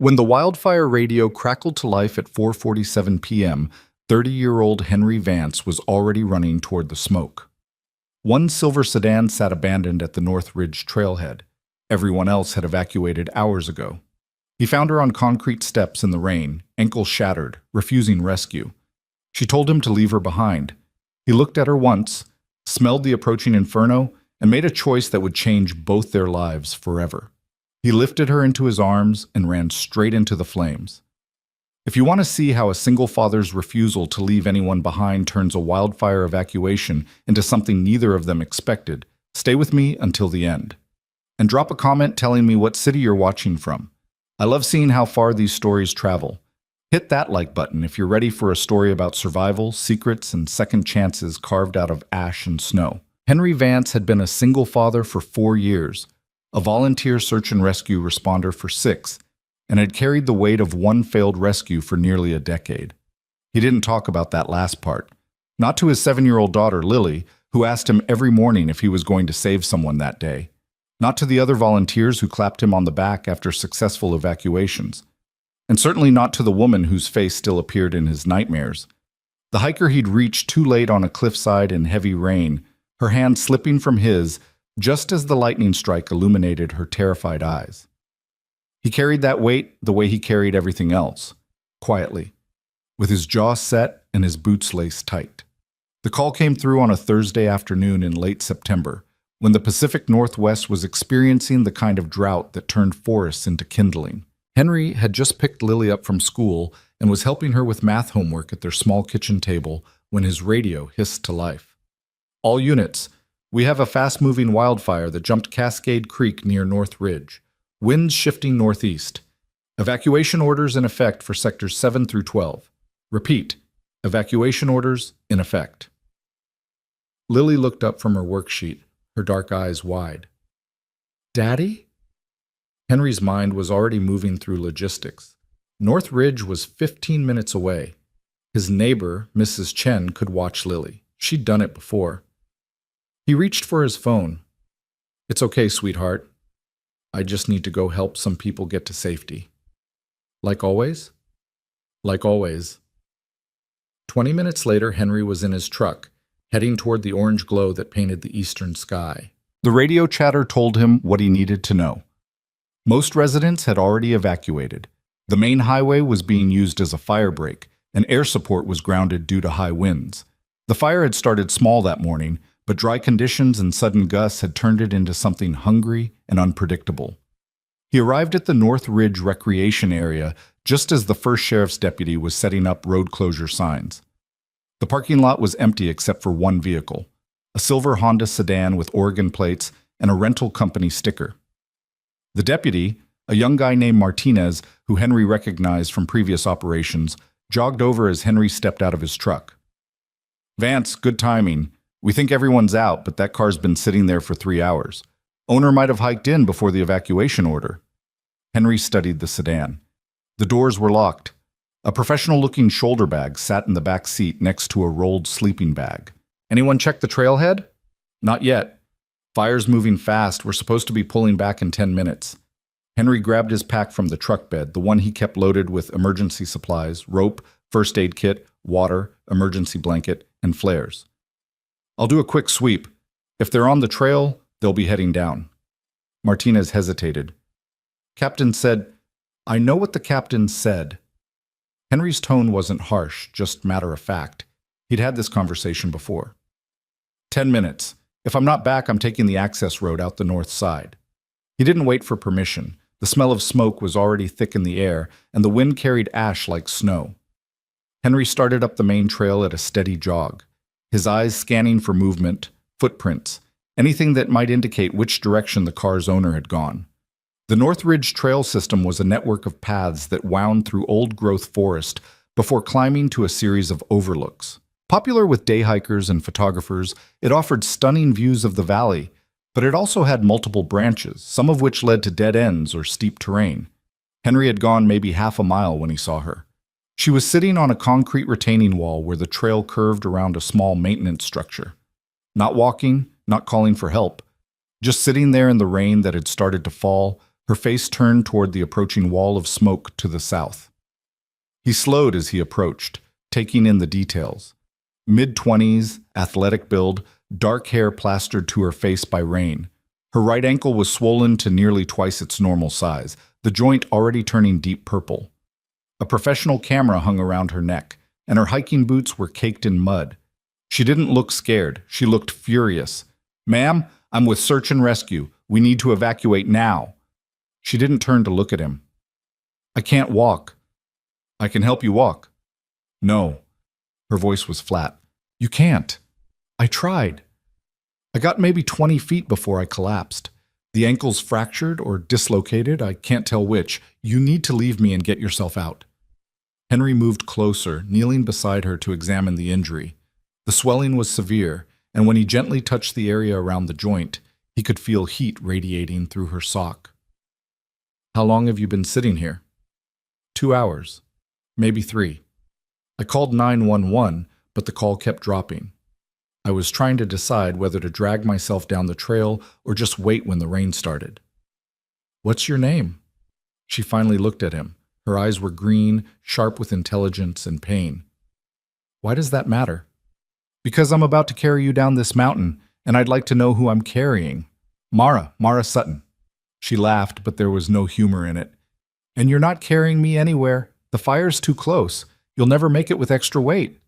When the wildfire radio crackled to life at 4:47 p.m., 30-year-old Henry Vance was already running toward the smoke. One silver sedan sat abandoned at the North Ridge trailhead. Everyone else had evacuated hours ago. He found her on concrete steps in the rain, ankles shattered, refusing rescue. She told him to leave her behind. He looked at her once, smelled the approaching inferno, and made a choice that would change both their lives forever. He lifted her into his arms and ran straight into the flames. If you want to see how a single father's refusal to leave anyone behind turns a wildfire evacuation into something neither of them expected, stay with me until the end. And drop a comment telling me what city you're watching from. I love seeing how far these stories travel. Hit that like button if you're ready for a story about survival, secrets, and second chances carved out of ash and snow. Henry Vance had been a single father for 4 years, a volunteer search and rescue responder for 6, and had carried the weight of one failed rescue for nearly a decade. He didn't talk about that last part. Not to his 7-year-old daughter, Lily, who asked him every morning if he was going to save someone that day. Not to the other volunteers who clapped him on the back after successful evacuations. And certainly not to the woman whose face still appeared in his nightmares. The hiker he'd reached too late on a cliffside in heavy rain, her hand slipping from his, just as the lightning strike illuminated her terrified eyes. He carried that weight the way he carried everything else, quietly, with his jaw set and his boots laced tight. The call came through on a Thursday afternoon in late September, when the Pacific Northwest was experiencing the kind of drought that turned forests into kindling. Henry had just picked Lily up from school and was helping her with math homework at their small kitchen table when his radio hissed to life. All units, we have a fast-moving wildfire that jumped Cascade Creek near North Ridge. Winds shifting northeast. Evacuation orders in effect for sectors 7 through 12. Repeat, evacuation orders in effect. Lily looked up from her worksheet, her dark eyes wide. Daddy? Henry's mind was already moving through logistics. North Ridge was 15 minutes away. His neighbor, Mrs. Chen, could watch Lily. She'd done it before. He reached for his phone. It's okay, sweetheart. I just need to go help some people get to safety. Like always? Like always. 20 minutes later, Henry was in his truck, heading toward the orange glow that painted the eastern sky. The radio chatter told him what he needed to know. Most residents had already evacuated. The main highway was being used as a fire break, and air support was grounded due to high winds. The fire had started small that morning, but dry conditions and sudden gusts had turned it into something hungry and unpredictable. He arrived at the North Ridge Recreation Area just as the first sheriff's deputy was setting up road closure signs. The parking lot was empty except for one vehicle, a silver Honda sedan with Oregon plates and a rental company sticker. The deputy, a young guy named Martinez, who Henry recognized from previous operations, jogged over as Henry stepped out of his truck. Vance, good timing. We think everyone's out, but that car's been sitting there for 3 hours. Owner might have hiked in before the evacuation order. Henry studied the sedan. The doors were locked. A professional-looking shoulder bag sat in the back seat next to a rolled sleeping bag. Anyone check the trailhead? Not yet. Fire's moving fast. We're supposed to be pulling back in 10 minutes. Henry grabbed his pack from the truck bed, the one he kept loaded with emergency supplies, rope, first aid kit, water, emergency blanket, and flares. I'll do a quick sweep. If they're on the trail, they'll be heading down. Martinez hesitated. Captain said, I know what the captain said. Henry's tone wasn't harsh, just matter of fact. He'd had this conversation before. 10 minutes. If I'm not back, I'm taking the access road out the north side. He didn't wait for permission. The smell of smoke was already thick in the air, and the wind carried ash like snow. Henry started up the main trail at a steady jog, his eyes scanning for movement, footprints, anything that might indicate which direction the car's owner had gone. The North Ridge Trail system was a network of paths that wound through old-growth forest before climbing to a series of overlooks. Popular with day hikers and photographers, it offered stunning views of the valley, but it also had multiple branches, some of which led to dead ends or steep terrain. Henry had gone maybe half a mile when he saw her. She was sitting on a concrete retaining wall where the trail curved around a small maintenance structure. Not walking, not calling for help, just sitting there in the rain that had started to fall, her face turned toward the approaching wall of smoke to the south. He slowed as he approached, taking in the details. Mid-20s, athletic build, dark hair plastered to her face by rain. Her right ankle was swollen to nearly twice its normal size, the joint already turning deep purple. A professional camera hung around her neck, and her hiking boots were caked in mud. She didn't look scared. She looked furious. "Ma'am, I'm with search and rescue. We need to evacuate now." She didn't turn to look at him. "I can't walk." "I can help you walk." "No." Her voice was flat. "You can't." "I tried. I got maybe 20 feet before I collapsed. The ankle's fractured or dislocated, I can't tell which. You need to leave me and get yourself out." Henry moved closer, kneeling beside her to examine the injury. The swelling was severe, and when he gently touched the area around the joint, he could feel heat radiating through her sock. "How long have you been sitting here?" 2 hours. Maybe 3. I called 911, but the call kept dropping. I was trying to decide whether to drag myself down the trail or just wait when the rain started. "What's your name?" She finally looked at him. Her eyes were green, sharp with intelligence and pain. "Why does that matter?" "Because I'm about to carry you down this mountain, and I'd like to know who I'm carrying." Mara Sutton." She laughed, but there was no humor in it. "And you're not carrying me anywhere. The fire's too close. You'll never make it with extra weight."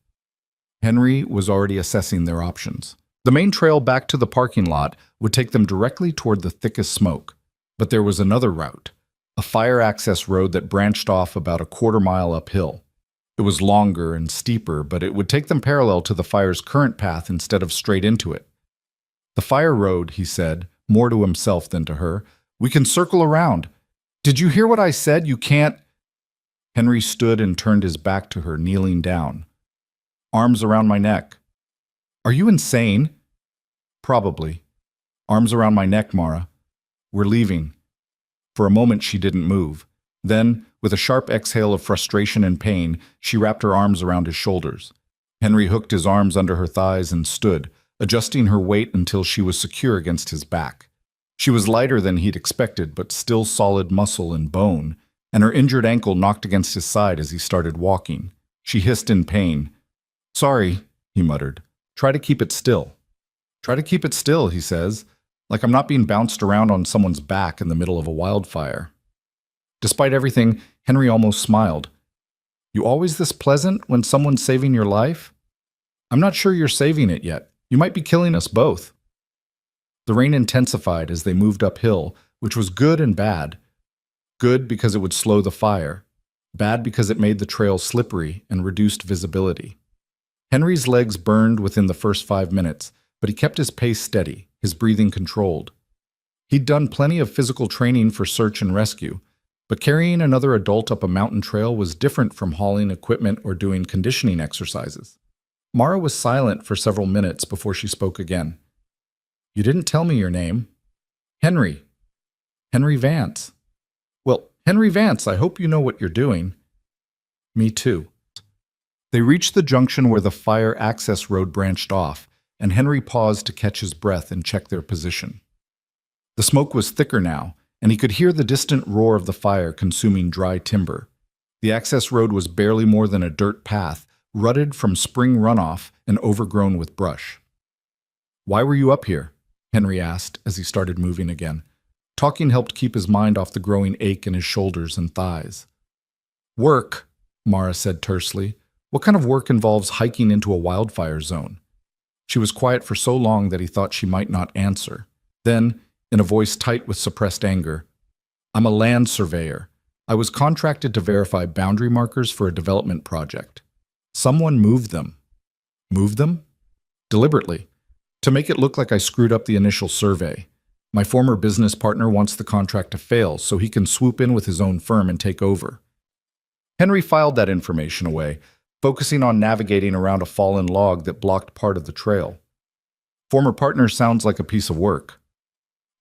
Henry was already assessing their options. The main trail back to the parking lot would take them directly toward the thickest smoke. But there was another route, a fire access road that branched off about a quarter-mile uphill. It was longer and steeper, but it would take them parallel to the fire's current path instead of straight into it. "The fire road," he said, more to himself than to her. "We can circle around." "Did you hear what I said? You can't—" Henry stood and turned his back to her, kneeling down. "Arms around my neck." "Are you insane?" "Probably. Arms around my neck, Mara. We're leaving." For a moment she didn't move. Then, with a sharp exhale of frustration and pain, she wrapped her arms around his shoulders. Henry hooked his arms under her thighs and stood, adjusting her weight until she was secure against his back. She was lighter than he'd expected, but still solid muscle and bone, and her injured ankle knocked against his side as he started walking. She hissed in pain. "Sorry," he muttered. "Try to keep it still." "Try to keep it still," he says, like I'm not being bounced around on someone's back in the middle of a wildfire. Despite everything, Henry almost smiled. "You always this pleasant when someone's saving your life?" "I'm not sure you're saving it yet. You might be killing us both." The rain intensified as they moved uphill, which was good and bad. Good because it would slow the fire. Bad because it made the trail slippery and reduced visibility. Henry's legs burned within the first 5 minutes, but he kept his pace steady, his breathing controlled. He'd done plenty of physical training for search and rescue, but carrying another adult up a mountain trail was different from hauling equipment or doing conditioning exercises. Mara was silent for several minutes before she spoke again. "You didn't tell me your name." "Henry. Henry Vance." "Well, Henry Vance, I hope you know what you're doing." "Me too." They reached the junction where the fire access road branched off, and Henry paused to catch his breath and check their position. The smoke was thicker now, and he could hear the distant roar of the fire consuming dry timber. The access road was barely more than a dirt path, rutted from spring runoff and overgrown with brush. "Why were you up here?" Henry asked as he started moving again. Talking helped keep his mind off the growing ache in his shoulders and thighs. "Work," Mara said tersely. "What kind of work involves hiking into a wildfire zone?" She was quiet for so long that he thought she might not answer. Then, in a voice tight with suppressed anger, "I'm a land surveyor. I was contracted to verify boundary markers for a development project. Someone moved them." "Moved them?" "Deliberately. To make it look like I screwed up the initial survey. My former business partner wants the contract to fail so he can swoop in with his own firm and take over." Henry filed that information away, focusing on navigating around a fallen log that blocked part of the trail. "Former partner sounds like a piece of work."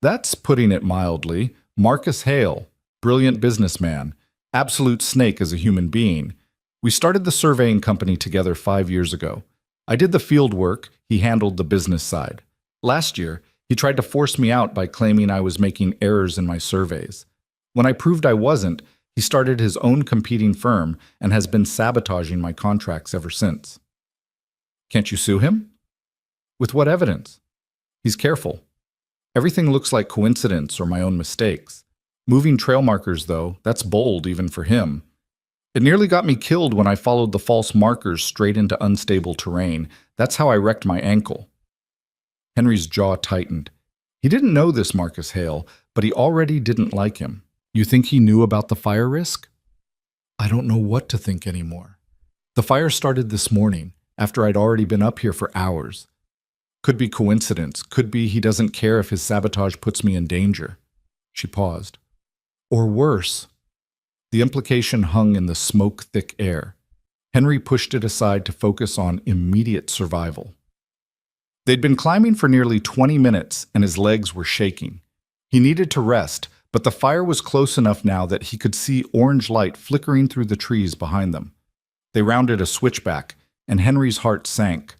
"That's putting it mildly. Marcus Hale, brilliant businessman, absolute snake as a human being. We started the surveying company together 5 years ago. I did the field work, he handled the business side. Last year, he tried to force me out by claiming I was making errors in my surveys. When I proved I wasn't, he started his own competing firm and has been sabotaging my contracts ever since. Can't you sue him? With what evidence? He's careful. Everything looks like coincidence or my own mistakes. Moving trail markers, though, that's bold even for him. It nearly got me killed when I followed the false markers straight into unstable terrain. That's how I wrecked my ankle. Henry's jaw tightened. He didn't know this Marcus Hale, but he already didn't like him. You think he knew about the fire risk? I don't know what to think anymore. The fire started this morning, after I'd already been up here for hours. Could be coincidence. Could be he doesn't care if his sabotage puts me in danger. She paused. Or worse. The implication hung in the smoke-thick air. Henry pushed it aside to focus on immediate survival. They'd been climbing for nearly 20 minutes, and his legs were shaking. He needed to rest, but the fire was close enough now that he could see orange light flickering through the trees behind them. They rounded a switchback, and Henry's heart sank.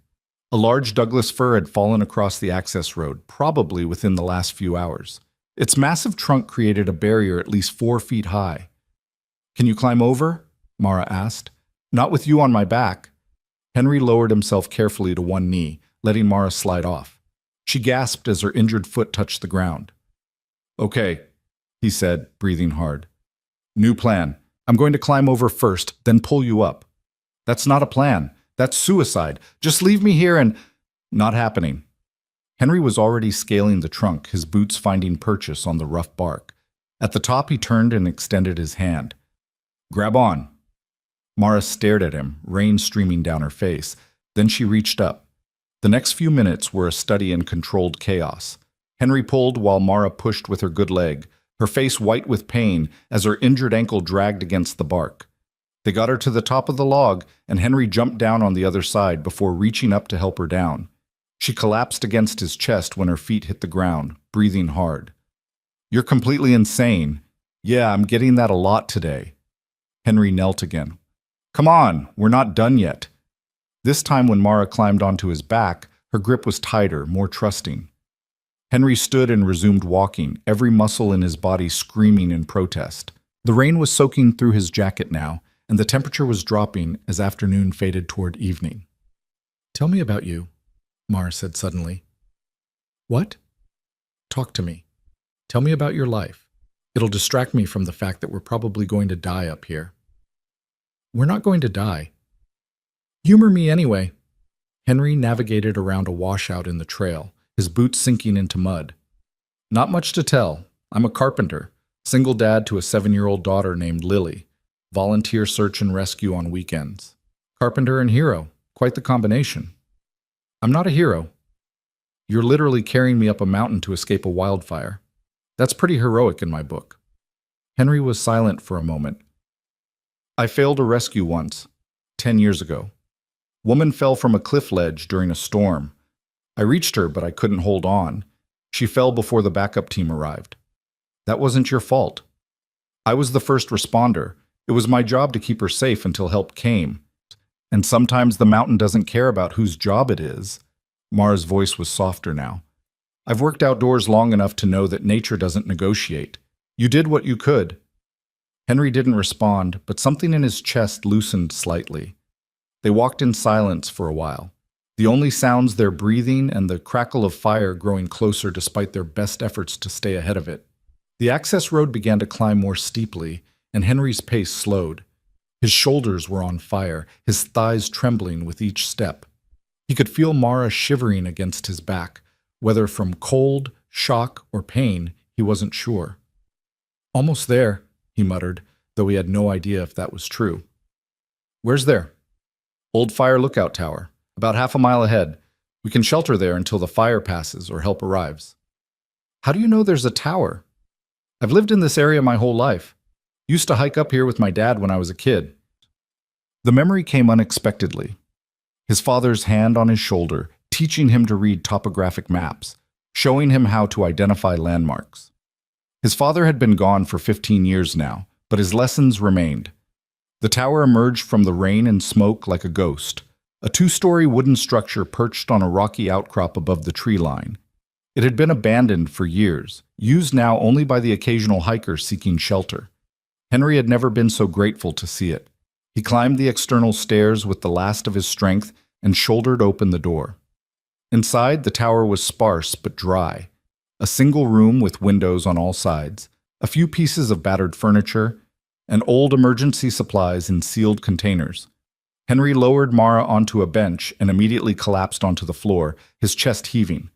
A large Douglas fir had fallen across the access road, probably within the last few hours. Its massive trunk created a barrier at least 4 feet high. Can you climb over? Mara asked. Not with you on my back. Henry lowered himself carefully to one knee, letting Mara slide off. She gasped as her injured foot touched the ground. Okay, he said, breathing hard. New plan. I'm going to climb over first, then pull you up. That's not a plan. That's suicide. Just leave me here and... Not happening. Henry was already scaling the trunk, his boots finding purchase on the rough bark. At the top, he turned and extended his hand. Grab on. Mara stared at him, rain streaming down her face. Then she reached up. The next few minutes were a study in controlled chaos. Henry pulled while Mara pushed with her good leg, her face white with pain as her injured ankle dragged against the bark. They got her to the top of the log, and Henry jumped down on the other side before reaching up to help her down. She collapsed against his chest when her feet hit the ground, breathing hard. You're completely insane. Yeah, I'm getting that a lot today. Henry knelt again. Come on, we're not done yet. This time when Mara climbed onto his back, her grip was tighter, more trusting. Henry stood and resumed walking, every muscle in his body screaming in protest. The rain was soaking through his jacket now, and the temperature was dropping as afternoon faded toward evening. Tell me about you, Mara said suddenly. What? Talk to me. Tell me about your life. It'll distract me from the fact that we're probably going to die up here. We're not going to die. Humor me anyway. Henry navigated around a washout in the trail, his boots sinking into mud. Not much to tell. I'm a carpenter, single dad to a 7-year-old daughter named Lily, volunteer search and rescue on weekends. Carpenter and hero, quite the combination. I'm not a hero. You're literally carrying me up a mountain to escape a wildfire. That's pretty heroic in my book. Henry was silent for a moment. I failed a rescue once, 10 years ago. Woman fell from a cliff ledge during a storm. I reached her, but I couldn't hold on. She fell before the backup team arrived. That wasn't your fault. I was the first responder. It was my job to keep her safe until help came. And sometimes the mountain doesn't care about whose job it is. Mara's voice was softer now. I've worked outdoors long enough to know that nature doesn't negotiate. You did what you could. Henry didn't respond, but something in his chest loosened slightly. They walked in silence for a while, the only sounds their breathing and the crackle of fire growing closer despite their best efforts to stay ahead of it. The access road began to climb more steeply, and Henry's pace slowed. His shoulders were on fire, his thighs trembling with each step. He could feel Mara shivering against his back. Whether from cold, shock, or pain, he wasn't sure. Almost there, he muttered, though he had no idea if that was true. Where's there? Old Fire Lookout Tower, about half a mile ahead. We can shelter there until the fire passes or help arrives. How do you know there's a tower? I've lived in this area my whole life. Used to hike up here with my dad when I was a kid. The memory came unexpectedly. His father's hand on his shoulder, teaching him to read topographic maps, showing him how to identify landmarks. His father had been gone for 15 years now, but his lessons remained. The tower emerged from the rain and smoke like a ghost, a 2-story wooden structure perched on a rocky outcrop above the tree line. It had been abandoned for years, used now only by the occasional hiker seeking shelter. Henry had never been so grateful to see it. He climbed the external stairs with the last of his strength and shouldered open the door. Inside, the tower was sparse but dry. A single room with windows on all sides, a few pieces of battered furniture, and old emergency supplies in sealed containers. Henry lowered Mara onto a bench and immediately collapsed onto the floor, his chest heaving.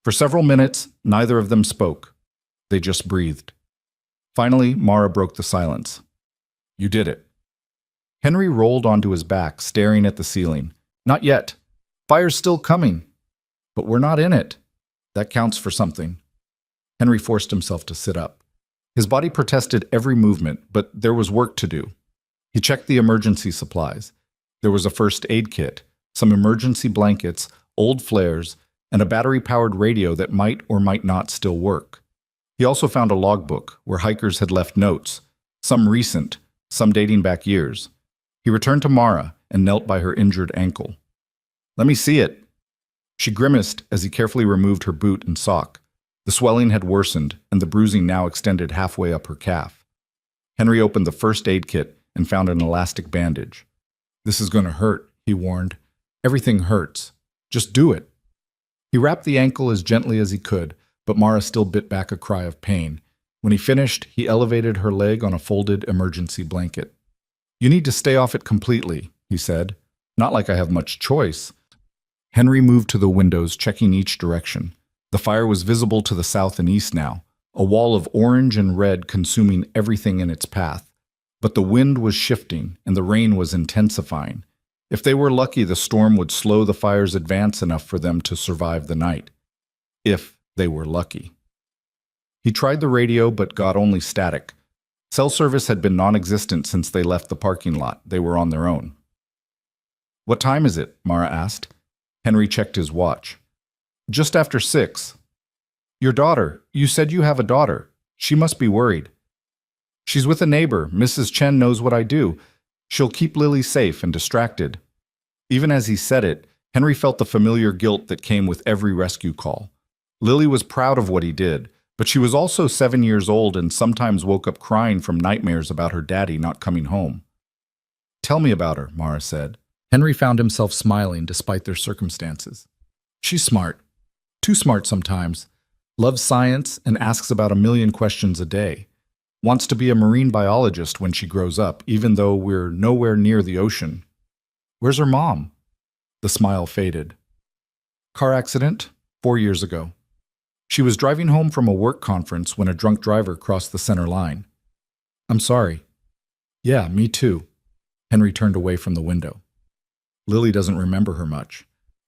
For several minutes, neither of them spoke. They just breathed. Finally, Mara broke the silence. "You did it." Henry rolled onto his back, staring at the ceiling. "Not yet. Fire's still coming. But we're not in it. That counts for something." Henry forced himself to sit up. His body protested every movement, but there was work to do. He checked the emergency supplies. There was a first aid kit, some emergency blankets, old flares, and a battery-powered radio that might or might not still work. He also found a logbook where hikers had left notes, some recent, some dating back years. He returned to Mara and knelt by her injured ankle. "Let me see it." She grimaced as he carefully removed her boot and sock. The swelling had worsened, and the bruising now extended halfway up her calf. Henry opened the first aid kit and found an elastic bandage. "This is going to hurt," he warned. "Everything hurts. Just do it." He wrapped the ankle as gently as he could, but Mara still bit back a cry of pain. When he finished, he elevated her leg on a folded emergency blanket. "You need to stay off it completely," he said. "Not like I have much choice." Henry moved to the windows, checking each direction. The fire was visible to the south and east now, a wall of orange and red consuming everything in its path. But the wind was shifting, and the rain was intensifying. If they were lucky, the storm would slow the fire's advance enough for them to survive the night. If they were lucky. He tried the radio, but got only static. Cell service had been non-existent since they left the parking lot. They were on their own. "What time is it?" Mara asked. Henry checked his watch. "Just after 6. "Your daughter. You said you have a daughter. She must be worried." "She's with a neighbor. Mrs. Chen knows what I do. She'll keep Lily safe and distracted." Even as he said it, Henry felt the familiar guilt that came with every rescue call. Lily was proud of what he did, but she was also 7 years old and sometimes woke up crying from nightmares about her daddy not coming home. "Tell me about her," Mara said. Henry found himself smiling despite their circumstances. "She's smart. Too smart sometimes. Loves science and asks about 1,000,000 questions a day. Wants to be a marine biologist when she grows up, even though we're nowhere near the ocean." "Where's her mom?" The smile faded. "Car accident, 4 years ago. She was driving home from a work conference when a drunk driver crossed the center line." "I'm sorry." "Yeah, me too." Henry turned away from the window. "Lily doesn't remember her much.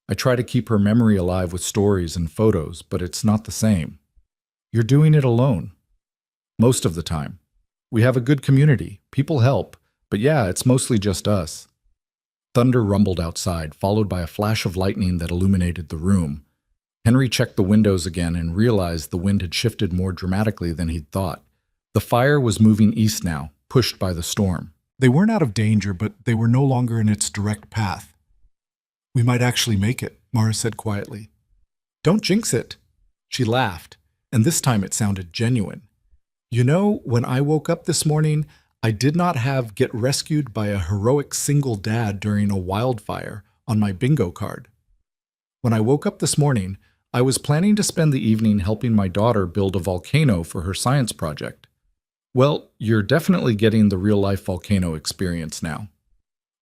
I try to keep her memory alive with stories and photos, but it's not the same." "You're doing it alone." "Most of the time. We have a good community. People help. But yeah, it's mostly just us." Thunder rumbled outside, followed by a flash of lightning that illuminated the room. Henry checked the windows again and realized the wind had shifted more dramatically than he'd thought. The fire was moving east now, pushed by the storm. They weren't out of danger, but they were no longer in its direct path. "We might actually make it," Mara said quietly. "Don't jinx it." She laughed, and this time it sounded genuine. "You know, when I woke up this morning, I did not have 'get rescued by a heroic single dad during a wildfire' on my bingo card. When I woke up this morning, I was planning to spend the evening helping my daughter build a volcano for her science project. Well, you're definitely getting the real-life volcano experience now."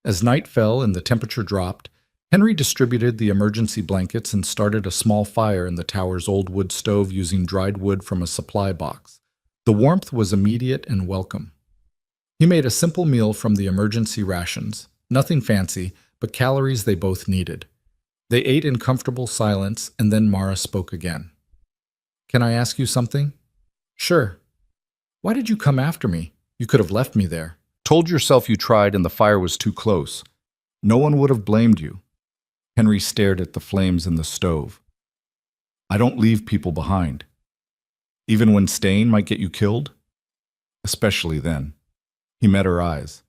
As night fell and the temperature dropped, Henry distributed the emergency blankets and started a small fire in the tower's old wood stove using dried wood from a supply box. The warmth was immediate and welcome. He made a simple meal from the emergency rations, nothing fancy, but calories they both needed. They ate in comfortable silence, and then Mara spoke again. "Can I ask you something?" "Sure." "Why did you come after me? You could have left me there." "Told yourself you tried and the fire was too close. No one would have blamed you." Henry stared at the flames in the stove. "I don't leave people behind. Even when staying might get you killed? Especially then." He met her eyes.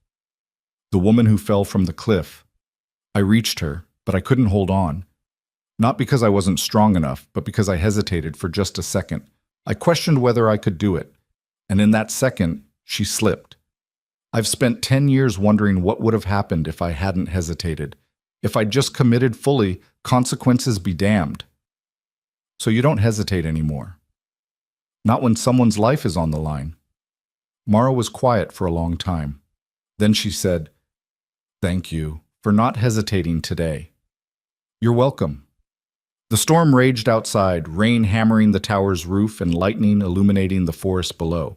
"The woman who fell from the cliff. I reached her, but I couldn't hold on. Not because I wasn't strong enough, but because I hesitated for just a second. I questioned whether I could do it. And in that second, she slipped. I've spent 10 years wondering what would have happened if I hadn't hesitated. If I'd just committed fully, consequences be damned. So you don't hesitate anymore. Not when someone's life is on the line. Mara was quiet for a long time. Then she said, "Thank you for not hesitating today." "You're welcome." The storm raged outside, rain hammering the tower's roof and lightning illuminating the forest below.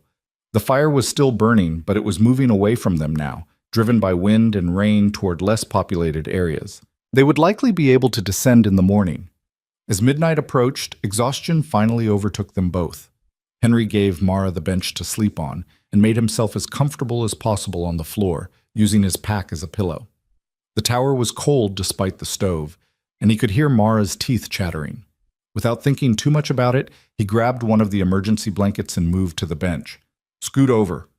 The fire was still burning, but it was moving away from them now, driven by wind and rain toward less populated areas. They would likely be able to descend in the morning. As midnight approached, exhaustion finally overtook them both. Henry gave Mara the bench to sleep on and made himself as comfortable as possible on the floor, using his pack as a pillow. The tower was cold despite the stove, and he could hear Mara's teeth chattering. Without thinking too much about it, he grabbed one of the emergency blankets and moved to the bench. "Scoot over."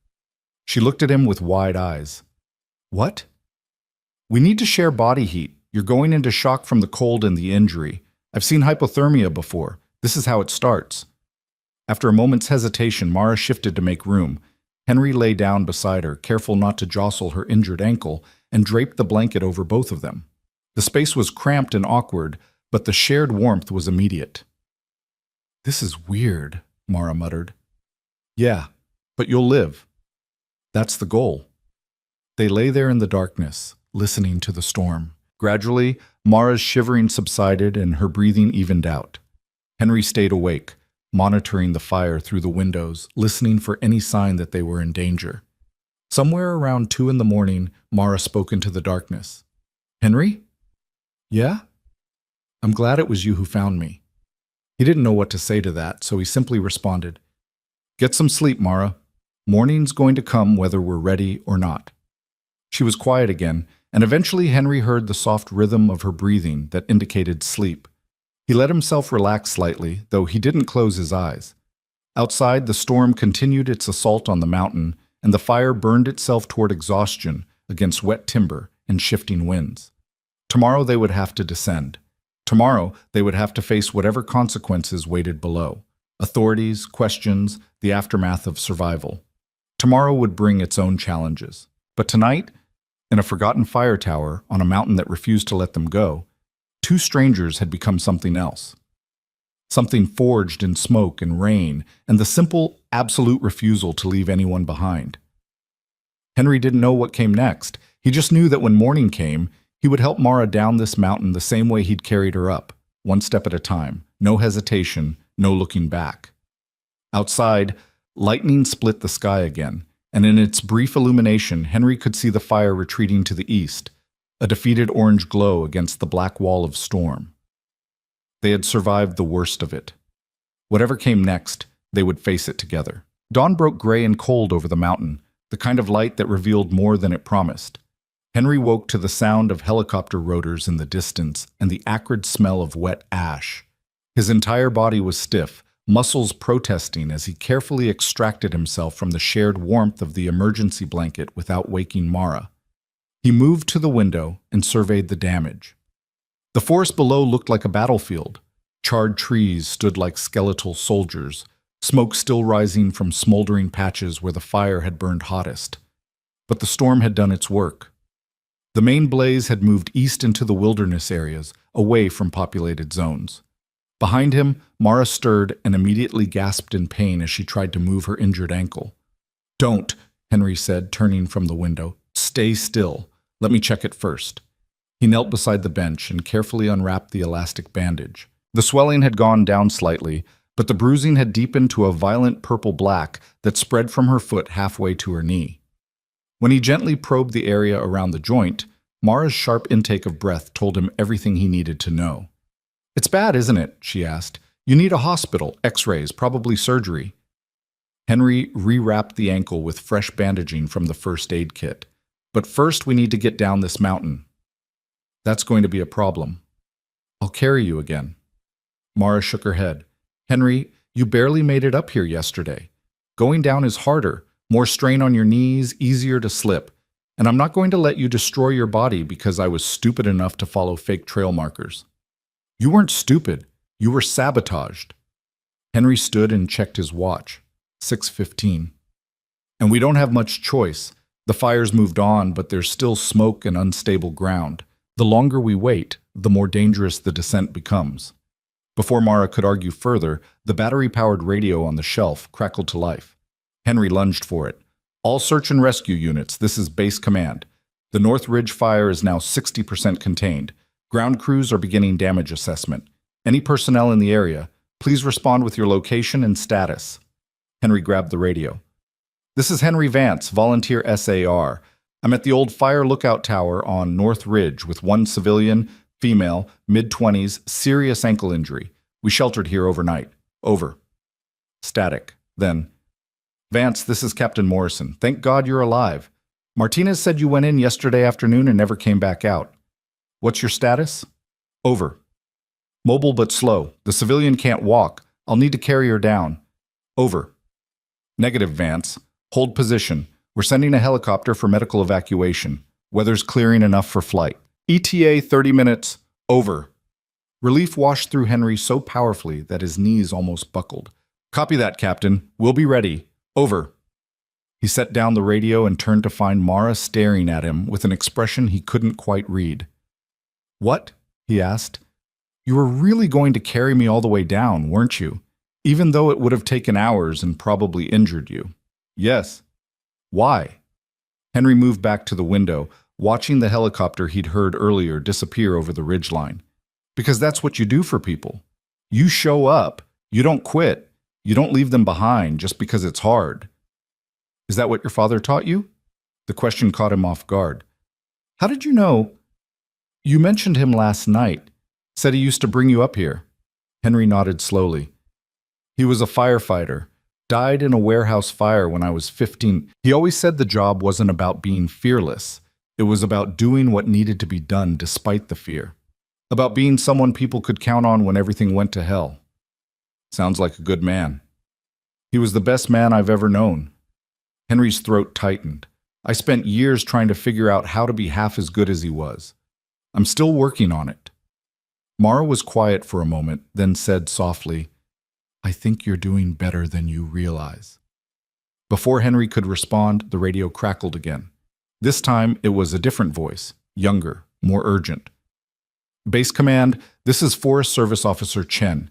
She looked at him with wide eyes. "What?" "We need to share body heat. You're going into shock from the cold and the injury. I've seen hypothermia before. This is how it starts." After a moment's hesitation, Mara shifted to make room. Henry lay down beside her, careful not to jostle her injured ankle, and draped the blanket over both of them. The space was cramped and awkward, but the shared warmth was immediate. "This is weird," Mara muttered. "Yeah, but you'll live. That's the goal." They lay there in the darkness, listening to the storm. Gradually, Mara's shivering subsided and her breathing evened out. Henry stayed awake, monitoring the fire through the windows, listening for any sign that they were in danger. Somewhere around 2 in the morning, Mara spoke into the darkness. "Henry?" "Yeah?" "I'm glad it was you who found me." He didn't know what to say to that, so he simply responded, "Get some sleep, Mara. Morning's going to come whether we're ready or not." She was quiet again, and eventually Henry heard the soft rhythm of her breathing that indicated sleep. He let himself relax slightly, though he didn't close his eyes. Outside, the storm continued its assault on the mountain, and the fire burned itself toward exhaustion against wet timber and shifting winds. Tomorrow they would have to descend. Tomorrow they would have to face whatever consequences waited below. Authorities, questions, the aftermath of survival. Tomorrow would bring its own challenges. But tonight, in a forgotten fire tower on a mountain that refused to let them go, two strangers had become something else. Something forged in smoke and rain, and the simple, absolute refusal to leave anyone behind. Henry didn't know what came next. He just knew that when morning came, he would help Mara down this mountain the same way he'd carried her up, one step at a time, no hesitation, no looking back. Outside, lightning split the sky again, and in its brief illumination, Henry could see the fire retreating to the east, a defeated orange glow against the black wall of storm. They had survived the worst of it. Whatever came next, they would face it together. Dawn broke gray and cold over the mountain, the kind of light that revealed more than it promised. Henry woke to the sound of helicopter rotors in the distance and the acrid smell of wet ash. His entire body was stiff, muscles protesting as he carefully extracted himself from the shared warmth of the emergency blanket without waking Mara. He moved to the window and surveyed the damage. The forest below looked like a battlefield. Charred trees stood like skeletal soldiers, smoke still rising from smoldering patches where the fire had burned hottest. But the storm had done its work. The main blaze had moved east into the wilderness areas, away from populated zones. Behind him, Mara stirred and immediately gasped in pain as she tried to move her injured ankle. "Don't," Henry said, turning from the window. "Stay still. Let me check it first." He knelt beside the bench and carefully unwrapped the elastic bandage. The swelling had gone down slightly, but the bruising had deepened to a violent purple-black that spread from her foot halfway to her knee. When he gently probed the area around the joint, Mara's sharp intake of breath told him everything he needed to know. "It's bad, isn't it?" she asked. "You need a hospital, x-rays, probably surgery." Henry rewrapped the ankle with fresh bandaging from the first aid kit. "But first we need to get down this mountain." "That's going to be a problem." "I'll carry you again." Mara shook her head. "Henry, you barely made it up here yesterday. Going down is harder, more strain on your knees, easier to slip. And I'm not going to let you destroy your body because I was stupid enough to follow fake trail markers." You weren't stupid. You were sabotaged. Henry stood and checked his watch. 6:15. And we don't have much choice. The fire's moved on, but there's still smoke and unstable ground. The longer we wait, the more dangerous the descent becomes. Before Mara could argue further, the battery-powered radio on the shelf crackled to life. Henry lunged for it. All search and rescue units, this is base command. The North Ridge fire is now 60% contained. Ground crews are beginning damage assessment. Any personnel in the area, please respond with your location and status. Henry grabbed the radio. This is Henry Vance, volunteer SAR. I'm at the old fire lookout tower on North Ridge with one civilian, female, mid-20s, serious ankle injury. We sheltered here overnight. Over. Static. Then, Vance, this is Captain Morrison. Thank God you're alive. Martinez said you went in yesterday afternoon and never came back out. What's your status? Over. Mobile but slow. The civilian can't walk. I'll need to carry her down. Over. Negative, Vance. Hold position. We're sending a helicopter for medical evacuation. Weather's clearing enough for flight. ETA 30 minutes. Over. Relief washed through Henry so powerfully that his knees almost buckled. Copy that, Captain. We'll be ready. Over. He set down the radio and turned to find Mara staring at him with an expression he couldn't quite read. What? He asked. You were really going to carry me all the way down, weren't you? Even though it would have taken hours and probably injured you. Yes. Why? Henry moved back to the window, watching the helicopter he'd heard earlier disappear over the ridgeline. Because that's what you do for people. You show up. You don't quit. You don't leave them behind just because it's hard. Is that what your father taught you? The question caught him off guard. How did you know? You mentioned him last night. Said he used to bring you up here. Henry nodded slowly. He was a firefighter. Died in a warehouse fire when I was 15. He always said the job wasn't about being fearless. It was about doing what needed to be done despite the fear. About being someone people could count on when everything went to hell. Sounds like a good man. He was the best man I've ever known. Henry's throat tightened. I spent years trying to figure out how to be half as good as he was. I'm still working on it. Mara was quiet for a moment, then said softly, I think you're doing better than you realize. Before Henry could respond, the radio crackled again. This time, it was a different voice, younger, more urgent. Base Command, this is Forest Service Officer Chen.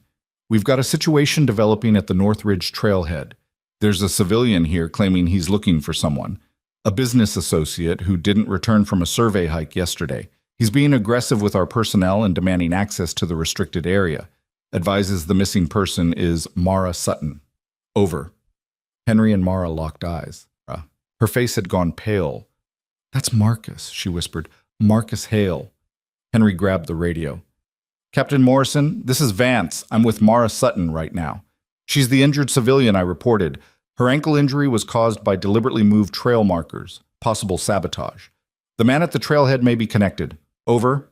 We've got a situation developing at the North Ridge trailhead. There's a civilian here claiming he's looking for someone. A business associate who didn't return from a survey hike yesterday. He's being aggressive with our personnel and demanding access to the restricted area. Advises the missing person is Mara Sutton. Over. Henry and Mara locked eyes. Her face had gone pale. That's Marcus, she whispered. Marcus Hale. Henry grabbed the radio. Captain Morrison, this is Vance. I'm with Mara Sutton right now. She's the injured civilian I reported. Her ankle injury was caused by deliberately moved trail markers, possible sabotage. The man at the trailhead may be connected. Over.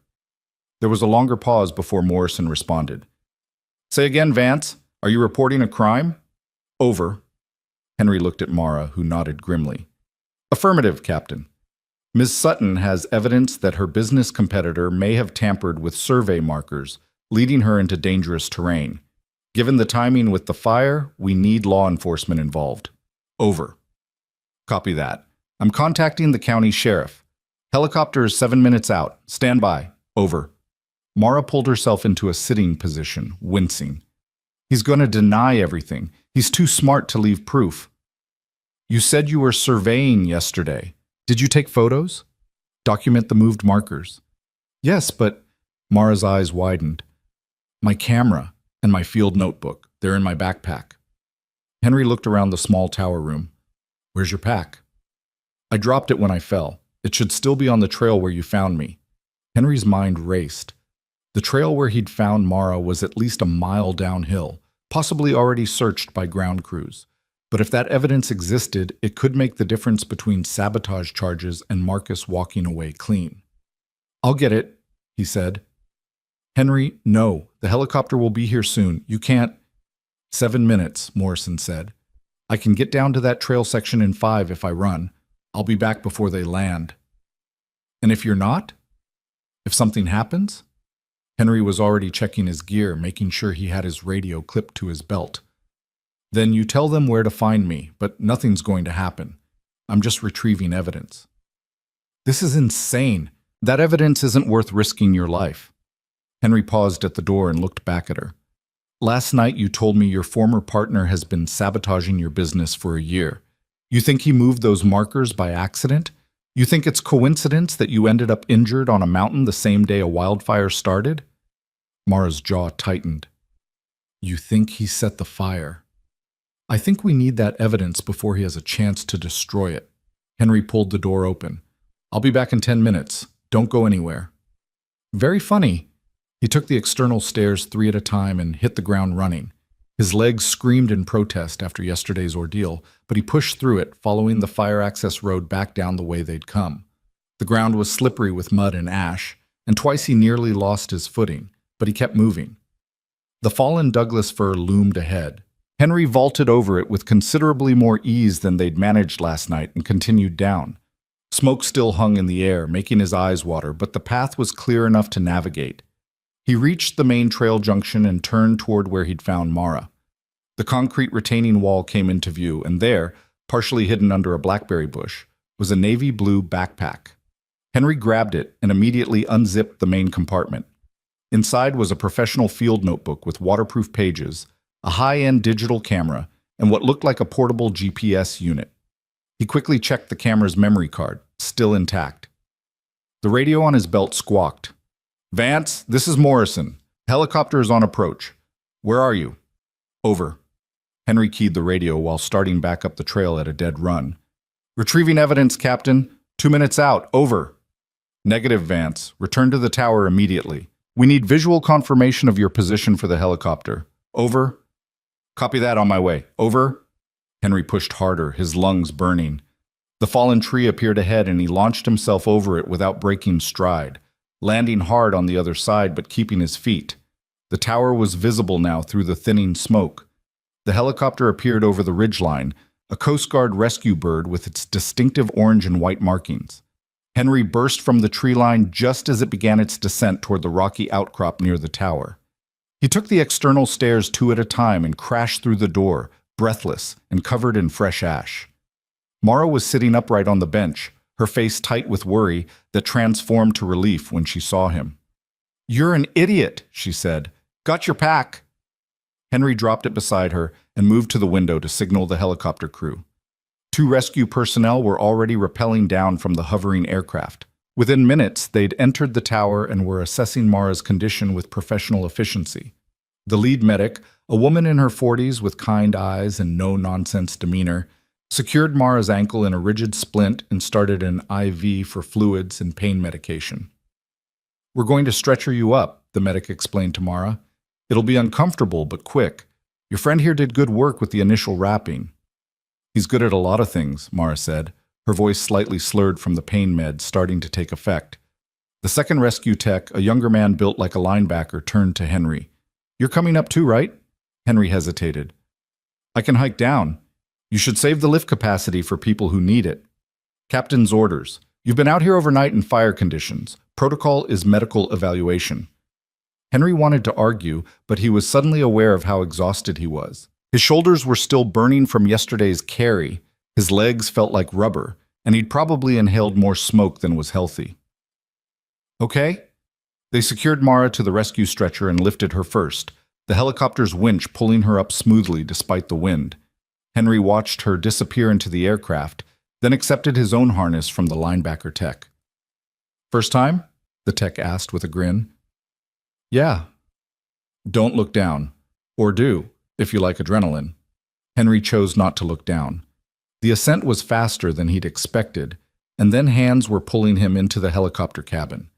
There was a longer pause before Morrison responded. Say again, Vance. Are you reporting a crime? Over. Henry looked at Mara, who nodded grimly. Affirmative, Captain. Ms. Sutton has evidence that her business competitor may have tampered with survey markers, leading her into dangerous terrain. Given the timing with the fire, we need law enforcement involved. Over. Copy that. I'm contacting the county sheriff. Helicopter is 7 minutes out. Stand by. Over. Mara pulled herself into a sitting position, wincing. He's going to deny everything. He's too smart to leave proof. You said you were surveying yesterday. Did you take photos? Document the moved markers. Yes, but Mara's eyes widened. My camera and my field notebook. They're in my backpack. Henry looked around the small tower room. Where's your pack? I dropped it when I fell. It should still be on the trail where you found me. Henry's mind raced. The trail where he'd found Mara was at least a mile downhill, possibly already searched by ground crews. But if that evidence existed, it could make the difference between sabotage charges and Marcus walking away clean. I'll get it, he said. Henry, no. The helicopter will be here soon. You can't. 7 minutes, Morrison said. I can get down to that trail section in 5 if I run. I'll be back before they land. And if you're not? If something happens? Henry was already checking his gear, making sure he had his radio clipped to his belt. Then you tell them where to find me, but nothing's going to happen. I'm just retrieving evidence. This is insane. That evidence isn't worth risking your life. Henry paused at the door and looked back at her. Last night you told me your former partner has been sabotaging your business for a year. You think he moved those markers by accident? You think it's coincidence that you ended up injured on a mountain the same day a wildfire started? Mara's jaw tightened. You think he set the fire? I think we need that evidence before he has a chance to destroy it. Henry pulled the door open. I'll be back in 10 minutes. Don't go anywhere. Very funny. He took the external stairs 3 at a time and hit the ground running. His legs screamed in protest after yesterday's ordeal, but he pushed through it, following the fire access road back down the way they'd come. The ground was slippery with mud and ash, and twice he nearly lost his footing, but he kept moving. The fallen Douglas fir loomed ahead. Henry vaulted over it with considerably more ease than they'd managed last night and continued down. Smoke still hung in the air, making his eyes water, but the path was clear enough to navigate. He reached the main trail junction and turned toward where he'd found Mara. The concrete retaining wall came into view, and there, partially hidden under a blackberry bush, was a navy blue backpack. Henry grabbed it and immediately unzipped the main compartment. Inside was a professional field notebook with waterproof pages, a high-end digital camera, and what looked like a portable GPS unit. He quickly checked the camera's memory card, still intact. The radio on his belt squawked. Vance, this is Morrison. Helicopter is on approach. Where are you? Over. Henry keyed the radio while starting back up the trail at a dead run. Retrieving evidence, Captain. 2 minutes out. Over. Negative, Vance. Return to the tower immediately. We need visual confirmation of your position for the helicopter. Over. Copy that, on my way. Over. Henry pushed harder, his lungs burning. The fallen tree appeared ahead and he launched himself over it without breaking stride, landing hard on the other side but keeping his feet. The tower was visible now through the thinning smoke. The helicopter appeared over the ridgeline, a Coast Guard rescue bird with its distinctive orange and white markings. Henry burst from the tree line just as it began its descent toward the rocky outcrop near the tower. He took the external stairs 2 at a time and crashed through the door, breathless and covered in fresh ash. Mara was sitting upright on the bench, her face tight with worry that transformed to relief when she saw him. You're an idiot, she said. Got your pack. Henry dropped it beside her and moved to the window to signal the helicopter crew. 2 rescue personnel were already rappelling down from the hovering aircraft. Within minutes, they'd entered the tower and were assessing Mara's condition with professional efficiency. The lead medic, a woman in her 40s with kind eyes and no-nonsense demeanor, secured Mara's ankle in a rigid splint and started an IV for fluids and pain medication. We're going to stretcher you up, the medic explained to Mara. It'll be uncomfortable, but quick. Your friend here did good work with the initial wrapping. He's good at a lot of things, Mara said, her voice slightly slurred from the pain meds starting to take effect. The second rescue tech, a younger man built like a linebacker, turned to Henry. You're coming up too, right? Henry hesitated. I can hike down. You should save the lift capacity for people who need it. Captain's orders. You've been out here overnight in fire conditions. Protocol is medical evaluation. Henry wanted to argue, but he was suddenly aware of how exhausted he was. His shoulders were still burning from yesterday's carry, his legs felt like rubber, and he'd probably inhaled more smoke than was healthy. Okay? They secured Mara to the rescue stretcher and lifted her first, the helicopter's winch pulling her up smoothly despite the wind. Henry watched her disappear into the aircraft, then accepted his own harness from the linebacker tech. First time? The tech asked with a grin. Yeah. Don't look down. Or do, if you like adrenaline. Henry chose not to look down. The ascent was faster than he'd expected, and then hands were pulling him into the helicopter cabin.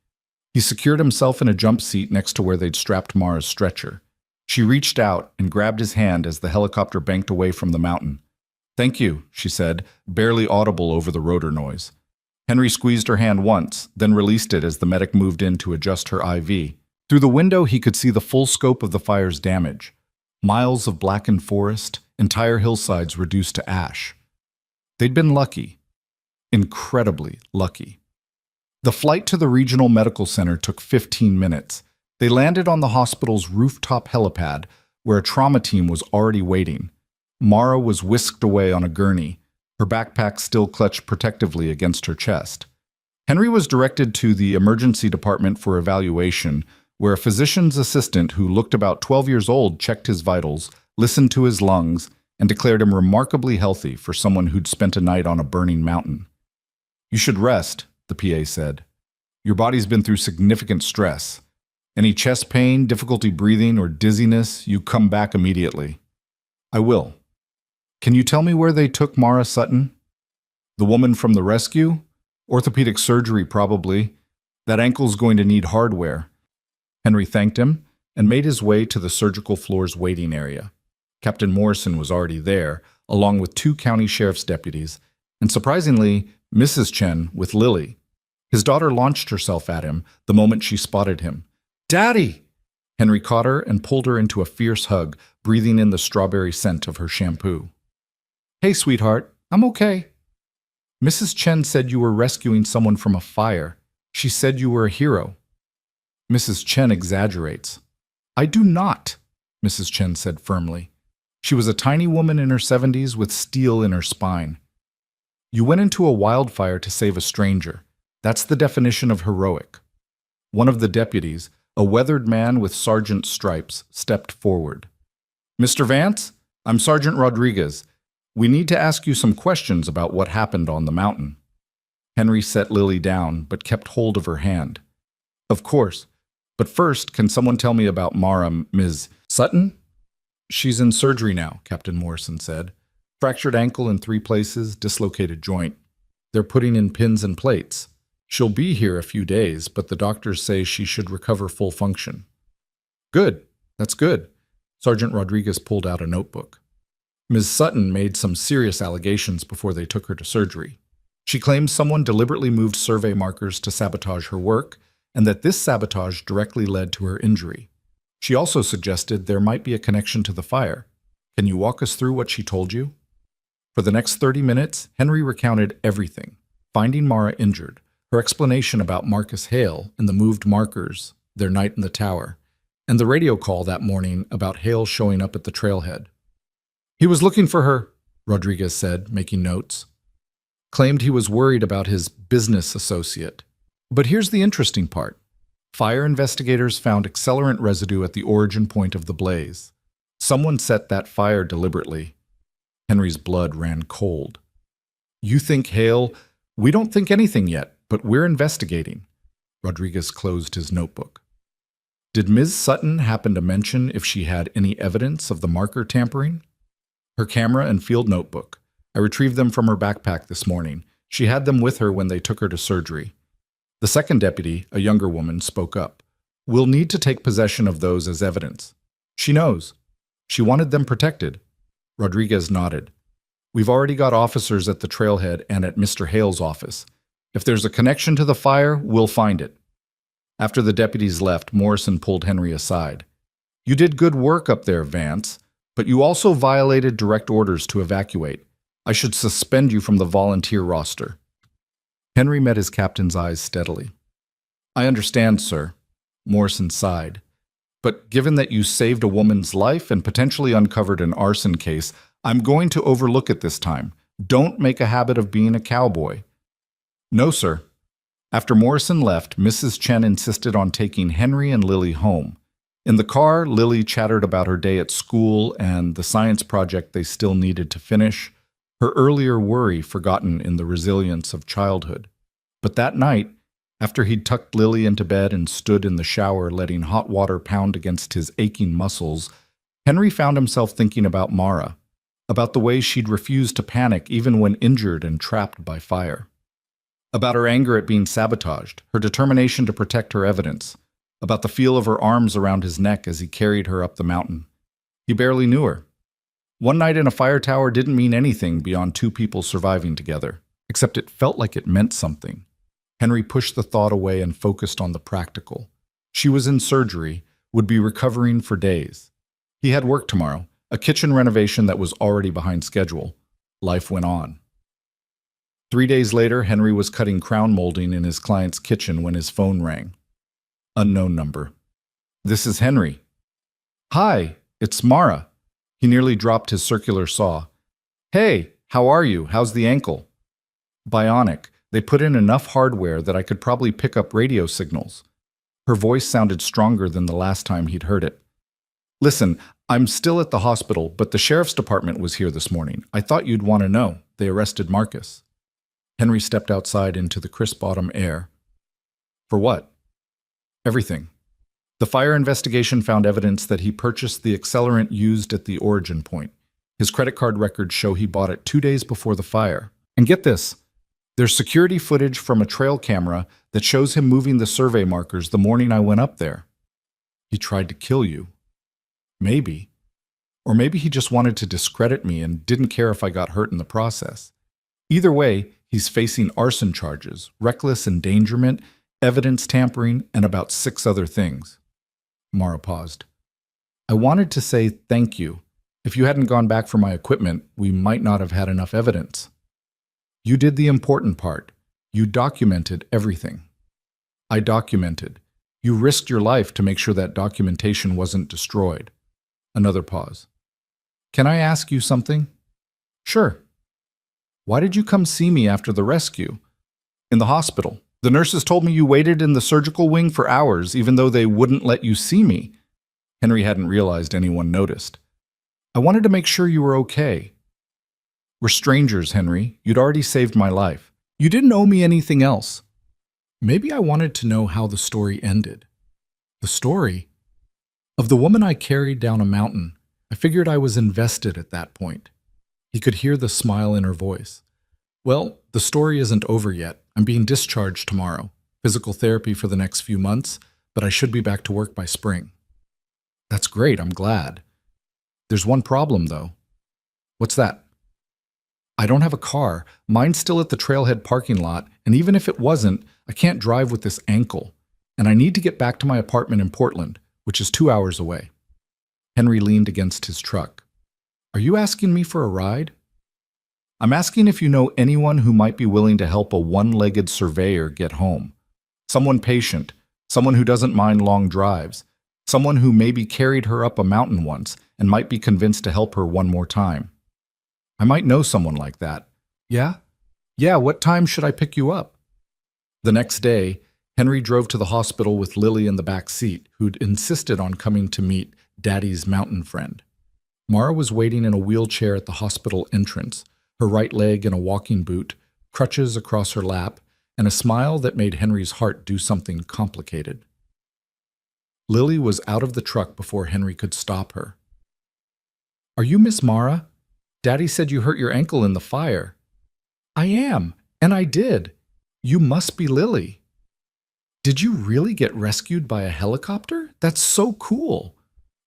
He secured himself in a jump seat next to where they'd strapped Mara's stretcher. She reached out and grabbed his hand as the helicopter banked away from the mountain. Thank you, she said, barely audible over the rotor noise. Henry squeezed her hand once, then released it as the medic moved in to adjust her IV. Through the window, he could see the full scope of the fire's damage. Miles of blackened forest, entire hillsides reduced to ash. They'd been lucky. Incredibly lucky. The flight to the regional medical center took 15 minutes. They landed on the hospital's rooftop helipad, where a trauma team was already waiting. Mara was whisked away on a gurney, her backpack still clutched protectively against her chest. Henry was directed to the emergency department for evaluation, where a physician's assistant who looked about 12 years old checked his vitals, listened to his lungs, and declared him remarkably healthy for someone who'd spent a night on a burning mountain. "You should rest," the PA said. "Your body's been through significant stress. Any chest pain, difficulty breathing, or dizziness, you come back immediately." "I will." "Can you tell me where they took Mara Sutton?" "The woman from the rescue? Orthopedic surgery, probably. That ankle's going to need hardware." Henry thanked him and made his way to the surgical floor's waiting area. Captain Morrison was already there, along with 2 county sheriff's deputies, and surprisingly, Mrs. Chen with Lily. His daughter launched herself at him the moment she spotted him. "Daddy!" Henry caught her and pulled her into a fierce hug, breathing in the strawberry scent of her shampoo. "Hey, sweetheart, I'm okay." "Mrs. Chen said you were rescuing someone from a fire. She said you were a hero." Mrs. Chen exaggerates. "I do not," Mrs. Chen said firmly. She was a tiny woman in her 70s with steel in her spine. "You went into a wildfire to save a stranger. That's the definition of heroic." One of the deputies, a weathered man with sergeant's stripes, stepped forward. "Mr. Vance, I'm Sergeant Rodriguez. We need to ask you some questions about what happened on the mountain." Henry set Lily down, but kept hold of her hand. "Of course. But first, can someone tell me about Mara, Ms. Sutton?" "She's in surgery now," Captain Morrison said. "Fractured ankle in 3 places, dislocated joint. They're putting in pins and plates. She'll be here a few days, but the doctors say she should recover full function." "Good. That's good." Sergeant Rodriguez pulled out a notebook. "Ms. Sutton made some serious allegations before they took her to surgery. She claims someone deliberately moved survey markers to sabotage her work, and that this sabotage directly led to her injury. She also suggested there might be a connection to the fire. Can you walk us through what she told you?" For the next 30 minutes, Henry recounted everything: finding Mara injured, her explanation about Marcus Hale and the moved markers, their night in the tower, and the radio call that morning about Hale showing up at the trailhead. "He was looking for her," Rodriguez said, making notes. Claimed he was worried about his business associate. But here's the interesting part. Fire investigators found accelerant residue at the origin point of the blaze. Someone set that fire deliberately. Henry's blood ran cold. "You think Hale? We don't think anything yet, but we're investigating." Rodriguez closed his notebook. "Did Ms. Sutton happen to mention if she had any evidence of the marker tampering?" "Her camera and field notebook. I retrieved them from her backpack this morning. She had them with her when they took her to surgery." The second deputy, a younger woman, spoke up. "We'll need to take possession of those as evidence." "She knows. She wanted them protected." Rodriguez nodded. "We've already got officers at the trailhead and at Mr. Hale's office. If there's a connection to the fire, we'll find it." After the deputies left, Morrison pulled Henry aside. "You did good work up there, Vance, but you also violated direct orders to evacuate. I should suspend you from the volunteer roster." Henry met his captain's eyes steadily. "I understand, sir," Morrison sighed. "But given that you saved a woman's life and potentially uncovered an arson case, I'm going to overlook it this time. Don't make a habit of being a cowboy." "No, sir." After Morrison left, Mrs. Chen insisted on taking Henry and Lily home. In the car, Lily chattered about her day at school and the science project they still needed to finish, her earlier worry forgotten in the resilience of childhood. But that night, after he'd tucked Lily into bed and stood in the shower letting hot water pound against his aching muscles, Henry found himself thinking about Mara, about the way she'd refused to panic even when injured and trapped by fire, about her anger at being sabotaged, her determination to protect her evidence, about the feel of her arms around his neck as he carried her up the mountain. He barely knew her. One night in a fire tower didn't mean anything beyond 2 people surviving together, except it felt like it meant something. Henry pushed the thought away and focused on the practical. She was in surgery, would be recovering for days. He had work tomorrow, a kitchen renovation that was already behind schedule. Life went on. 3 days later, Henry was cutting crown molding in his client's kitchen when his phone rang. Unknown number. This is Henry. Hi, it's Mara. He nearly dropped his circular saw. Hey, how are you? How's the ankle? Bionic. They put in enough hardware that I could probably pick up radio signals. Her voice sounded stronger than the last time he'd heard it. Listen, I'm still at the hospital, but the sheriff's department was here this morning. I thought you'd want to know. They arrested Marcus. Henry stepped outside into the crisp autumn air. For what? Everything. The fire investigation found evidence that he purchased the accelerant used at the origin point. His credit card records show he bought it 2 days before the fire. And get this, there's security footage from a trail camera that shows him moving the survey markers the morning I went up there. He tried to kill you. Maybe. Or maybe he just wanted to discredit me and didn't care if I got hurt in the process. Either way, he's facing arson charges, reckless endangerment, evidence tampering, and about 6 other things. Mara paused. I wanted to say thank you. If you hadn't gone back for my equipment, we might not have had enough evidence. You did the important part. You documented everything. I documented. You risked your life to make sure that documentation wasn't destroyed. Another pause. Can I ask you something? Sure. Why did you come see me after the rescue? In the hospital. The nurses told me you waited in the surgical wing for hours, even though they wouldn't let you see me. Henry hadn't realized anyone noticed. I wanted to make sure you were okay. We're strangers, Henry. You'd already saved my life. You didn't owe me anything else. Maybe I wanted to know how the story ended. The story? Of the woman I carried down a mountain. I figured I was invested at that point. He could hear the smile in her voice. Well, the story isn't over yet. I'm being discharged tomorrow. Physical therapy for the next few months, but I should be back to work by spring. That's great, I'm glad. There's one problem, though. What's that? I don't have a car. Mine's still at the trailhead parking lot, and even if it wasn't, I can't drive with this ankle. And I need to get back to my apartment in Portland, which is 2 hours away. Henry leaned against his truck. Are you asking me for a ride? I'm asking if you know anyone who might be willing to help a one-legged surveyor get home. Someone patient, someone who doesn't mind long drives, someone who maybe carried her up a mountain once and might be convinced to help her one more time. I might know someone like that. Yeah? Yeah, what time should I pick you up? The next day, Henry drove to the hospital with Lily in the back seat, who'd insisted on coming to meet Daddy's mountain friend. Mara was waiting in a wheelchair at the hospital entrance, her right leg in a walking boot, crutches across her lap, and a smile that made Henry's heart do something complicated. Lily was out of the truck before Henry could stop her. Are you Miss Mara? Daddy said you hurt your ankle in the fire. I am, and I did. You must be Lily. Did you really get rescued by a helicopter? That's so cool.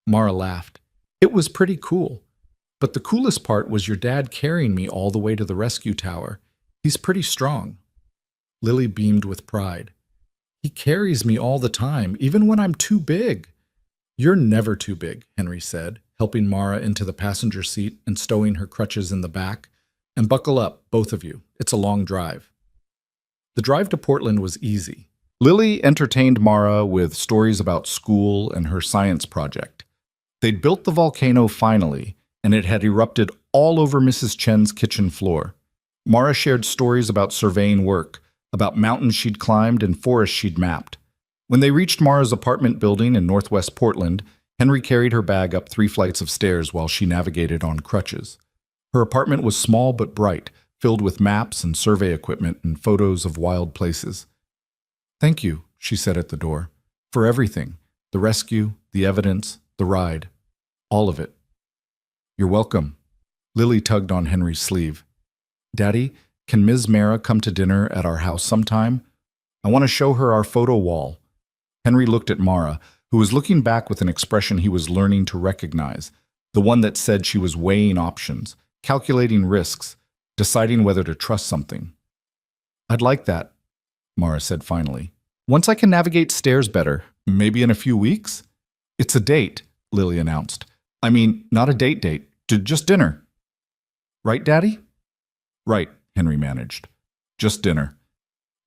Mara laughed. It was pretty cool. But the coolest part was your dad carrying me all the way to the rescue tower. He's pretty strong. Lily beamed with pride. He carries me all the time, even when I'm too big. You're never too big, Henry said, helping Mara into the passenger seat and stowing her crutches in the back. And buckle up, both of you. It's a long drive. The drive to Portland was easy. Lily entertained Mara with stories about school and her science project. They'd built the volcano finally, and it had erupted all over Mrs. Chen's kitchen floor. Mara shared stories about surveying work, about mountains she'd climbed and forests she'd mapped. When they reached Mara's apartment building in northwest Portland, Henry carried her bag up 3 flights of stairs while she navigated on crutches. Her apartment was small but bright, filled with maps and survey equipment and photos of wild places. Thank you, she said at the door, for everything, the rescue, the evidence, the ride, all of it. You're welcome. Lily tugged on Henry's sleeve. Daddy, can Ms. Mara come to dinner at our house sometime? I want to show her our photo wall. Henry looked at Mara, who was looking back with an expression he was learning to recognize, the one that said she was weighing options, calculating risks, deciding whether to trust something. I'd like that, Mara said finally. Once I can navigate stairs better, maybe in a few weeks? It's a date, Lily announced. I mean, not a date, just dinner. Right, Daddy? Right, Henry managed. Just dinner.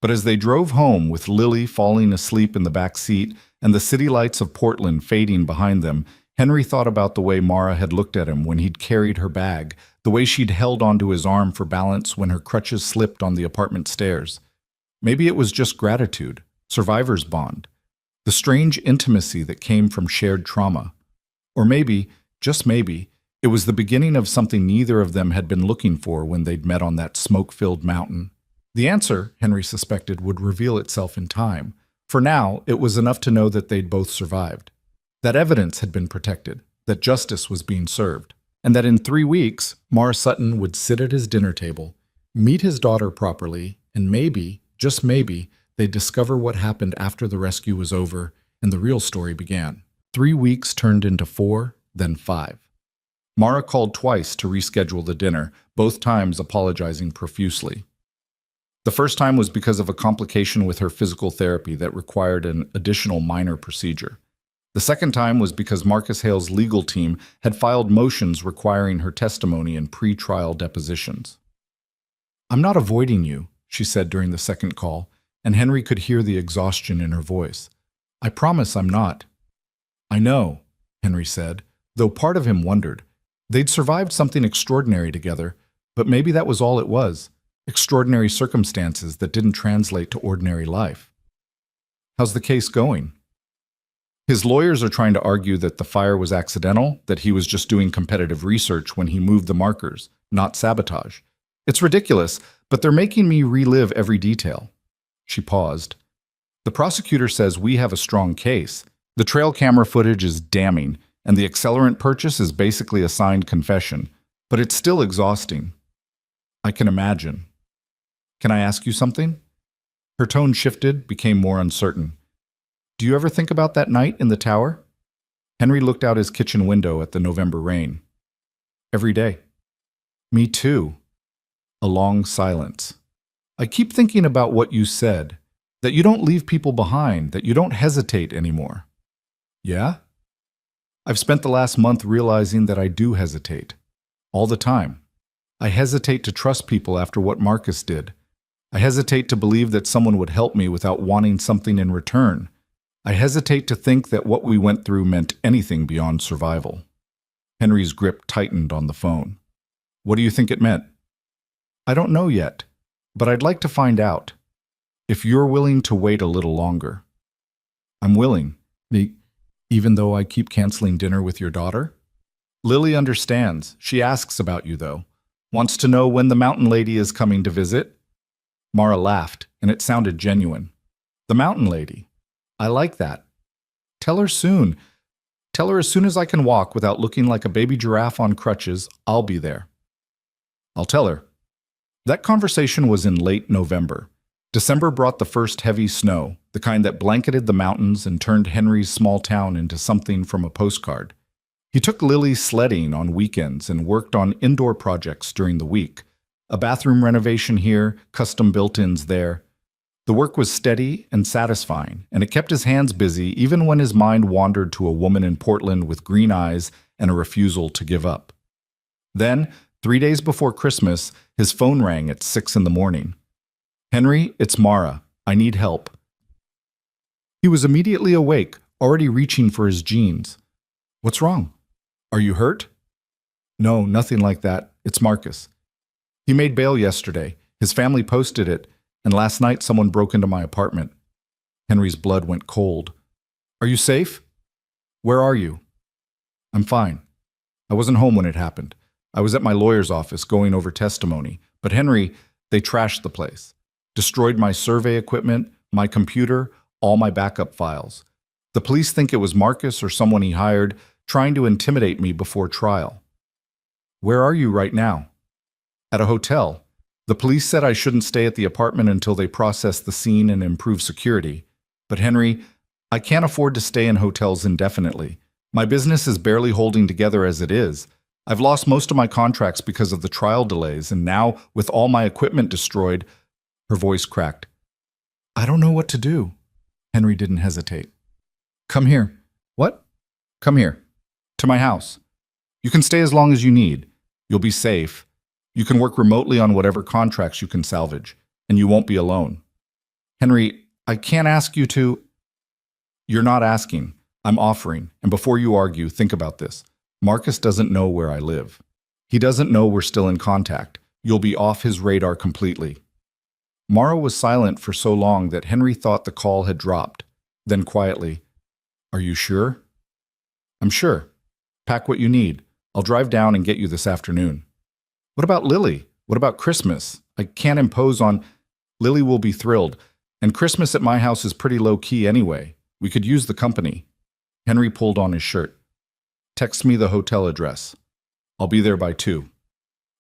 But as they drove home, with Lily falling asleep in the back seat and the city lights of Portland fading behind them, Henry thought about the way Mara had looked at him when he'd carried her bag, the way she'd held onto his arm for balance when her crutches slipped on the apartment stairs. Maybe it was just gratitude, survivor's bond, the strange intimacy that came from shared trauma. Or maybe, just maybe, it was the beginning of something neither of them had been looking for when they'd met on that smoke-filled mountain. The answer, Henry suspected, would reveal itself in time. For now, it was enough to know that they'd both survived, that evidence had been protected, that justice was being served, and that in 3 weeks, Mara Sutton would sit at his dinner table, meet his daughter properly, and maybe, just maybe, they'd discover what happened after the rescue was over and the real story began. 3 weeks turned into 4, then 5. Mara called twice to reschedule the dinner, both times apologizing profusely. The first time was because of a complication with her physical therapy that required an additional minor procedure. The second time was because Marcus Hale's legal team had filed motions requiring her testimony in pre-trial depositions. "I'm not avoiding you," she said during the second call, and Henry could hear the exhaustion in her voice. "I promise I'm not." "I know," Henry said, though part of him wondered. They'd survived something extraordinary together, but maybe that was all it was. Extraordinary circumstances that didn't translate to ordinary life. "How's the case going?" His lawyers are trying to argue that the fire was accidental, that he was just doing competitive research when he moved the markers, not sabotage. It's ridiculous, but they're making me relive every detail. She paused. "The prosecutor says we have a strong case. The trail camera footage is damning, and the accelerant purchase is basically a signed confession, but it's still exhausting." "I can imagine. Can I ask you something?" Her tone shifted, became more uncertain. "Do you ever think about that night in the tower?" Henry looked out his kitchen window at the November rain. "Every day." "Me too." A long silence. "I keep thinking about what you said, that you don't leave people behind, that you don't hesitate anymore." "Yeah?" "I've spent the last month realizing that I do hesitate. All the time. I hesitate to trust people after what Marcus did. I hesitate to believe that someone would help me without wanting something in return. I hesitate to think that what we went through meant anything beyond survival." Henry's grip tightened on the phone. "What do you think it meant?" "I don't know yet, but I'd like to find out. If you're willing to wait a little longer." "I'm willing. Even though I keep canceling dinner with your daughter?" "Lily understands. She asks about you, though. Wants to know when the mountain lady is coming to visit." Mara laughed, and it sounded genuine. "The mountain lady. I like that. Tell her soon. Tell her as soon as I can walk without looking like a baby giraffe on crutches, I'll be there." "I'll tell her." That conversation was in late November. December brought the first heavy snow, the kind that blanketed the mountains and turned Henry's small town into something from a postcard. He took Lily sledding on weekends and worked on indoor projects during the week. A bathroom renovation here, custom built-ins there. The work was steady and satisfying, and it kept his hands busy even when his mind wandered to a woman in Portland with green eyes and a refusal to give up. Then, 3 days before Christmas, his phone rang at 6 in the morning. "Henry, it's Mara. I need help." He was immediately awake, already reaching for his jeans. "What's wrong? Are you hurt?" "No, nothing like that. It's Marcus. He made bail yesterday. His family posted it, and last night someone broke into my apartment." Henry's blood went cold. "Are you safe? Where are you?" "I'm fine. I wasn't home when it happened. I was at my lawyer's office going over testimony. But Henry, they trashed the place. Destroyed my survey equipment, my computer, all my backup files. The police think it was Marcus or someone he hired, trying to intimidate me before trial." "Where are you right now?" "At a hotel. The police said I shouldn't stay at the apartment until they process the scene and improve security. But Henry, I can't afford to stay in hotels indefinitely. My business is barely holding together as it is. I've lost most of my contracts because of the trial delays, and now, with all my equipment destroyed..." Her voice cracked. "I don't know what to do." Henry didn't hesitate. "Come here." "What?" "Come here. To my house. You can stay as long as you need. You'll be safe. You can work remotely on whatever contracts you can salvage, and you won't be alone." Henry, I can't ask you to. You're not asking. I'm offering. And before you argue, think about this. Marcus doesn't know where I live. He doesn't know we're still in contact. You'll be off his radar completely. Mara was silent for so long that Henry thought the call had dropped. Then quietly, "Are you sure?" "I'm sure. Pack what you need. I'll drive down and get you this afternoon." "What about Lily? What about Christmas? I can't impose on—" "Lily will be thrilled. And Christmas at my house is pretty low-key anyway. We could use the company." Henry pulled on his shirt. "Text me the hotel address. I'll be there by 2.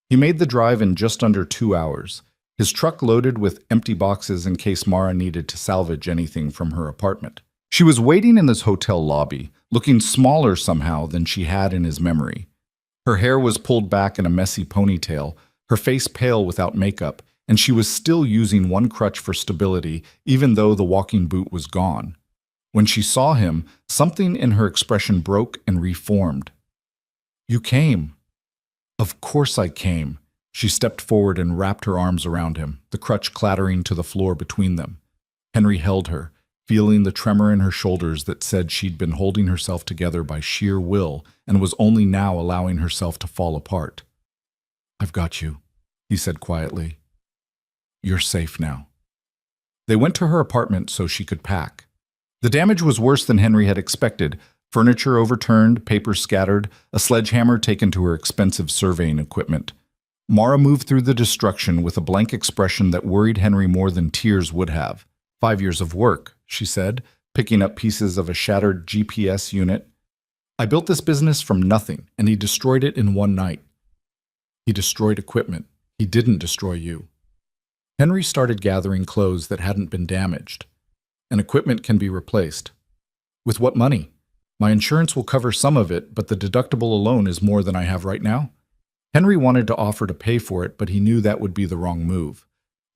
He made the drive in just under 2 hours, his truck loaded with empty boxes in case Mara needed to salvage anything from her apartment. She was waiting in this hotel lobby, looking smaller somehow than she had in his memory. Her hair was pulled back in a messy ponytail, her face pale without makeup, and she was still using one crutch for stability, even though the walking boot was gone. When she saw him, something in her expression broke and reformed. "You came." "Of course I came." She stepped forward and wrapped her arms around him, the crutch clattering to the floor between them. Henry held her, feeling the tremor in her shoulders that said she'd been holding herself together by sheer will and was only now allowing herself to fall apart. "I've got you," he said quietly. "You're safe now." They went to her apartment so she could pack. The damage was worse than Henry had expected. Furniture overturned, papers scattered, a sledgehammer taken to her expensive surveying equipment. Mara moved through the destruction with a blank expression that worried Henry more than tears would have. 5 years of work, she said, picking up pieces of a shattered GPS unit. "I built this business from nothing, and he destroyed it in one night." "He destroyed equipment. He didn't destroy you." Henry started gathering clothes that hadn't been damaged. "And equipment can be replaced." "With what money?" "My insurance will cover some of it, but the deductible alone is more than I have right now." Henry wanted to offer to pay for it, but he knew that would be the wrong move.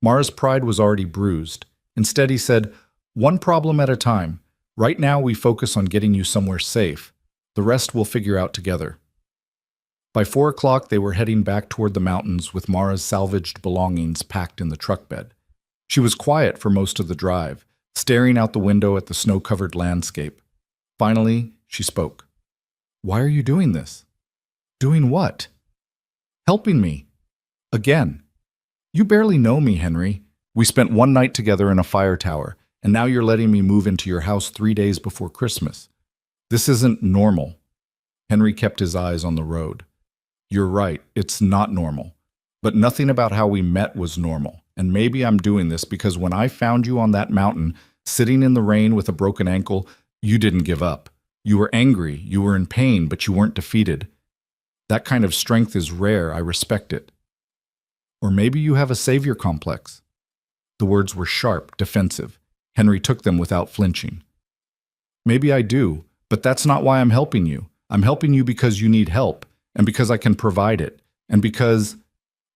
Mara's pride was already bruised. Instead, he said, "One problem at a time. Right now, we focus on getting you somewhere safe. The rest we'll figure out together." By 4 o'clock, they were heading back toward the mountains with Mara's salvaged belongings packed in the truck bed. She was quiet for most of the drive, staring out the window at the snow-covered landscape. Finally, she spoke. "Why are you doing this?" "Doing what?" "Helping me. Again. You barely know me, Henry. We spent one night together in a fire tower, and now you're letting me move into your house 3 days before Christmas. This isn't normal." Henry kept his eyes on the road. "You're right, it's not normal. But nothing about how we met was normal, and maybe I'm doing this because when I found you on that mountain, sitting in the rain with a broken ankle, you didn't give up. You were angry, you were in pain, but you weren't defeated. That kind of strength is rare, I respect it. Or maybe you have a savior complex." The words were sharp, defensive. Henry took them without flinching. "Maybe I do, but that's not why I'm helping you. I'm helping you because you need help, and because I can provide it, and because—"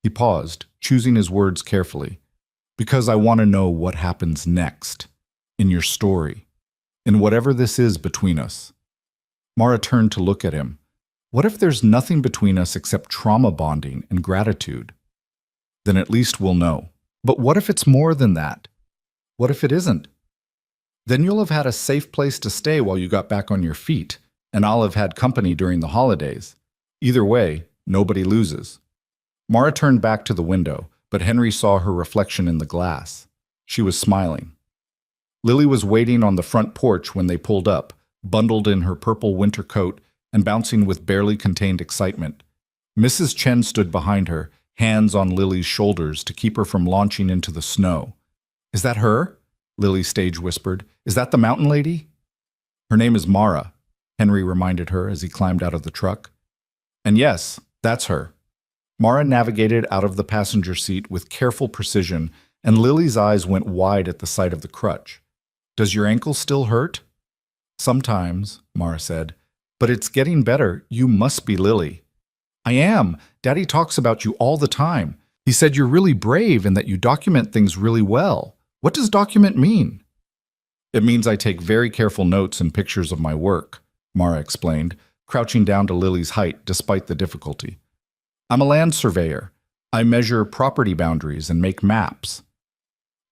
He paused, choosing his words carefully. "Because I want to know what happens next, in your story, in whatever this is between us." Mara turned to look at him. "What if there's nothing between us except trauma bonding and gratitude?" "Then at least we'll know. But what if it's more than that? What if it isn't?" "Then you'll have had a safe place to stay while you got back on your feet, and I'll have had company during the holidays. Either way, nobody loses." Mara turned back to the window, but Henry saw her reflection in the glass. She was smiling. Lily was waiting on the front porch when they pulled up, bundled in her purple winter coat and bouncing with barely contained excitement. Mrs. Chen stood behind her, hands on Lily's shoulders to keep her from launching into the snow. "Is that her?" Lily stage whispered. "Is that the mountain lady?" "Her name is Mara," Henry reminded her as he climbed out of the truck. "And yes, that's her." Mara navigated out of the passenger seat with careful precision, and Lily's eyes went wide at the sight of the crutch. "Does your ankle still hurt?" "Sometimes," Mara said. "But it's getting better. You must be Lily." "I am. Daddy talks about you all the time. He said you're really brave and that you document things really well. What does document mean?" "It means I take very careful notes and pictures of my work," Mara explained, crouching down to Lily's height despite the difficulty. "I'm a land surveyor. I measure property boundaries and make maps."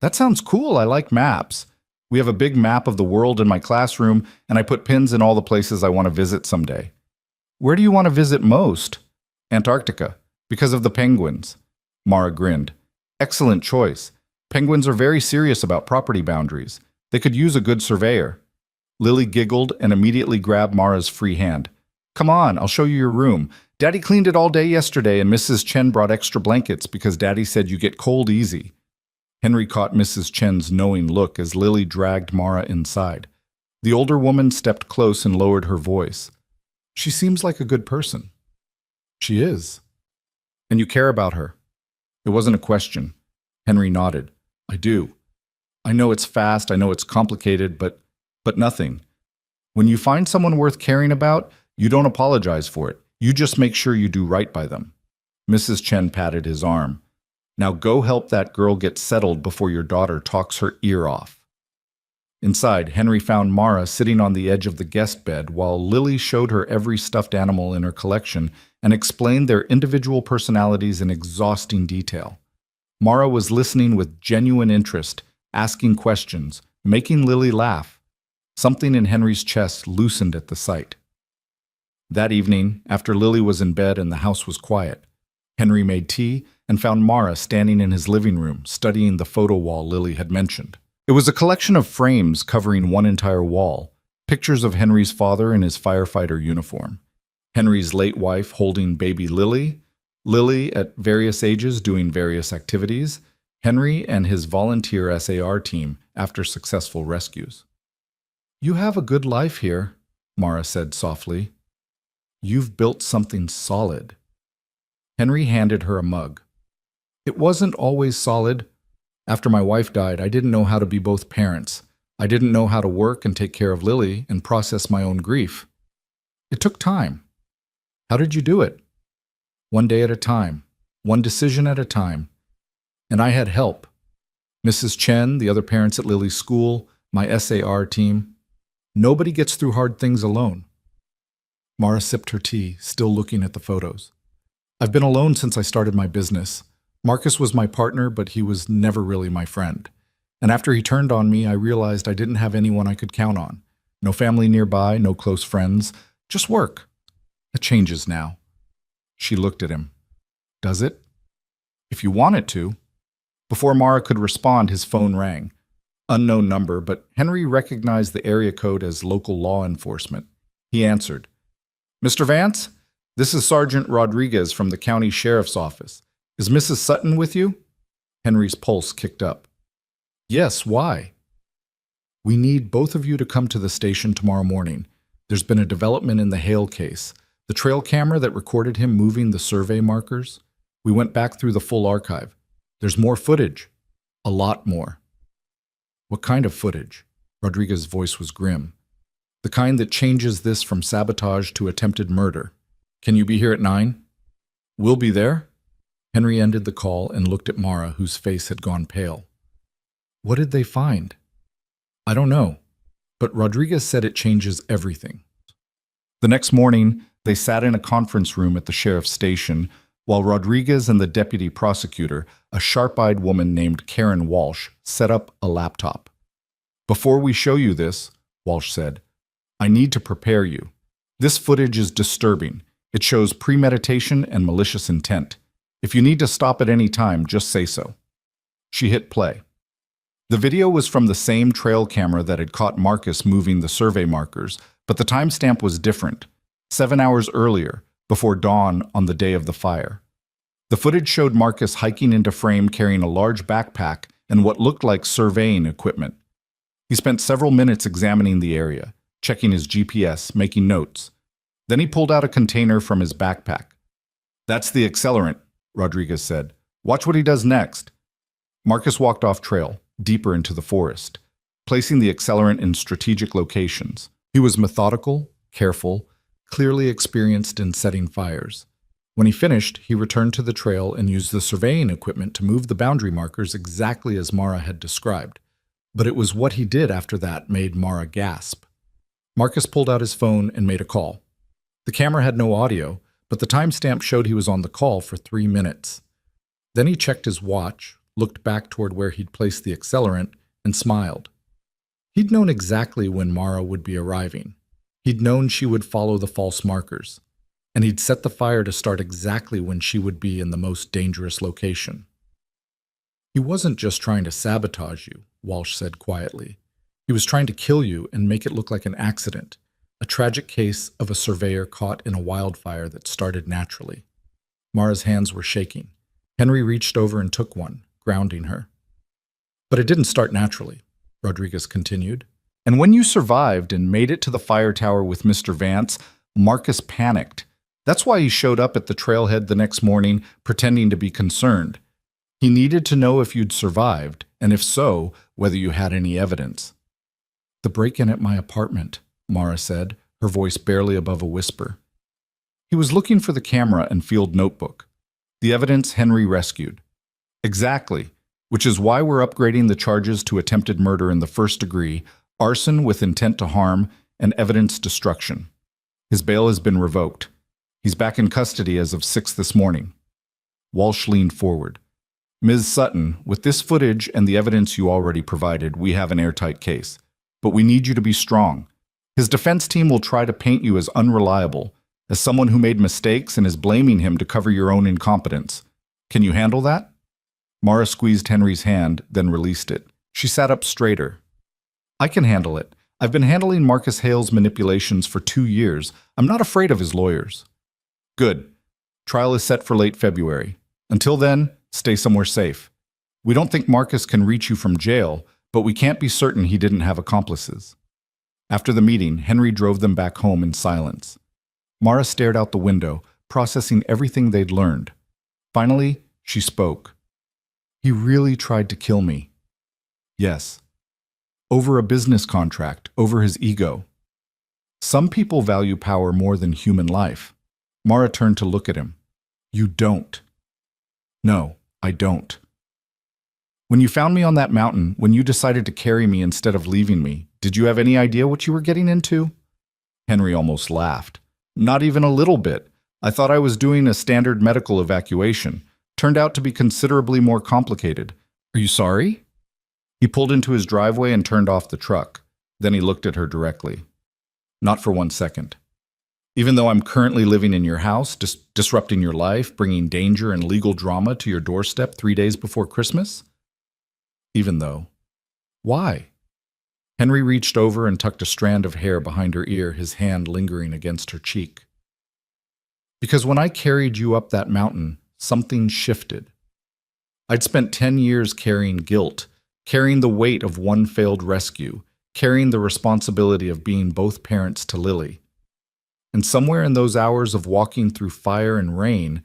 That sounds cool. I like maps. We have a big map of the world in my classroom, and I put pins in all the places I want to visit someday. Where do you want to visit most? Antarctica, because of the penguins. Mara grinned. Excellent choice. Penguins are very serious about property boundaries. They could use a good surveyor. Lily giggled and immediately grabbed Mara's free hand. Come on, I'll show you your room. Daddy cleaned it all day yesterday, and Mrs. Chen brought extra blankets because Daddy said you get cold easy. Henry caught Mrs. Chen's knowing look as Lily dragged Mara inside. The older woman stepped close and lowered her voice. She seems like a good person. She is. And you care about her. It wasn't a question. Henry nodded. I do. I know it's fast, I know it's complicated, but nothing. When you find someone worth caring about, you don't apologize for it. You just make sure you do right by them. Mrs. Chen patted his arm. Now go help that girl get settled before your daughter talks her ear off. Inside, Henry found Mara sitting on the edge of the guest bed while Lily showed her every stuffed animal in her collection and explained their individual personalities in exhausting detail. Mara was listening with genuine interest, asking questions, making Lily laugh. Something in Henry's chest loosened at the sight. That evening, after Lily was in bed and the house was quiet, Henry made tea and found Mara standing in his living room, studying the photo wall Lily had mentioned. It was a collection of frames covering one entire wall, pictures of Henry's father in his firefighter uniform, Henry's late wife holding baby Lily, Lily at various ages doing various activities, Henry and his volunteer SAR team after successful rescues. You have a good life here, Mara said softly. You've built something solid. Henry handed her a mug. It wasn't always solid. After my wife died, I didn't know how to be both parents. I didn't know how to work and take care of Lily and process my own grief. It took time. How did you do it? One day at a time, one decision at a time. And I had help. Mrs. Chen, the other parents at Lily's school, my SAR team. Nobody gets through hard things alone. Mara sipped her tea, still looking at the photos. I've been alone since I started my business. Marcus was my partner, but he was never really my friend. And after he turned on me, I realized I didn't have anyone I could count on. No family nearby, no close friends, just work. It changes now. She looked at him. Does it? If you want it to. Before Mara could respond, his phone rang. Unknown number, but Henry recognized the area code as local law enforcement. He answered. Mr. Vance, this is Sergeant Rodriguez from the county sheriff's office. Is Mrs. Sutton with you? Henry's pulse kicked up. Yes, why? We need both of you to come to the station tomorrow morning. There's been a development in the Hale case. The trail camera that recorded him moving the survey markers. We went back through the full archive. There's more footage. A lot more. What kind of footage? Rodriguez's voice was grim. The kind that changes this from sabotage to attempted murder. Can you be here at 9? We'll be there. Henry ended the call and looked at Mara, whose face had gone pale. What did they find? I don't know, but Rodriguez said it changes everything. The next morning, they sat in a conference room at the sheriff's station while Rodriguez and the deputy prosecutor, a sharp-eyed woman named Karen Walsh, set up a laptop. Before we show you this, Walsh said, I need to prepare you. This footage is disturbing. It shows premeditation and malicious intent. If you need to stop at any time, just say so. She hit play. The video was from the same trail camera that had caught Marcus moving the survey markers, but the timestamp was different, 7 hours earlier, before dawn on the day of the fire. The footage showed Marcus hiking into frame carrying a large backpack and what looked like surveying equipment. He spent several minutes examining the area, checking his GPS, making notes. Then he pulled out a container from his backpack. That's the accelerant, Rodriguez said. Watch what he does next. Marcus walked off trail, deeper into the forest, placing the accelerant in strategic locations. He was methodical, careful, clearly experienced in setting fires. When he finished, he returned to the trail and used the surveying equipment to move the boundary markers exactly as Mara had described. But it was what he did after that made Mara gasp. Marcus pulled out his phone and made a call. The camera had no audio, but the timestamp showed he was on the call for 3 minutes. Then he checked his watch, looked back toward where he'd placed the accelerant, and smiled. He'd known exactly when Mara would be arriving. He'd known she would follow the false markers, and he'd set the fire to start exactly when she would be in the most dangerous location. He wasn't just trying to sabotage you, Walsh said quietly. He was trying to kill you and make it look like an accident, a tragic case of a surveyor caught in a wildfire that started naturally. Mara's hands were shaking. Henry reached over and took one, grounding her. But it didn't start naturally, Rodriguez continued. And when you survived and made it to the fire tower with Mr. Vance, Marcus panicked. That's why he showed up at the trailhead the next morning, pretending to be concerned. He needed to know if you'd survived, and if so, whether you had any evidence. The break-in at my apartment, Mara said, her voice barely above a whisper. He was looking for the camera and field notebook, the evidence Henry rescued. Exactly, which is why we're upgrading the charges to attempted murder in the first degree, arson with intent to harm, and evidence destruction. His bail has been revoked. He's back in custody as of 6 this morning. Walsh leaned forward. Ms. Sutton, with this footage and the evidence you already provided, we have an airtight case. But we need you to be strong. His defense team will try to paint you as unreliable, as someone who made mistakes and is blaming him to cover your own incompetence. Can you handle that? Mara squeezed Henry's hand, then released it. She sat up straighter. I can handle it. I've been handling Marcus Hale's manipulations for 2 years. I'm not afraid of his lawyers. Good. Trial is set for late February. Until then, stay somewhere safe. We don't think Marcus can reach you from jail, but we can't be certain he didn't have accomplices. After the meeting, Henry drove them back home in silence. Mara stared out the window, processing everything they'd learned. Finally, she spoke. He really tried to kill me. Yes. Over a business contract, over his ego. Some people value power more than human life. Mara turned to look at him. You don't. No, I don't. When you found me on that mountain, when you decided to carry me instead of leaving me, did you have any idea what you were getting into? Henry almost laughed. Not even a little bit. I thought I was doing a standard medical evacuation. Turned out to be considerably more complicated. Are you sorry? He pulled into his driveway and turned off the truck. Then he looked at her directly. Not for 1 second. Even though I'm currently living in your house, disrupting your life, bringing danger and legal drama to your doorstep 3 days before Christmas? Even though. Why? Henry reached over and tucked a strand of hair behind her ear, his hand lingering against her cheek. Because when I carried you up that mountain, something shifted. I'd spent 10 years carrying guilt, carrying the weight of one failed rescue, carrying the responsibility of being both parents to Lily. And somewhere in those hours of walking through fire and rain,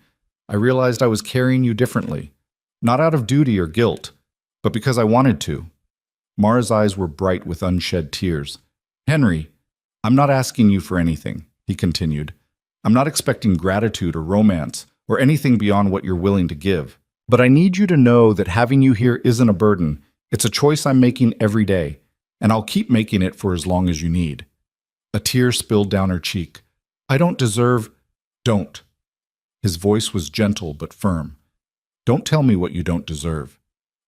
I realized I was carrying you differently, not out of duty or guilt, but because I wanted to. Mara's eyes were bright with unshed tears. Henry, I'm not asking you for anything, he continued. I'm not expecting gratitude or romance or anything beyond what you're willing to give. But I need you to know that having you here isn't a burden. It's a choice I'm making every day, and I'll keep making it for as long as you need. A tear spilled down her cheek. I don't deserve... Don't. His voice was gentle but firm. Don't tell me what you don't deserve.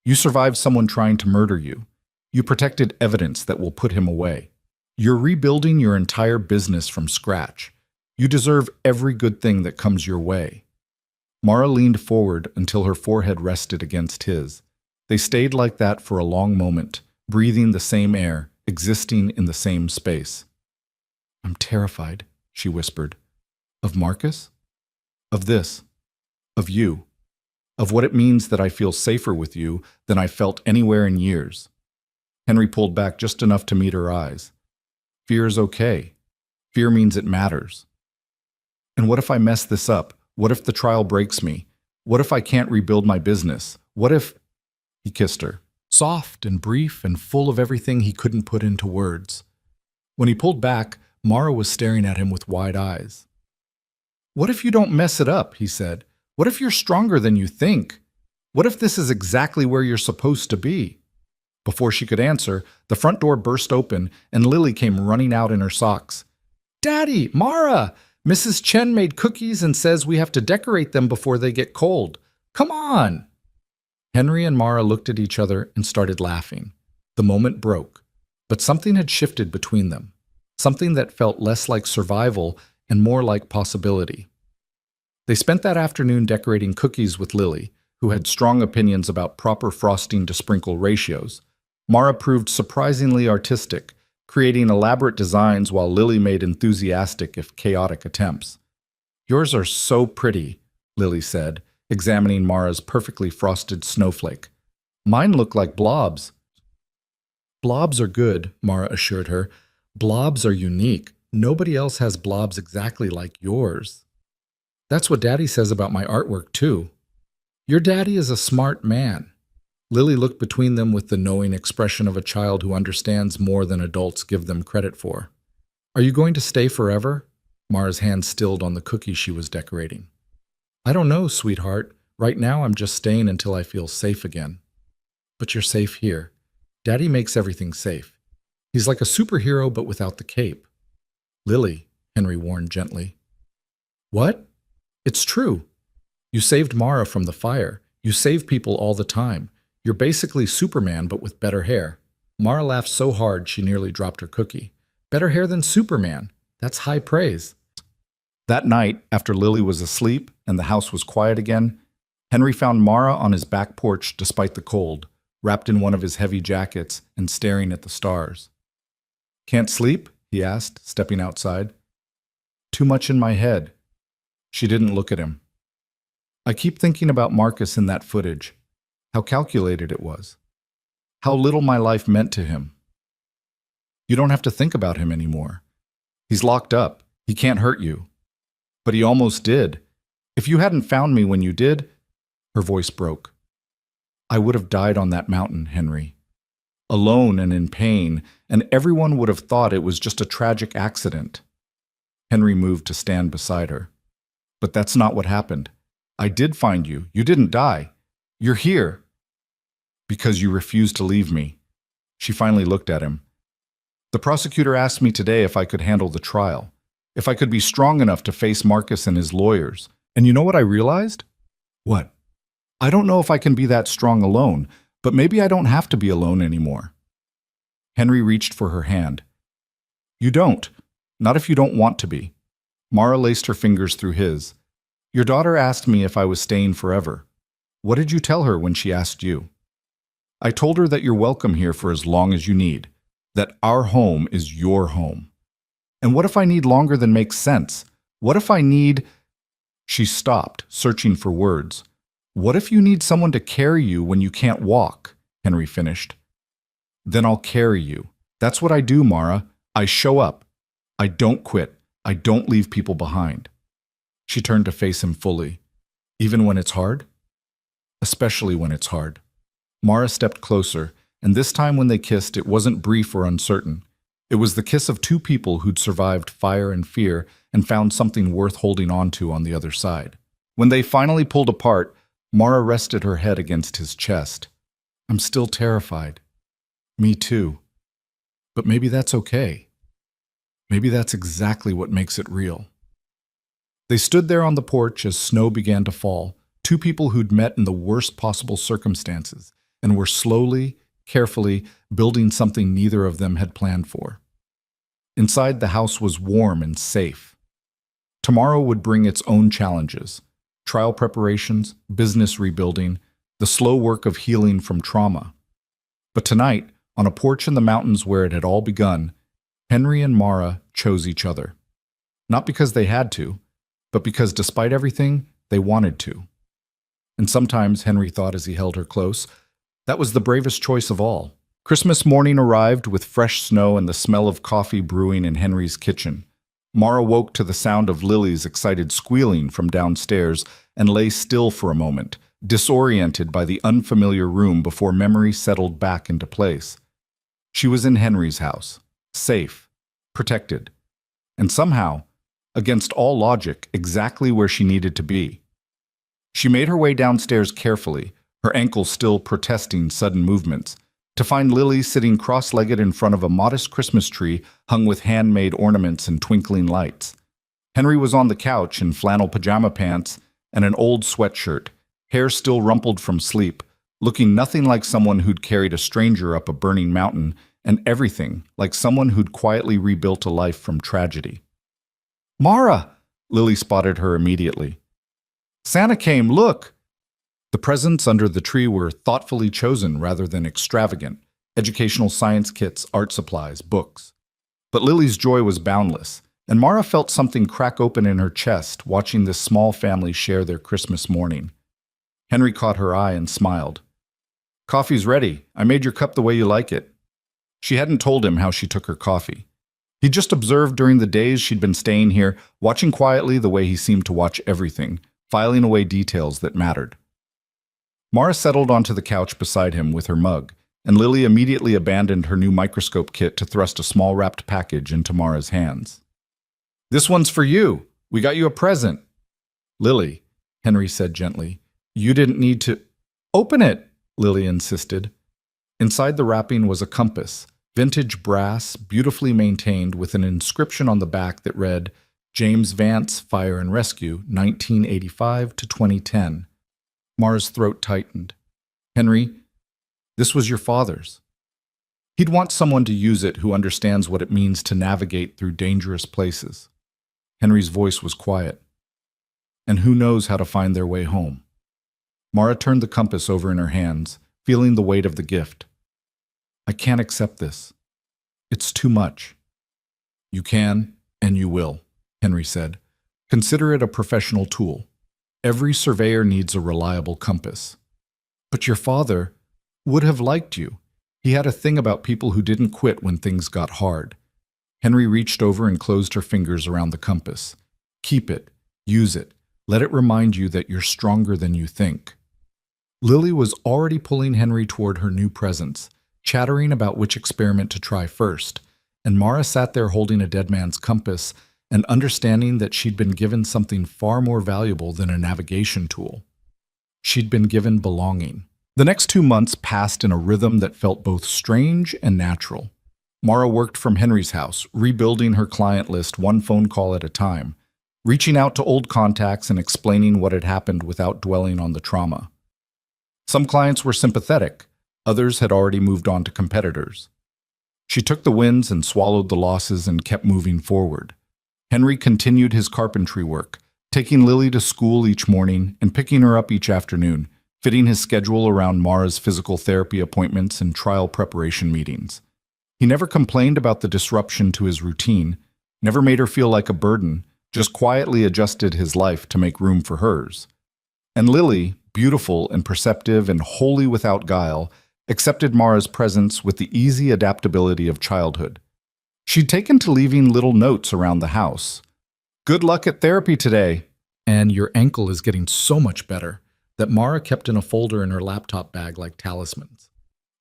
You survived someone trying to murder you. You protected evidence that will put him away. You're rebuilding your entire business from scratch. You deserve every good thing that comes your way. Mara leaned forward until her forehead rested against his. They stayed like that for a long moment, breathing the same air, existing in the same space. I'm terrified, she whispered. Of Marcus? Of this. Of you. Of what it means that I feel safer with you than I felt anywhere in years. Henry pulled back just enough to meet her eyes. Fear is okay. Fear means it matters. And what if I mess this up? What if the trial breaks me? What if I can't rebuild my business? What if... He kissed her, soft and brief and full of everything he couldn't put into words. When he pulled back, Mara was staring at him with wide eyes. What if you don't mess it up, he said. What if you're stronger than you think? What if this is exactly where you're supposed to be? Before she could answer, the front door burst open and Lily came running out in her socks. Daddy, Mara! Mrs. Chen made cookies and says we have to decorate them before they get cold. Come on! Henry and Mara looked at each other and started laughing. The moment broke, but something had shifted between them, something that felt less like survival and more like possibility. They spent that afternoon decorating cookies with Lily, who had strong opinions about proper frosting to sprinkle ratios. Mara proved surprisingly artistic, creating elaborate designs while Lily made enthusiastic if chaotic attempts. "Yours are so pretty," Lily said, examining Mara's perfectly frosted snowflake. "Mine look like blobs." "Blobs are good," Mara assured her. "Blobs are unique. Nobody else has blobs exactly like yours." "That's what Daddy says about my artwork, too." "Your daddy is a smart man." Lily looked between them with the knowing expression of a child who understands more than adults give them credit for. "Are you going to stay forever?" Mara's hand stilled on the cookie she was decorating. "I don't know, sweetheart. Right now I'm just staying until I feel safe again." "But you're safe here. Daddy makes everything safe. He's like a superhero but without the cape." "Lily," Henry warned gently. "What?" "It's true. You saved Mara from the fire. You save people all the time. You're basically Superman but with better hair." Mara laughed so hard she nearly dropped her cookie. "Better hair than Superman. That's high praise." That night, after Lily was asleep and the house was quiet again, Henry found Mara on his back porch despite the cold, wrapped in one of his heavy jackets and staring at the stars. "Can't sleep?" he asked, stepping outside. "Too much in my head." She didn't look at him. "I keep thinking about Marcus in that footage, how calculated it was, how little my life meant to him." "You don't have to think about him anymore. He's locked up. He can't hurt you." "But he almost did. If you hadn't found me when you did," her voice broke, "I would have died on that mountain, Henry. Alone and in pain, and everyone would have thought it was just a tragic accident." Henry moved to stand beside her. "But that's not what happened. I did find you. You didn't die. You're here." "Because you refused to leave me." She finally looked at him. "The prosecutor asked me today if I could handle the trial, if I could be strong enough to face Marcus and his lawyers. And you know what I realized?" "What?" "I don't know if I can be that strong alone, but maybe I don't have to be alone anymore." Henry reached for her hand. "You don't. Not if you don't want to be." Mara laced her fingers through his. "Your daughter asked me if I was staying forever. What did you tell her when she asked you?" "I told her that you're welcome here for as long as you need, that our home is your home." "And what if I need longer than makes sense? What if I need—" She stopped, searching for words. "What if you need someone to carry you when you can't walk?" Henry finished. "Then I'll carry you. That's what I do, Mara. I show up. I don't quit. I don't leave people behind." She turned to face him fully. "Even when it's hard?" "Especially when it's hard." Mara stepped closer, and this time when they kissed, it wasn't brief or uncertain. It was the kiss of two people who'd survived fire and fear and found something worth holding on to on the other side. When they finally pulled apart, Mara rested her head against his chest. "I'm still terrified." "Me too. But maybe that's okay. Maybe that's exactly what makes it real." They stood there on the porch as snow began to fall, two people who'd met in the worst possible circumstances and were slowly, carefully building something neither of them had planned for. Inside, the house was warm and safe. Tomorrow would bring its own challenges: trial preparations, business rebuilding, the slow work of healing from trauma. But tonight, on a porch in the mountains where it had all begun, Henry and Mara chose each other. Not because they had to, but because despite everything, they wanted to. And sometimes, Henry thought as he held her close, that was the bravest choice of all. Christmas morning arrived with fresh snow and the smell of coffee brewing in Henry's kitchen. Mara woke to the sound of Lily's excited squealing from downstairs and lay still for a moment, disoriented by the unfamiliar room before memory settled back into place. She was in Henry's house, safe, protected, and somehow, against all logic, exactly where she needed to be. She made her way downstairs carefully, her ankles still protesting sudden movements, to find Lily sitting cross-legged in front of a modest Christmas tree hung with handmade ornaments and twinkling lights. Henry was on the couch in flannel pajama pants and an old sweatshirt, hair still rumpled from sleep, looking nothing like someone who'd carried a stranger up a burning mountain, and everything like someone who'd quietly rebuilt a life from tragedy. "Mara!" Lily spotted her immediately. "Santa came, look!" The presents under the tree were thoughtfully chosen rather than extravagant: educational science kits, art supplies, books. But Lily's joy was boundless, and Mara felt something crack open in her chest watching this small family share their Christmas morning. Henry caught her eye and smiled. "Coffee's ready. I made your cup the way you like it." She hadn't told him how she took her coffee. He just observed during the days she'd been staying here, watching quietly the way he seemed to watch everything, filing away details that mattered. Mara settled onto the couch beside him with her mug, and Lily immediately abandoned her new microscope kit to thrust a small wrapped package into Mara's hands. "This one's for you. We got you a present." "Lily," Henry said gently, "you didn't need to—" "Open it," Lily insisted. Inside the wrapping was a compass, vintage brass, beautifully maintained, with an inscription on the back that read, "James Vance, Fire and Rescue, 1985 to 2010. Mara's throat tightened. "Henry, this was your father's. He'd want someone to use it who understands what it means to navigate through dangerous places." Henry's voice was quiet. "And who knows how to find their way home?" Mara turned the compass over in her hands, feeling the weight of the gift. "I can't accept this. It's too much." "You can, and you will," Henry said. "Consider it a professional tool. Every surveyor needs a reliable compass." "But your father would have liked you. He had a thing about people who didn't quit when things got hard." Henry reached over and closed her fingers around the compass. "Keep it. Use it. Let it remind you that you're stronger than you think." Lily was already pulling Henry toward her new presents, chattering about which experiment to try first, and Mara sat there holding a dead man's compass and understanding that she'd been given something far more valuable than a navigation tool. She'd been given belonging. The next 2 months passed in a rhythm that felt both strange and natural. Mara worked from Henry's house, rebuilding her client list one phone call at a time, reaching out to old contacts and explaining what had happened without dwelling on the trauma. Some clients were sympathetic, others had already moved on to competitors. She took the wins and swallowed the losses and kept moving forward. Henry continued his carpentry work, taking Lily to school each morning and picking her up each afternoon, fitting his schedule around Mara's physical therapy appointments and trial preparation meetings. He never complained about the disruption to his routine, never made her feel like a burden, just quietly adjusted his life to make room for hers. And Lily, beautiful and perceptive and wholly without guile, accepted Mara's presence with the easy adaptability of childhood. She'd taken to leaving little notes around the house. "Good luck at therapy today," and "Your ankle is getting so much better," that Mara kept in a folder in her laptop bag like talismans.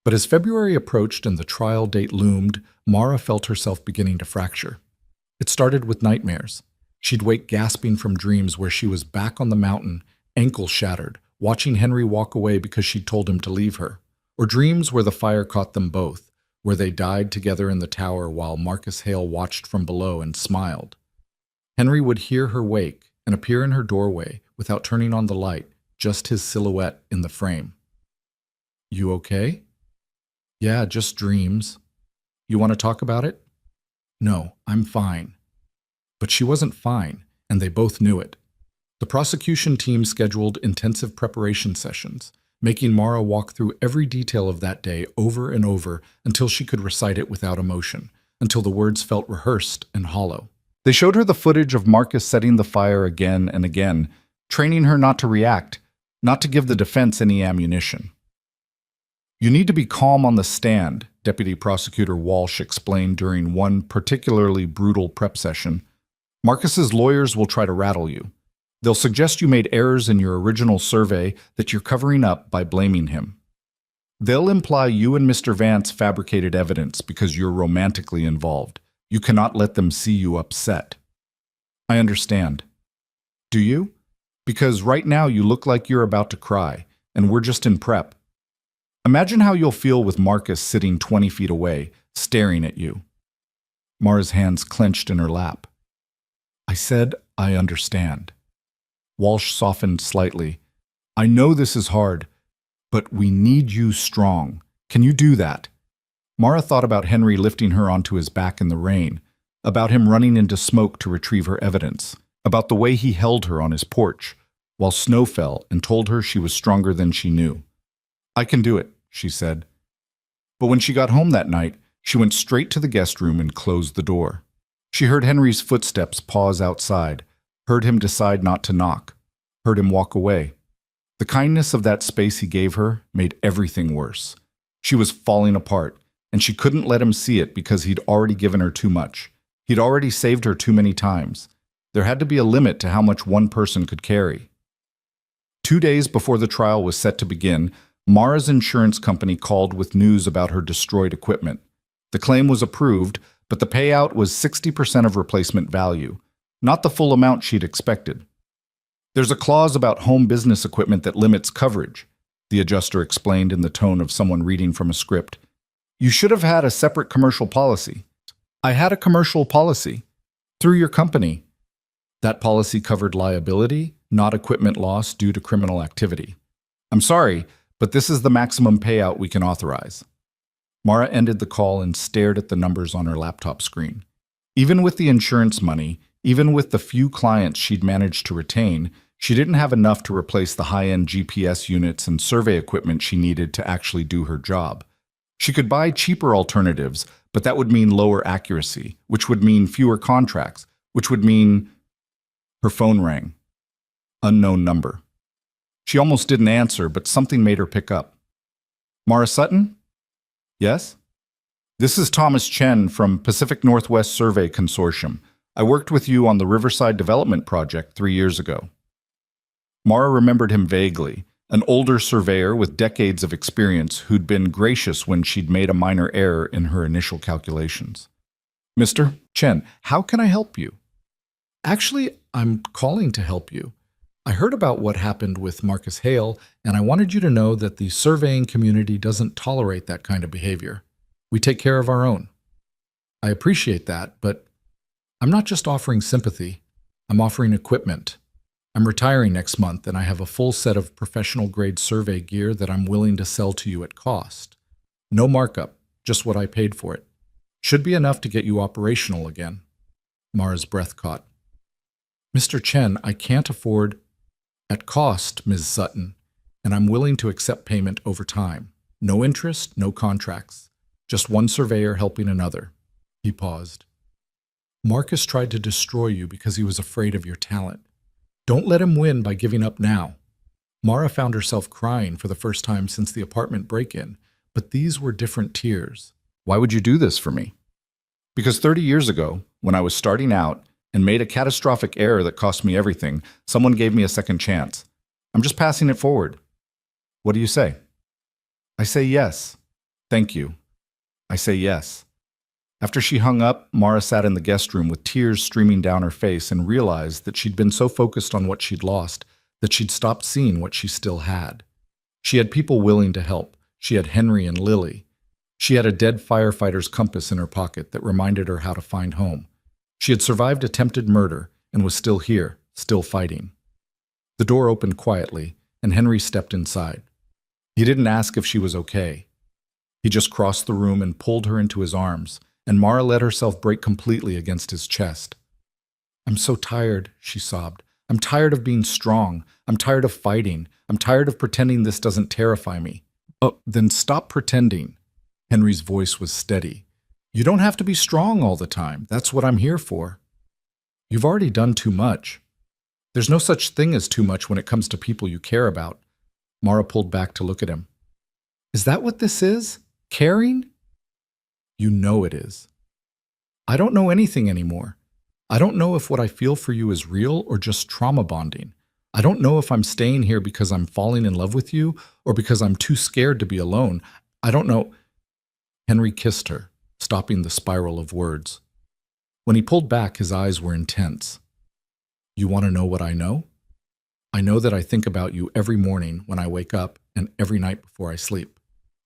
But as February approached and the trial date loomed, Mara felt herself beginning to fracture. It started with nightmares. She'd wake gasping from dreams where she was back on the mountain, ankle shattered, watching Henry walk away because she'd told him to leave her. Or dreams where the fire caught them both, where they died together in the tower while Marcus Hale watched from below and smiled. Henry would hear her wake and appear in her doorway without turning on the light, just his silhouette in the frame. "You okay?" "Yeah, just dreams." "You want to talk about it?" "No, I'm fine." But she wasn't fine, and they both knew it. The prosecution team scheduled intensive preparation sessions, making Mara walk through every detail of that day over and over until she could recite it without emotion, until the words felt rehearsed and hollow. They showed her the footage of Marcus setting the fire again and again, training her not to react, not to give the defense any ammunition. "You need to be calm on the stand," Deputy Prosecutor Walsh explained during one particularly brutal prep session. "Marcus's lawyers will try to rattle you. They'll suggest you made errors in your original survey that you're covering up by blaming him. They'll imply you and Mr. Vance fabricated evidence because you're romantically involved. You cannot let them see you upset." "I understand." "Do you? Because right now you look like you're about to cry, and we're just in prep. Imagine how you'll feel with Marcus sitting 20 feet away, staring at you." Mara's hands clenched in her lap. "I said I understand." Walsh softened slightly. "I know this is hard, But we need you strong. Can you do that? Mara thought about Henry lifting her onto his back in the rain, about him running into smoke to retrieve her evidence, about the way he held her on his porch, while snow fell and told her she was stronger than she knew. I can do it, she said. But when she got home that night, she went straight to the guest room and closed the door. She heard Henry's footsteps pause outside, heard him decide not to knock, heard him walk away. The kindness of that space he gave her made everything worse. She was falling apart, and she couldn't let him see it because he'd already given her too much. He'd already saved her too many times. There had to be a limit to how much one person could carry. 2 days before the trial was set to begin, Mara's insurance company called with news about her destroyed equipment. The claim was approved, but the payout was 60% of replacement value, not the full amount she'd expected. There's a clause about home business equipment that limits coverage, the adjuster explained in the tone of someone reading from a script. You should have had a separate commercial policy. I had a commercial policy. Through your company. That policy covered liability, not equipment loss due to criminal activity. I'm sorry, but this is the maximum payout we can authorize. Mara ended the call and stared at the numbers on her laptop screen. Even with the insurance money, even with the few clients she'd managed to retain, she didn't have enough to replace the high-end GPS units and survey equipment she needed to actually do her job. She could buy cheaper alternatives, but that would mean lower accuracy, which would mean fewer contracts, which would mean... Her phone rang. Unknown number. She almost didn't answer, but something made her pick up. Mara Sutton? Yes? This is Thomas Chen from Pacific Northwest Survey Consortium. I worked with you on the Riverside Development Project 3 years ago. Mara remembered him vaguely, an older surveyor with decades of experience who'd been gracious when she'd made a minor error in her initial calculations. Mr. Chen, how can I help you? Actually, I'm calling to help you. I heard about what happened with Marcus Hale, and I wanted you to know that the surveying community doesn't tolerate that kind of behavior. We take care of our own. I appreciate that, but I'm not just offering sympathy. I'm offering equipment. I'm retiring next month, and I have a full set of professional-grade survey gear that I'm willing to sell to you at cost. No markup, just what I paid for it. Should be enough to get you operational again. Mara's breath caught. Mr. Chen, I can't afford... At cost, Ms. Sutton, and I'm willing to accept payment over time. No interest, no contracts. Just one surveyor helping another. He paused. Marcus tried to destroy you because he was afraid of your talent. Don't let him win by giving up now. Mara found herself crying for the first time since the apartment break-in, but these were different tears. Why would you do this for me? Because 30 years ago, when I was starting out, and made a catastrophic error that cost me everything, someone gave me a second chance. I'm just passing it forward. What do you say? I say yes. Thank you. I say yes. After she hung up, Mara sat in the guest room with tears streaming down her face and realized that she'd been so focused on what she'd lost that she'd stopped seeing what she still had. She had people willing to help. She had Henry and Lily. She had a dead firefighter's compass in her pocket that reminded her how to find home. She had survived attempted murder and was still here, still fighting. The door opened quietly, and Henry stepped inside. He didn't ask if she was okay. He just crossed the room and pulled her into his arms, and Mara let herself break completely against his chest. I'm so tired, she sobbed. I'm tired of being strong. I'm tired of fighting. I'm tired of pretending this doesn't terrify me. Oh, then stop pretending. Henry's voice was steady. You don't have to be strong all the time. That's what I'm here for. You've already done too much. There's no such thing as too much when it comes to people you care about. Mara pulled back to look at him. Is that what this is? Caring? You know it is. I don't know anything anymore. I don't know if what I feel for you is real or just trauma bonding. I don't know if I'm staying here because I'm falling in love with you or because I'm too scared to be alone. I don't know. Henry kissed her, stopping the spiral of words. When he pulled back, his eyes were intense. You want to know what I know? I know that I think about you every morning when I wake up and every night before I sleep.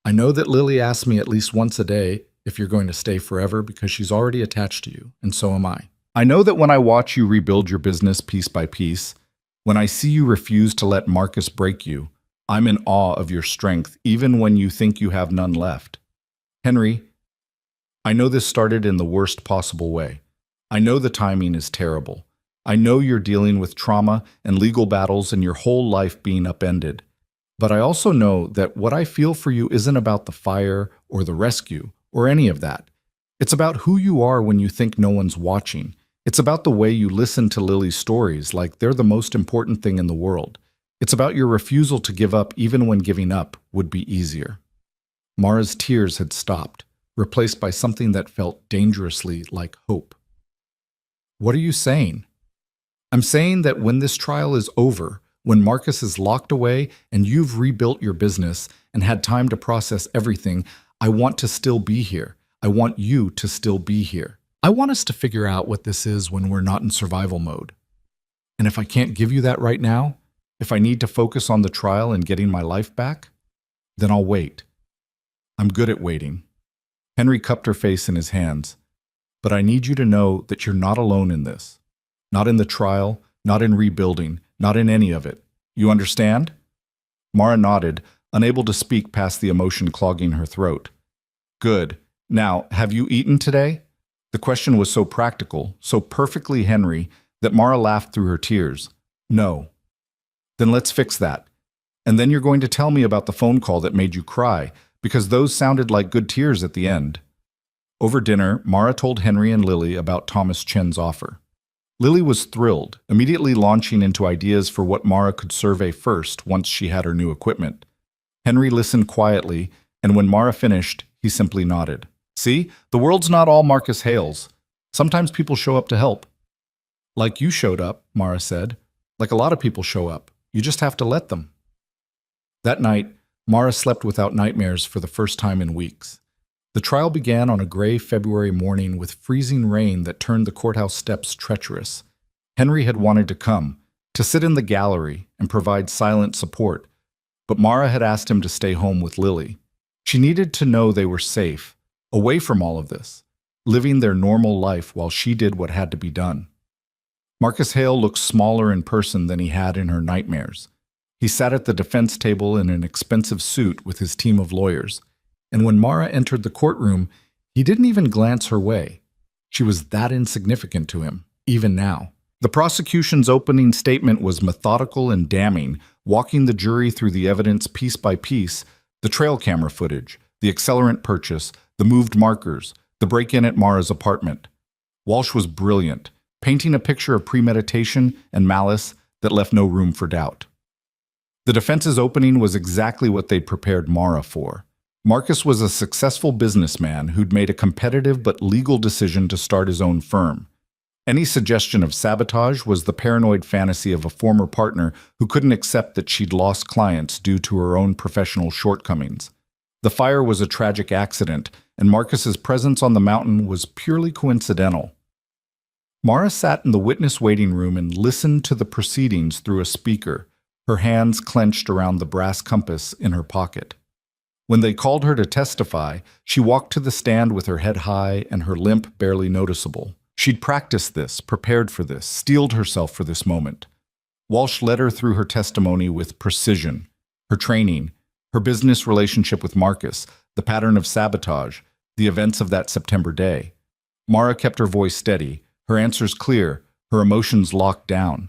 I know that Lily asks me at least once a day if you're going to stay forever because she's already attached to you, and so am I. I know that when I watch you rebuild your business piece by piece, when I see you refuse to let Marcus break you, I'm in awe of your strength, even when you think you have none left. Henry, I know this started in the worst possible way. I know the timing is terrible. I know you're dealing with trauma and legal battles and your whole life being upended. But I also know that what I feel for you isn't about the fire or the rescue or any of that. It's about who you are when you think no one's watching. It's about the way you listen to Lily's stories like they're the most important thing in the world. It's about your refusal to give up even when giving up would be easier. Mara's tears had stopped, replaced by something that felt dangerously like hope. What are you saying? I'm saying that when this trial is over, when Marcus is locked away and you've rebuilt your business and had time to process everything, I want to still be here. I want you to still be here. I want us to figure out what this is when we're not in survival mode. And if I can't give you that right now, if I need to focus on the trial and getting my life back, then I'll wait. I'm good at waiting. Henry cupped her face in his hands. But I need you to know that you're not alone in this. Not in the trial, not in rebuilding, not in any of it. You understand? Mara nodded, unable to speak past the emotion clogging her throat. Good. Now, have you eaten today? The question was so practical, so perfectly Henry, that Mara laughed through her tears. No. Then let's fix that. And then you're going to tell me about the phone call that made you cry, because those sounded like good tears at the end. Over dinner, Mara told Henry and Lily about Thomas Chen's offer. Lily was thrilled, immediately launching into ideas for what Mara could survey first once she had her new equipment. Henry listened quietly, and when Mara finished, he simply nodded. See, the world's not all Marcus Hales. Sometimes people show up to help. Like you showed up, Mara said. Like a lot of people show up. You just have to let them. That night, Mara slept without nightmares for the first time in weeks. The trial began on a gray February morning with freezing rain that turned the courthouse steps treacherous. Henry had wanted to come, to sit in the gallery and provide silent support, but Mara had asked him to stay home with Lily. She needed to know they were safe, away from all of this, living their normal life while she did what had to be done. Marcus Hale looked smaller in person than he had in her nightmares. He sat at the defense table in an expensive suit with his team of lawyers. And when Mara entered the courtroom, he didn't even glance her way. She was that insignificant to him, even now. The prosecution's opening statement was methodical and damning, walking the jury through the evidence piece by piece, the trail camera footage, the accelerant purchase, the moved markers, the break-in at Mara's apartment. Walsh was brilliant, painting a picture of premeditation and malice that left no room for doubt. The defense's opening was exactly what they'd prepared Mara for. Marcus was a successful businessman who'd made a competitive but legal decision to start his own firm. Any suggestion of sabotage was the paranoid fantasy of a former partner who couldn't accept that she'd lost clients due to her own professional shortcomings. The fire was a tragic accident, and Marcus's presence on the mountain was purely coincidental. Mara sat in the witness waiting room and listened to the proceedings through a speaker, her hands clenched around the brass compass in her pocket. When they called her to testify, she walked to the stand with her head high and her limp barely noticeable. She'd practiced this, prepared for this, steeled herself for this moment. Walsh led her through her testimony with precision. Her training, her business relationship with Marcus, the pattern of sabotage, the events of that September day. Mara kept her voice steady, her answers clear, her emotions locked down.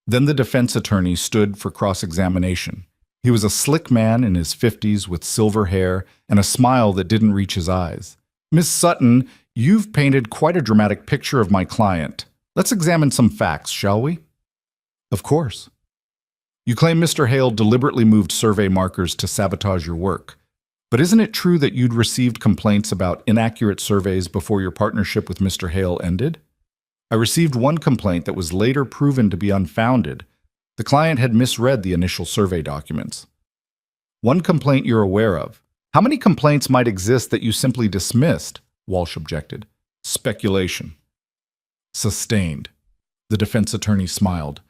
Then the defense attorney stood for cross-examination. He was a slick man in his 50s with silver hair and a smile that didn't reach his eyes. Miss Sutton, you've painted quite a dramatic picture of my client. Let's examine some facts, shall we? Of course. You claim Mr. Hale deliberately moved survey markers to sabotage your work. But isn't it true that you'd received complaints about inaccurate surveys before your partnership with Mr. Hale ended? I received one complaint that was later proven to be unfounded. The client had misread the initial survey documents. One complaint you're aware of. How many complaints might exist that you simply dismissed? Walsh objected. Speculation. Sustained. The defense attorney smiled.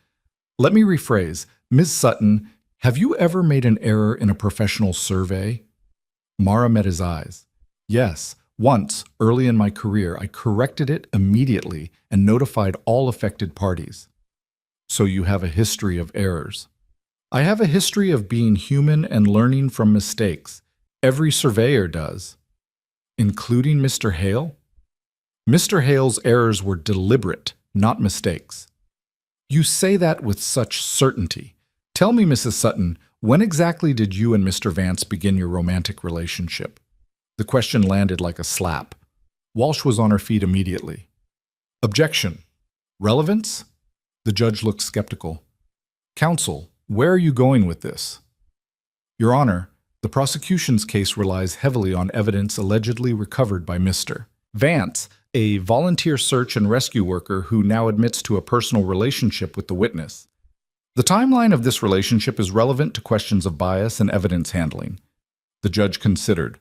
Let me rephrase. Ms. Sutton, have you ever made an error in a professional survey? Mara met his eyes. Yes, once, early in my career, I corrected it immediately and notified all affected parties. So you have a history of errors. I have a history of being human and learning from mistakes. Every surveyor does. Including Mr. Hale? Mr. Hale's errors were deliberate, not mistakes. You say that with such certainty. Tell me, Mrs. Sutton, when exactly did you and Mr. Vance begin your romantic relationship? The question landed like a slap. Walsh was on her feet immediately. Objection. Relevance? The judge looked skeptical. Counsel, where are you going with this? Your Honor, the prosecution's case relies heavily on evidence allegedly recovered by Mr. Vance, a volunteer search and rescue worker who now admits to a personal relationship with the witness. The timeline of this relationship is relevant to questions of bias and evidence handling. The judge considered.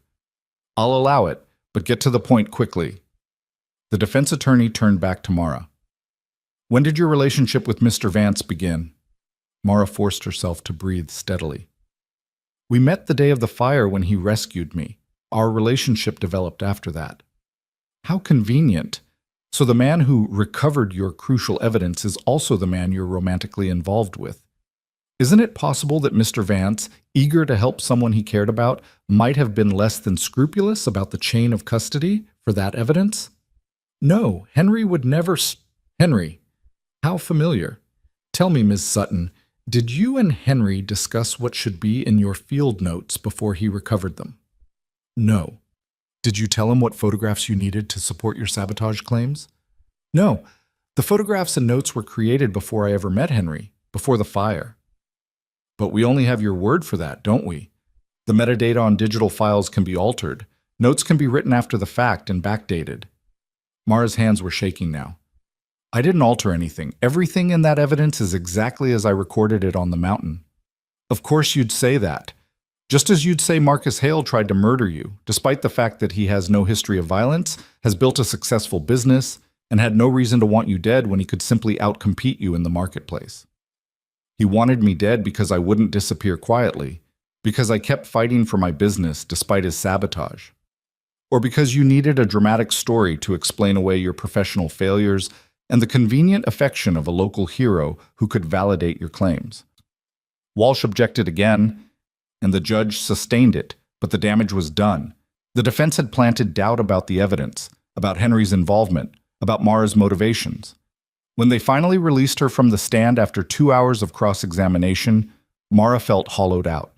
I'll allow it, but get to the point quickly. The defense attorney turned back to Mara. When did your relationship with Mr. Vance begin? Mara forced herself to breathe steadily. We met the day of the fire when he rescued me. Our relationship developed after that. How convenient. So the man who recovered your crucial evidence is also the man you're romantically involved with. Isn't it possible that Mr. Vance, eager to help someone he cared about, might have been less than scrupulous about the chain of custody for that evidence? No, Henry would never Henry, how familiar. Tell me, Ms. Sutton, did you and Henry discuss what should be in your field notes before he recovered them? No. Did you tell him what photographs you needed to support your sabotage claims? No. The photographs and notes were created before I ever met Henry, before the fire. But we only have your word for that, don't we? The metadata on digital files can be altered. Notes can be written after the fact and backdated. Mara's hands were shaking now. I didn't alter anything. Everything in that evidence is exactly as I recorded it on the mountain. Of course you'd say that. Just as you'd say Marcus Hale tried to murder you, despite the fact that he has no history of violence, has built a successful business, and had no reason to want you dead when he could simply outcompete you in the marketplace. He wanted me dead because I wouldn't disappear quietly, because I kept fighting for my business despite his sabotage, or because you needed a dramatic story to explain away your professional failures and the convenient affection of a local hero who could validate your claims. Walsh objected again, and the judge sustained it, but the damage was done. The defense had planted doubt about the evidence, about Henry's involvement, about Mara's motivations. When they finally released her from the stand after 2 hours of cross-examination, Mara felt hollowed out.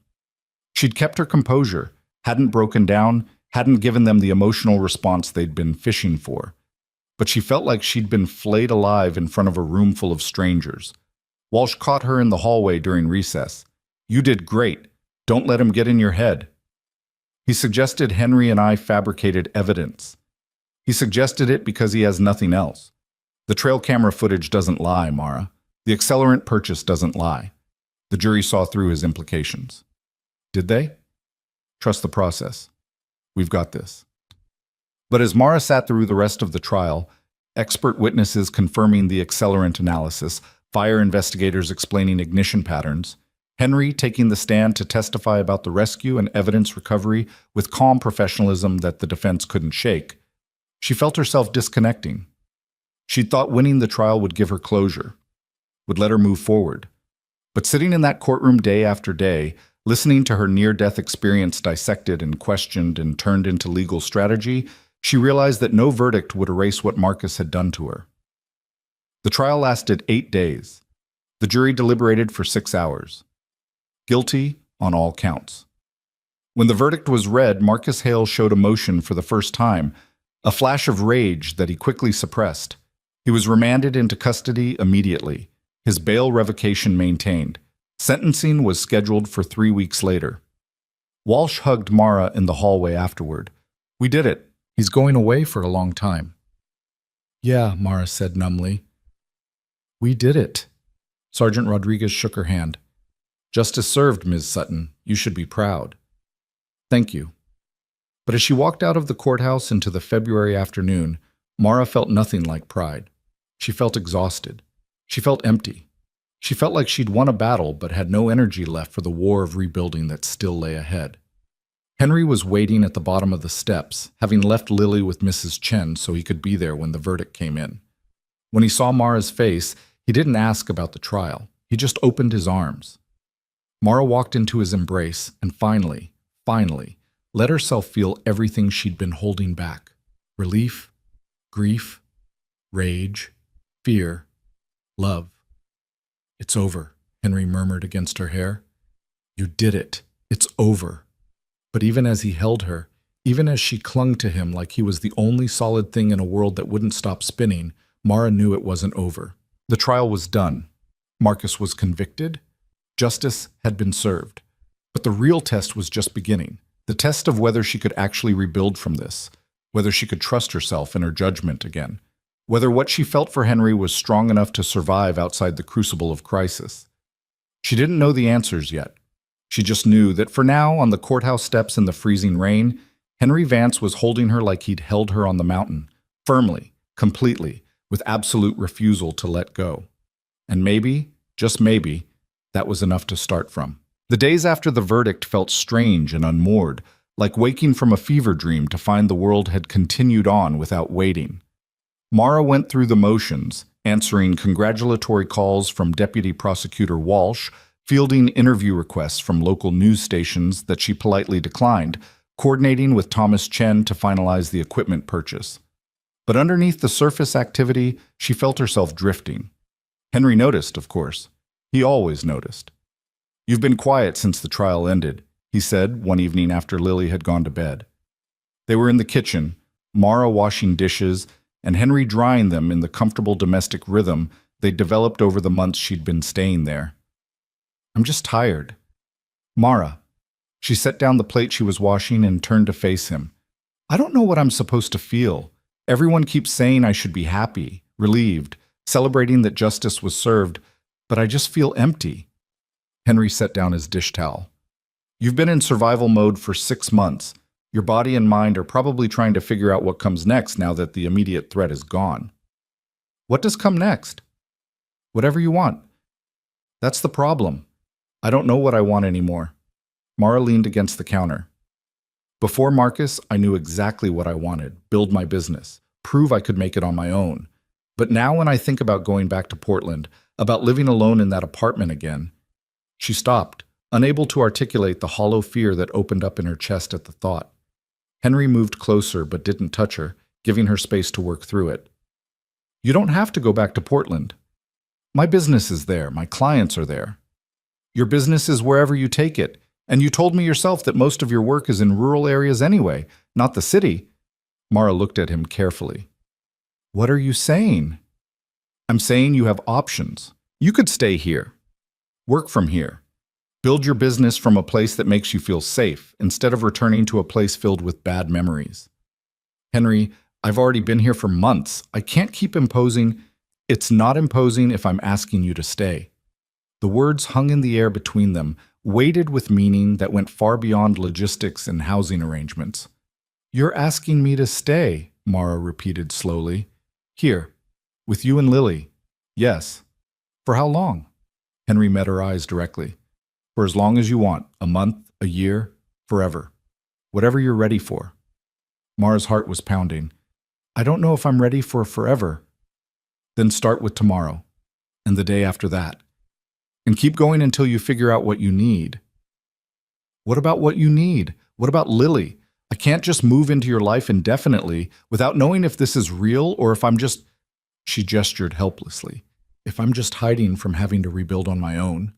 She'd kept her composure, hadn't broken down, hadn't given them the emotional response they'd been fishing for. But she felt like she'd been flayed alive in front of a room full of strangers. Walsh caught her in the hallway during recess. You did great. Don't let him get in your head. He suggested Henry and I fabricated evidence. He suggested it because he has nothing else. The trail camera footage doesn't lie, Mara. The accelerant purchase doesn't lie. The jury saw through his implications. Did they? Trust the process. We've got this. But as Mara sat through the rest of the trial, expert witnesses confirming the accelerant analysis, fire investigators explaining ignition patterns, Henry taking the stand to testify about the rescue and evidence recovery with calm professionalism that the defense couldn't shake, she felt herself disconnecting. She'd thought winning the trial would give her closure, would let her move forward. But sitting in that courtroom day after day, listening to her near-death experience dissected and questioned and turned into legal strategy, she realized that no verdict would erase what Marcus had done to her. The trial lasted 8 days. The jury deliberated for 6 hours. Guilty on all counts. When the verdict was read, Marcus Hale showed emotion for the first time, a flash of rage that he quickly suppressed. He was remanded into custody immediately, his bail revocation maintained. Sentencing was scheduled for 3 weeks later. Walsh hugged Mara in the hallway afterward. We did it. He's going away for a long time. Yeah, Mara said numbly. We did it. Sergeant Rodriguez shook her hand. Justice served, Ms. Sutton. You should be proud. Thank you. But as she walked out of the courthouse into the February afternoon, Mara felt nothing like pride. She felt exhausted. She felt empty. She felt like she'd won a battle but had no energy left for the war of rebuilding that still lay ahead. Henry was waiting at the bottom of the steps, having left Lily with Mrs. Chen so he could be there when the verdict came in. When he saw Mara's face, he didn't ask about the trial. He just opened his arms. Mara walked into his embrace and finally, let herself feel everything she'd been holding back. Relief, grief, rage, fear, love. "It's over," Henry murmured against her hair. "You did it. It's over." But even as he held her, even as she clung to him like he was the only solid thing in a world that wouldn't stop spinning, Mara knew it wasn't over. The trial was done. Marcus was convicted. Justice had been served. But the real test was just beginning. The test of whether she could actually rebuild from this, whether she could trust herself and her judgment again, whether what she felt for Henry was strong enough to survive outside the crucible of crisis. She didn't know the answers yet. She just knew that for now, on the courthouse steps in the freezing rain, Henry Vance was holding her like he'd held her on the mountain, firmly, completely, with absolute refusal to let go. And maybe, just maybe, that was enough to start from. The days after the verdict felt strange and unmoored, like waking from a fever dream to find the world had continued on without waiting. Mara went through the motions, answering congratulatory calls from Deputy Prosecutor Walsh, fielding interview requests from local news stations that she politely declined, coordinating with Thomas Chen to finalize the equipment purchase. But underneath the surface activity, she felt herself drifting. Henry noticed, of course. He always noticed. "You've been quiet since the trial ended," he said one evening after Lily had gone to bed. They were in the kitchen, Mara washing dishes, and Henry drying them in the comfortable domestic rhythm they'd developed over the months she'd been staying there. "I'm just tired." "Mara." She set down the plate she was washing and turned to face him. "I don't know what I'm supposed to feel. Everyone keeps saying I should be happy, relieved, celebrating that justice was served, but I just feel empty." Henry set down his dish towel. "You've been in survival mode for 6 months. Your body and mind are probably trying to figure out what comes next now that the immediate threat is gone." "What does come next?" "Whatever you want." "That's the problem. I don't know what I want anymore." Mara leaned against the counter. "Before Marcus, I knew exactly what I wanted: build my business, prove I could make it on my own. But now when I think about going back to Portland, about living alone in that apartment again..." She stopped, unable to articulate the hollow fear that opened up in her chest at the thought. Henry moved closer but didn't touch her, giving her space to work through it. "You don't have to go back to Portland. My business is there, my clients are there. Your business is wherever you take it, and you told me yourself that most of your work is in rural areas anyway, not the city." Mara looked at him carefully. "What are you saying?" "I'm saying you have options. You could stay here. Work from here. Build your business from a place that makes you feel safe, instead of returning to a place filled with bad memories." "Henry, I've already been here for months. I can't keep imposing." "It's not imposing if I'm asking you to stay." The words hung in the air between them, weighted with meaning that went far beyond logistics and housing arrangements. "You're asking me to stay," Mara repeated slowly. "Here, with you and Lily." "Yes." "For how long?" Henry met her eyes directly. "For as long as you want, a month, a year, forever. Whatever you're ready for." Mara's heart was pounding. "I don't know if I'm ready for forever." "Then start with tomorrow, and the day after that. And keep going until you figure out what you need." "What about what you need? What about Lily? I can't just move into your life indefinitely without knowing if this is real or if I'm just..." She gestured helplessly. "If I'm just hiding from having to rebuild on my own."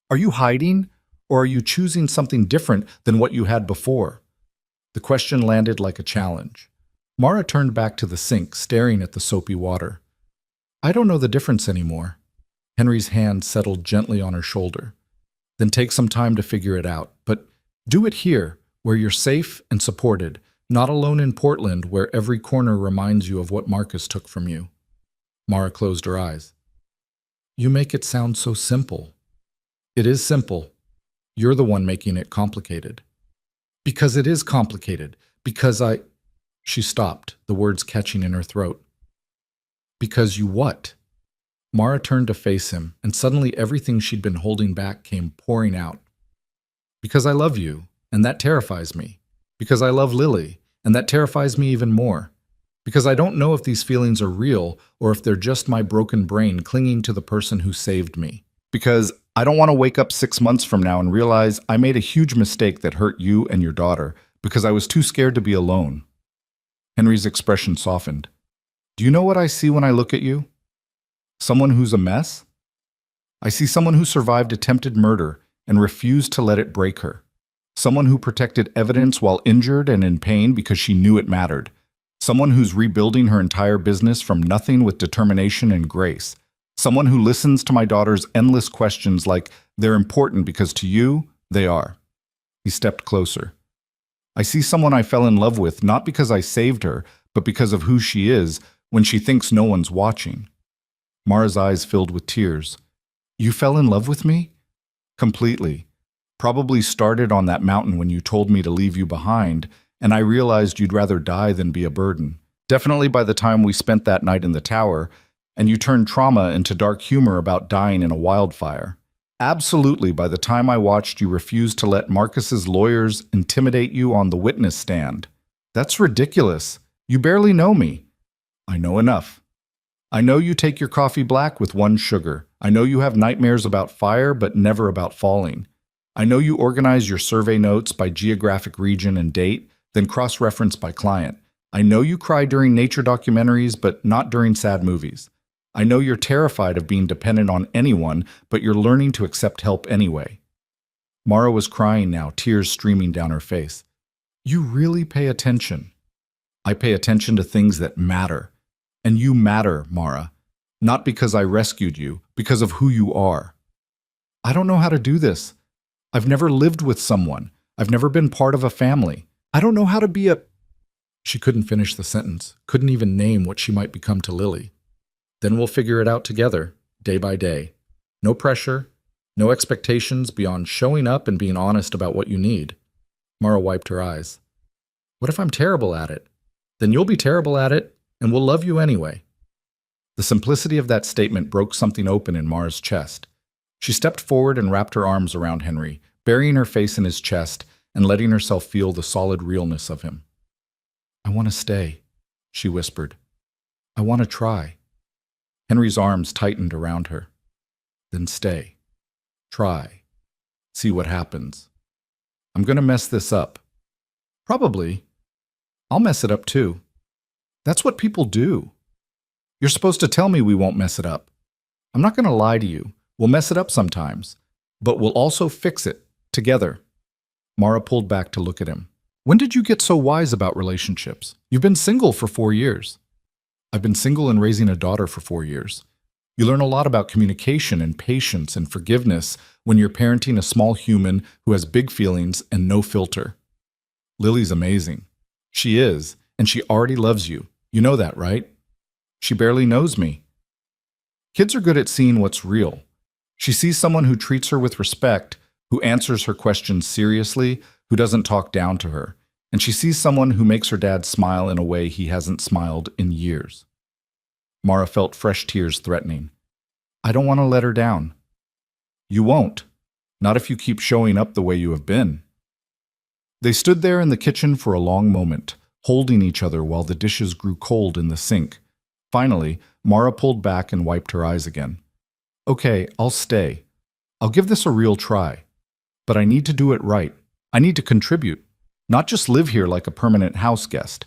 "Are you hiding, or are you choosing something different than what you had before?" The question landed like a challenge. Mara turned back to the sink, staring at the soapy water. "I don't know the difference anymore." Henry's hand settled gently on her shoulder. "Then take some time to figure it out, but do it here, where you're safe and supported, not alone in Portland, where every corner reminds you of what Marcus took from you." Mara closed her eyes. "You make it sound so simple." "It is simple. You're the one making it complicated." "Because it is complicated. Because I..." She stopped, the words catching in her throat. "Because you what?" Mara turned to face him, and suddenly everything she'd been holding back came pouring out. "Because I love you, and that terrifies me. Because I love Lily, and that terrifies me even more. Because I don't know if these feelings are real or if they're just my broken brain clinging to the person who saved me. Because I don't want to wake up 6 months from now and realize I made a huge mistake that hurt you and your daughter because I was too scared to be alone. Henry's expression softened. Do you know what I see when I look at you? Someone who's a mess? I see someone who survived attempted murder and refused to let it break her. Someone who protected evidence while injured and in pain because she knew it mattered. Someone who's rebuilding her entire business from nothing with determination and grace. Someone who listens to my daughter's endless questions like they're important because to you, they are. He stepped closer. I see someone I fell in love with not because I saved her, but because of who she is when she thinks no one's watching. Mara's eyes filled with tears. You fell in love with me? Completely. Probably started on that mountain when you told me to leave you behind, and I realized you'd rather die than be a burden. Definitely by the time we spent that night in the tower, and you turned trauma into dark humor about dying in a wildfire. Absolutely by the time I watched you refuse to let Marcus's lawyers intimidate you on the witness stand. That's ridiculous. You barely know me. I know enough. I know you take your coffee black with 1 sugar. I know you have nightmares about fire but never about falling. I know you organize your survey notes by geographic region and date, then cross-reference by client. I know you cry during nature documentaries but not during sad movies. I know you're terrified of being dependent on anyone, but you're learning to accept help anyway. Mara was crying now, tears streaming down her face. You really pay attention. I pay attention to things that matter. And you matter, Mara. Not because I rescued you, because of who you are. I don't know how to do this. I've never lived with someone. I've never been part of a family. I don't know how to be a... She couldn't finish the sentence, couldn't even name what she might become to Lily. Then we'll figure it out together, day by day. No pressure, no expectations beyond showing up and being honest about what you need. Mara wiped her eyes. What if I'm terrible at it? Then you'll be terrible at it, and we'll love you anyway. The simplicity of that statement broke something open in Mara's chest. She stepped forward and wrapped her arms around Henry, burying her face in his chest and letting herself feel the solid realness of him. I want to stay, she whispered. I want to try. Henry's arms tightened around her. Then stay. Try. See what happens. I'm going to mess this up. Probably. I'll mess it up too. That's what people do. You're supposed to tell me we won't mess it up. I'm not going to lie to you. We'll mess it up sometimes, but we'll also fix it together. Mara pulled back to look at him. When did you get so wise about relationships? You've been single for 4 years. I've been single and raising a daughter for 4 years. You learn a lot about communication and patience and forgiveness when you're parenting a small human who has big feelings and no filter. Lily's amazing. She is, and she already loves you. You know that, right? She barely knows me. Kids are good at seeing what's real. She sees someone who treats her with respect, who answers her questions seriously, who doesn't talk down to her. And she sees someone who makes her dad smile in a way he hasn't smiled in years. Mara felt fresh tears threatening. I don't want to let her down. You won't. Not if you keep showing up the way you have been. They stood there in the kitchen for a long moment, holding each other while the dishes grew cold in the sink. Finally, Mara pulled back and wiped her eyes again. Okay, I'll stay. I'll give this a real try. But I need to do it right. I need to contribute. Not just live here like a permanent house guest.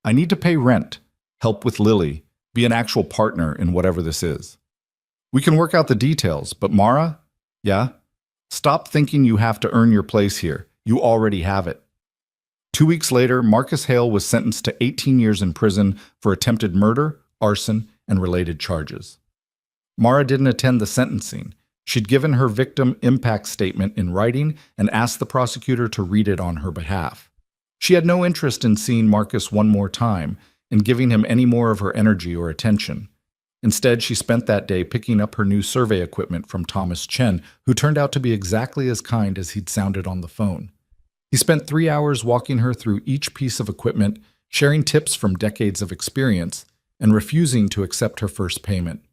I need to pay rent, help with Lily, be an actual partner in whatever this is. We can work out the details, but Mara, yeah? Stop thinking you have to earn your place here. You already have it. 2 weeks later, Marcus Hale was sentenced to 18 years in prison for attempted murder, arson, and related charges. Mara didn't attend the sentencing. She'd given her victim impact statement in writing and asked the prosecutor to read it on her behalf. She had no interest in seeing Marcus one more time and giving him any more of her energy or attention. Instead, she spent that day picking up her new survey equipment from Thomas Chen, who turned out to be exactly as kind as he'd sounded on the phone. He spent 3 hours walking her through each piece of equipment, sharing tips from decades of experience, and refusing to accept her first payment.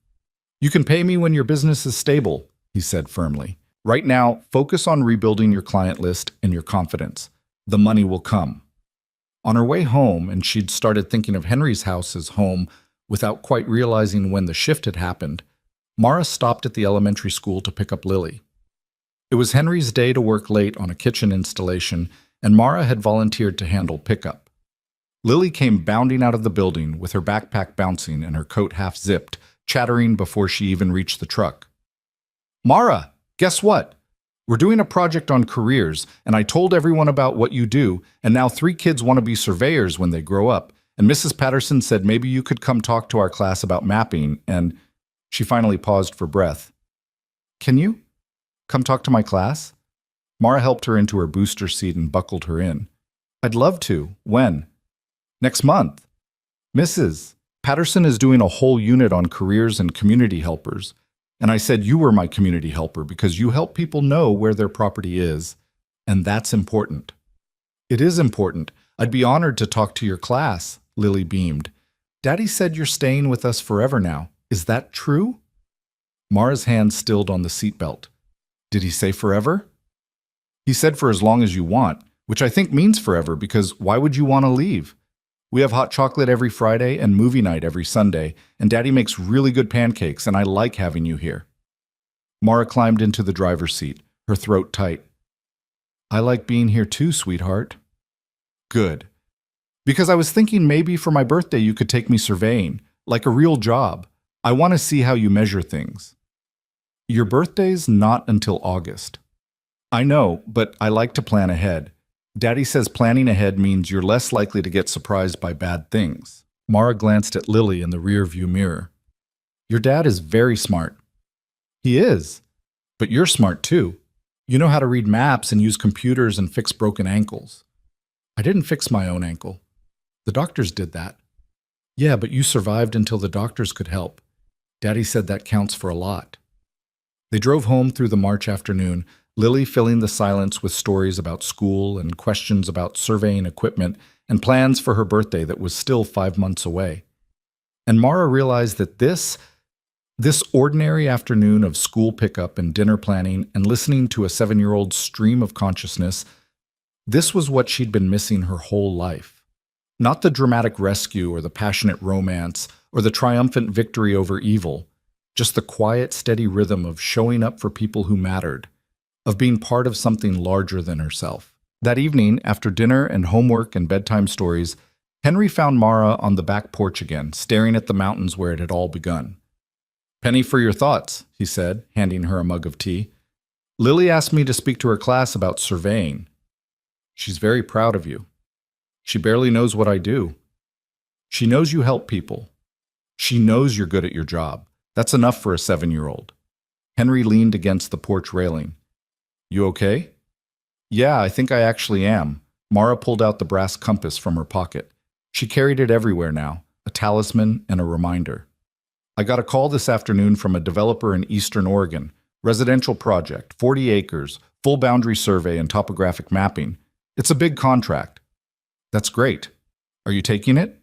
You can pay me when your business is stable, he said firmly. Right now, focus on rebuilding your client list and your confidence. The money will come. On her way home, and she'd started thinking of Henry's house as home without quite realizing when the shift had happened, Mara stopped at the elementary school to pick up Lily. It was Henry's day to work late on a kitchen installation, and Mara had volunteered to handle pickup. Lily came bounding out of the building with her backpack bouncing and her coat half zipped, chattering before she even reached the truck. "Mara, guess what? We're doing a project on careers, and I told everyone about what you do, and now 3 kids want to be surveyors when they grow up, and Mrs. Patterson said maybe you could come talk to our class about mapping, and..." She finally paused for breath. "Can you come talk to my class?" Mara helped her into her booster seat and buckled her in. "I'd love to. When?" "Next month. Mrs. Patterson is doing a whole unit on careers and community helpers. And I said you were my community helper because you help people know where their property is. And that's important." "It is important. I'd be honored to talk to your class," Lily beamed. "Daddy said you're staying with us forever now. Is that true?" Mara's hand stilled on the seatbelt. "Did he say forever?" "He said for as long as you want, which I think means forever because why would you want to leave? We have hot chocolate every Friday and movie night every Sunday, and Daddy makes really good pancakes, and I like having you here." Mara climbed into the driver's seat, her throat tight. "I like being here too, sweetheart." "Good. Because I was thinking maybe for my birthday you could take me surveying, like a real job. I want to see how you measure things." "Your birthday's not until August." "I know, but I like to plan ahead. Daddy says planning ahead means you're less likely to get surprised by bad things." Mara glanced at Lily in the rearview mirror. "Your dad is very smart." "He is. But you're smart too. You know how to read maps and use computers and fix broken ankles." "I didn't fix my own ankle. The doctors did that." "Yeah, but you survived until the doctors could help. Daddy said that counts for a lot." They drove home through the March afternoon, Lily filling the silence with stories about school and questions about surveying equipment and plans for her birthday that was still 5 months away. And Mara realized that this ordinary afternoon of school pickup and dinner planning and listening to a 7-year-old's stream of consciousness, this was what she'd been missing her whole life. Not the dramatic rescue or the passionate romance or the triumphant victory over evil, just the quiet, steady rhythm of showing up for people who mattered, of being part of something larger than herself. That evening, after dinner and homework and bedtime stories, Henry found Mara on the back porch again, staring at the mountains where it had all begun. "Penny for your thoughts," he said, handing her a mug of tea. "Lily asked me to speak to her class about surveying. She's very proud of you. She barely knows what I do. She knows you help people. She knows you're good at your job. That's enough for a 7-year-old. Henry leaned against the porch railing. "You okay?" "Yeah, I think I actually am." Mara pulled out the brass compass from her pocket. She carried it everywhere now, a talisman and a reminder. "I got a call this afternoon from a developer in Eastern Oregon. Residential project, 40 acres, full boundary survey and topographic mapping. It's a big contract." "That's great. Are you taking it?"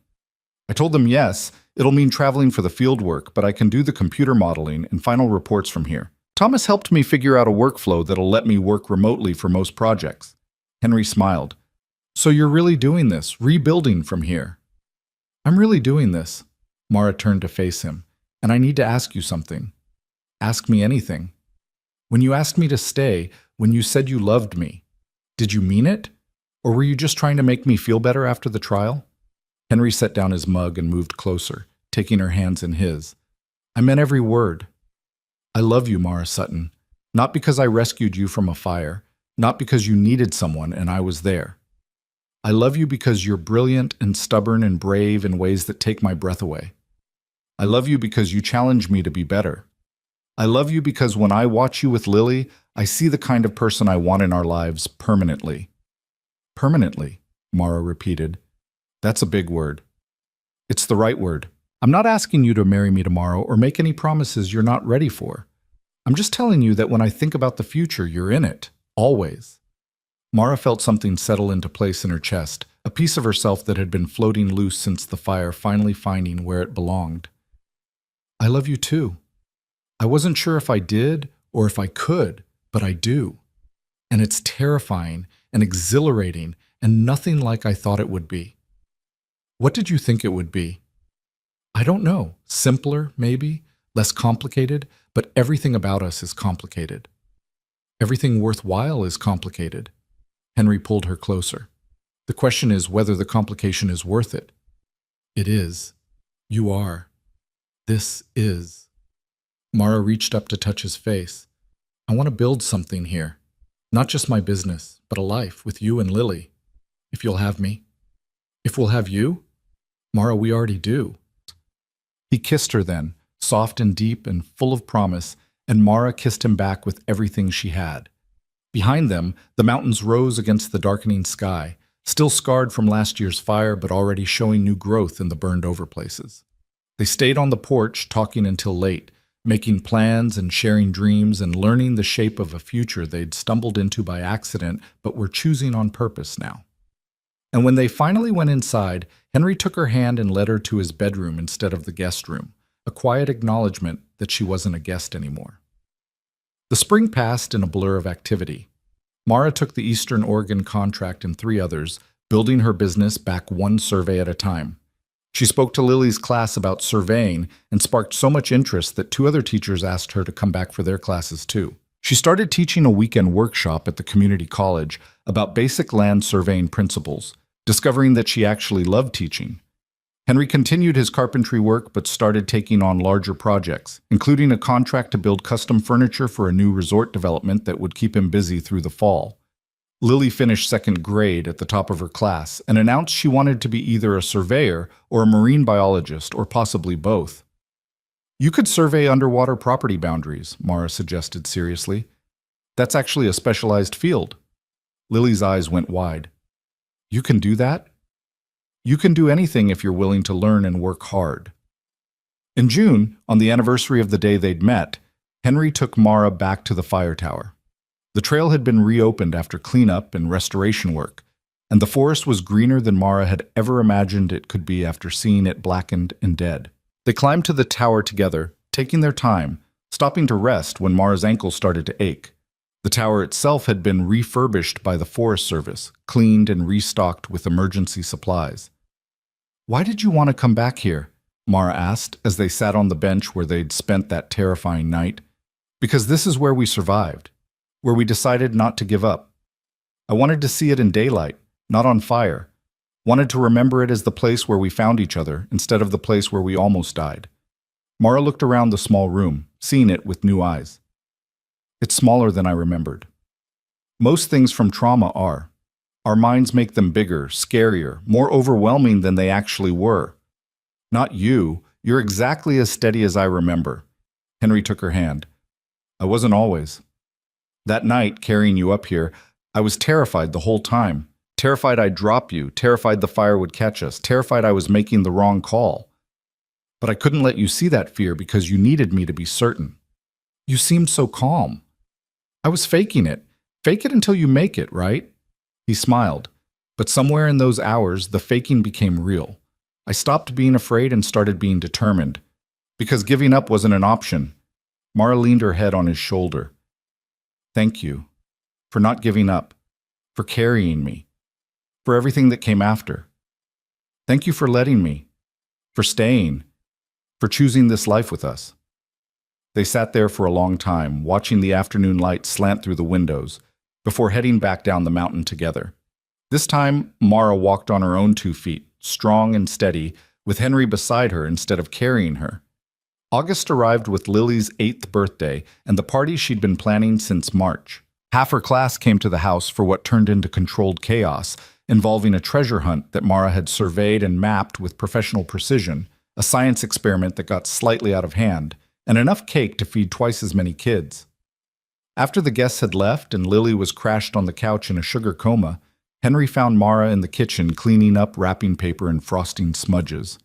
I told them yes. It'll mean traveling for the field work, but I can do the computer modeling and final reports from here. Thomas helped me figure out a workflow that'll let me work remotely for most projects. Henry smiled. "So you're really doing this, rebuilding from here?" "I'm really doing this." Mara turned to face him. "And I need to ask you something." "Ask me anything." "When you asked me to stay, when you said you loved me, did you mean it? Or were you just trying to make me feel better after the trial?" Henry set down his mug and moved closer, taking her hands in his. "I meant every word. I love you, Mara Sutton. Not because I rescued you from a fire, not because you needed someone and I was there. I love you because you're brilliant and stubborn and brave in ways that take my breath away. I love you because you challenge me to be better. I love you because when I watch you with Lily, I see the kind of person I want in our lives permanently." "Permanently," Mara repeated. "That's a big word." "It's the right word. I'm not asking you to marry me tomorrow or make any promises you're not ready for. I'm just telling you that when I think about the future, you're in it, always." Mara felt something settle into place in her chest, a piece of herself that had been floating loose since the fire finally finding where it belonged. "I love you too. I wasn't sure if I did or if I could, but I do. And it's terrifying and exhilarating and nothing like I thought it would be." "What did you think it would be?" "I don't know. Simpler, maybe, less complicated, but everything about us is complicated." Everything worthwhile is complicated. Henry pulled her closer. The question is whether the complication is worth it. It is. You are. This is. Mara reached up to touch his face. I want to build something here. Not just my business, but a life with you and Lily. If you'll have me. If we'll have you? Mara, we already do. He kissed her then, soft and deep and full of promise, and Mara kissed him back with everything she had. Behind them, the mountains rose against the darkening sky, still scarred from last year's fire but already showing new growth in the burned-over places. They stayed on the porch, talking until late, making plans and sharing dreams and learning the shape of a future they'd stumbled into by accident but were choosing on purpose now. And when they finally went inside, Henry took her hand and led her to his bedroom instead of the guest room, a quiet acknowledgement that she wasn't a guest anymore. The spring passed in a blur of activity. Mara took the Eastern Oregon contract and 3 others, building her business back one survey at a time. She spoke to Lily's class about surveying and sparked so much interest that 2 other teachers asked her to come back for their classes too. She started teaching a weekend workshop at the community college about basic land surveying principles, discovering that she actually loved teaching. Henry continued his carpentry work but started taking on larger projects, including a contract to build custom furniture for a new resort development that would keep him busy through the fall. Lily finished 2nd grade at the top of her class and announced she wanted to be either a surveyor or a marine biologist or possibly both. You could survey underwater property boundaries, Mara suggested seriously. That's actually a specialized field. Lily's eyes went wide. You can do that? You can do anything if you're willing to learn and work hard. In June, on the anniversary of the day they'd met, Henry took Mara back to the fire tower. The trail had been reopened after cleanup and restoration work, and the forest was greener than Mara had ever imagined it could be after seeing it blackened and dead. They climbed to the tower together, taking their time, stopping to rest when Mara's ankles started to ache. The tower itself had been refurbished by the Forest Service, cleaned and restocked with emergency supplies. Why did you want to come back here? Mara asked as they sat on the bench where they'd spent that terrifying night. Because this is where we survived, where we decided not to give up. I wanted to see it in daylight, not on fire. Wanted to remember it as the place where we found each other instead of the place where we almost died. Mara looked around the small room, seeing it with new eyes. It's smaller than I remembered. Most things from trauma are. Our minds make them bigger, scarier, more overwhelming than they actually were. Not you. You're exactly as steady as I remember. Henry took her hand. I wasn't always. That night, carrying you up here, I was terrified the whole time. Terrified I'd drop you, terrified the fire would catch us, terrified I was making the wrong call. But I couldn't let you see that fear because you needed me to be certain. You seemed so calm. I was faking it. Fake it until you make it, right? He smiled. But somewhere in those hours, the faking became real. I stopped being afraid and started being determined. Because giving up wasn't an option. Mara leaned her head on his shoulder. Thank you. For not giving up. For carrying me. For everything that came after. Thank you for letting me. For staying. For choosing this life with us. They sat there for a long time, watching the afternoon light slant through the windows, before heading back down the mountain together. This time, Mara walked on her own 2 feet, strong and steady, with Henry beside her instead of carrying her. August arrived with Lily's 8th birthday and the party she'd been planning since March. Half her class came to the house for what turned into controlled chaos, involving a treasure hunt that Mara had surveyed and mapped with professional precision, a science experiment that got slightly out of hand, and enough cake to feed twice as many kids. After the guests had left and Lily was crashed on the couch in a sugar coma, Henry found Mara in the kitchen cleaning up wrapping paper and frosting smudges.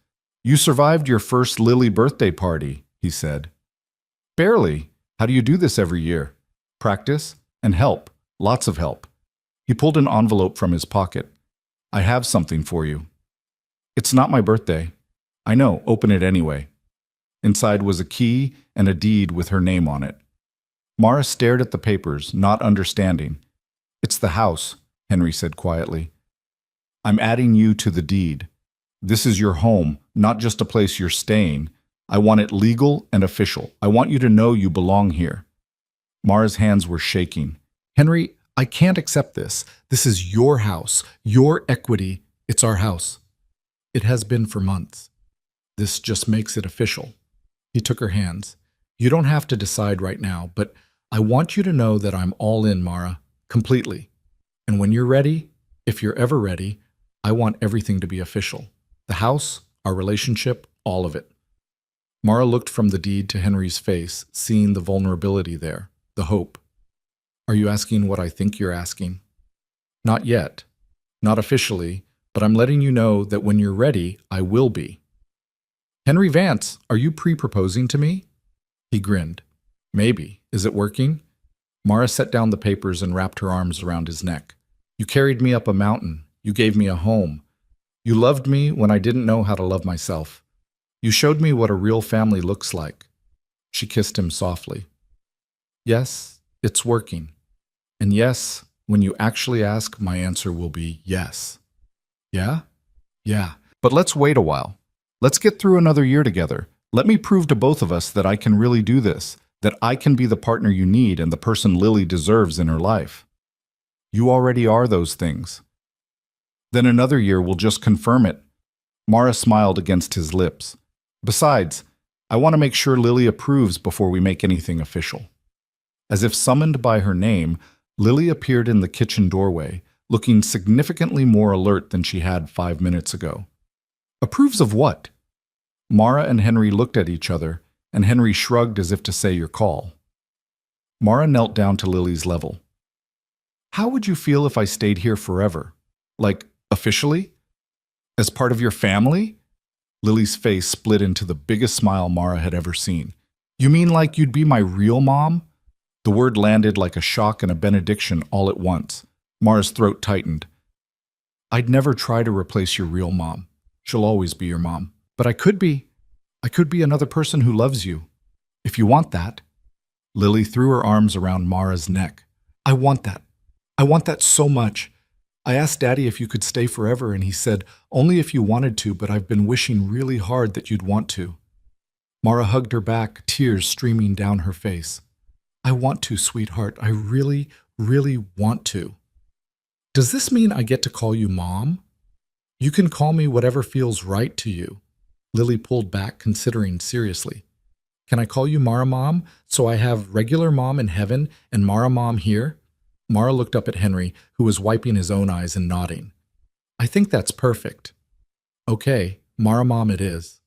You survived your first Lily birthday party, he said. Barely. How do you do this every year? Practice and help. Lots of help. He pulled an envelope from his pocket. I have something for you. It's not my birthday. I know, open it anyway. Inside was a key and a deed with her name on it. Mara stared at the papers, not understanding. It's the house, Henry said quietly. I'm adding you to the deed. This is your home, not just a place you're staying. I want it legal and official. I want you to know you belong here. Mara's hands were shaking. Henry, I can't accept this. This is your house, your equity. It's our house. It has been for months. This just makes it official. He took her hands. You don't have to decide right now, but I want you to know that I'm all in, Mara, completely. And when you're ready, if you're ever ready, I want everything to be official. The house, our relationship, all of it. Mara looked from the deed to Henry's face, seeing the vulnerability there, the hope. Are you asking what I think you're asking? Not yet. Not officially, but I'm letting you know that when you're ready, I will be. Henry Vance, are you pre-proposing to me? He grinned. Maybe. Is it working? Mara set down the papers and wrapped her arms around his neck. You carried me up a mountain. You gave me a home. You loved me when I didn't know how to love myself. You showed me what a real family looks like. She kissed him softly. Yes, it's working. And yes, when you actually ask, my answer will be yes. Yeah? Yeah. But let's wait a while. Let's get through another year together. Let me prove to both of us that I can really do this, that I can be the partner you need and the person Lily deserves in her life. You already are those things. Then another year will just confirm it. Mara smiled against his lips. Besides, I want to make sure Lily approves before we make anything official. As if summoned by her name, Lily appeared in the kitchen doorway, looking significantly more alert than she had 5 minutes ago. Approves of what? Mara and Henry looked at each other, and Henry shrugged as if to say your call. Mara knelt down to Lily's level. How would you feel if I stayed here forever? Like, officially? As part of your family? Lily's face split into the biggest smile Mara had ever seen. You mean like you'd be my real mom? The word landed like a shock and a benediction all at once. Mara's throat tightened. I'd never try to replace your real mom. She'll always be your mom. But I could be another person who loves you. If you want that. Lily threw her arms around Mara's neck. I want that. I want that so much. I asked Daddy if you could stay forever, and he said, only if you wanted to, but I've been wishing really hard that you'd want to. Mara hugged her back, tears streaming down her face. I want to, sweetheart. I really, really want to. Does this mean I get to call you Mom? You can call me whatever feels right to you. Lily pulled back, considering seriously. Can I call you Mara Mom, so I have regular Mom in heaven and Mara Mom here? Mara looked up at Henry, who was wiping his own eyes and nodding. I think that's perfect. Okay, Mara Mom it is.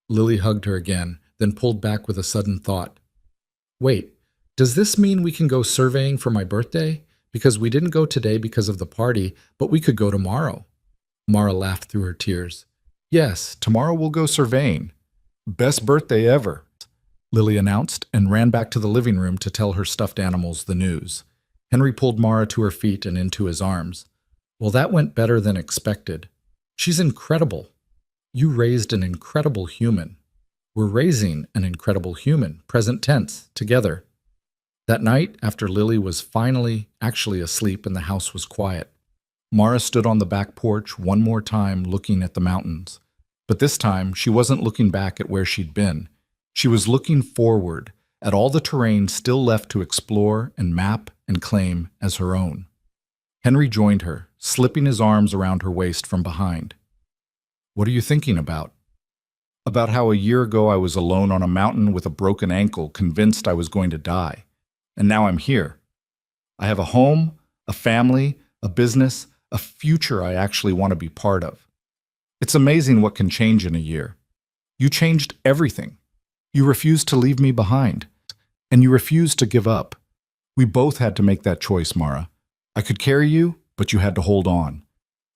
Lily hugged her again, then pulled back with a sudden thought. Wait, does this mean we can go surveying for my birthday? Because we didn't go today because of the party, but we could go tomorrow. Mara laughed through her tears. Yes, tomorrow we'll go surveying. Best birthday ever, Lily announced and ran back to the living room to tell her stuffed animals the news. Henry pulled Mara to her feet and into his arms. Well, that went better than expected. She's incredible. You raised an incredible human. We're raising an incredible human, present tense, together. That night, after Lily was finally actually asleep and the house was quiet, Mara stood on the back porch one more time looking at the mountains. But this time, she wasn't looking back at where she'd been. She was looking forward at all the terrain still left to explore and map and claim as her own. Henry joined her, slipping his arms around her waist from behind. What are you thinking about? About how a year ago I was alone on a mountain with a broken ankle, convinced I was going to die. And now I'm here. I have a home, a family, a business, a future I actually want to be part of. It's amazing what can change in a year. You changed everything. You refused to leave me behind. And you refused to give up. We both had to make that choice, Mara. I could carry you, but you had to hold on.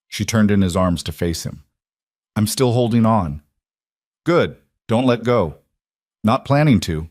She turned in his arms to face him. I'm still holding on. Good. Don't let go. Not planning to.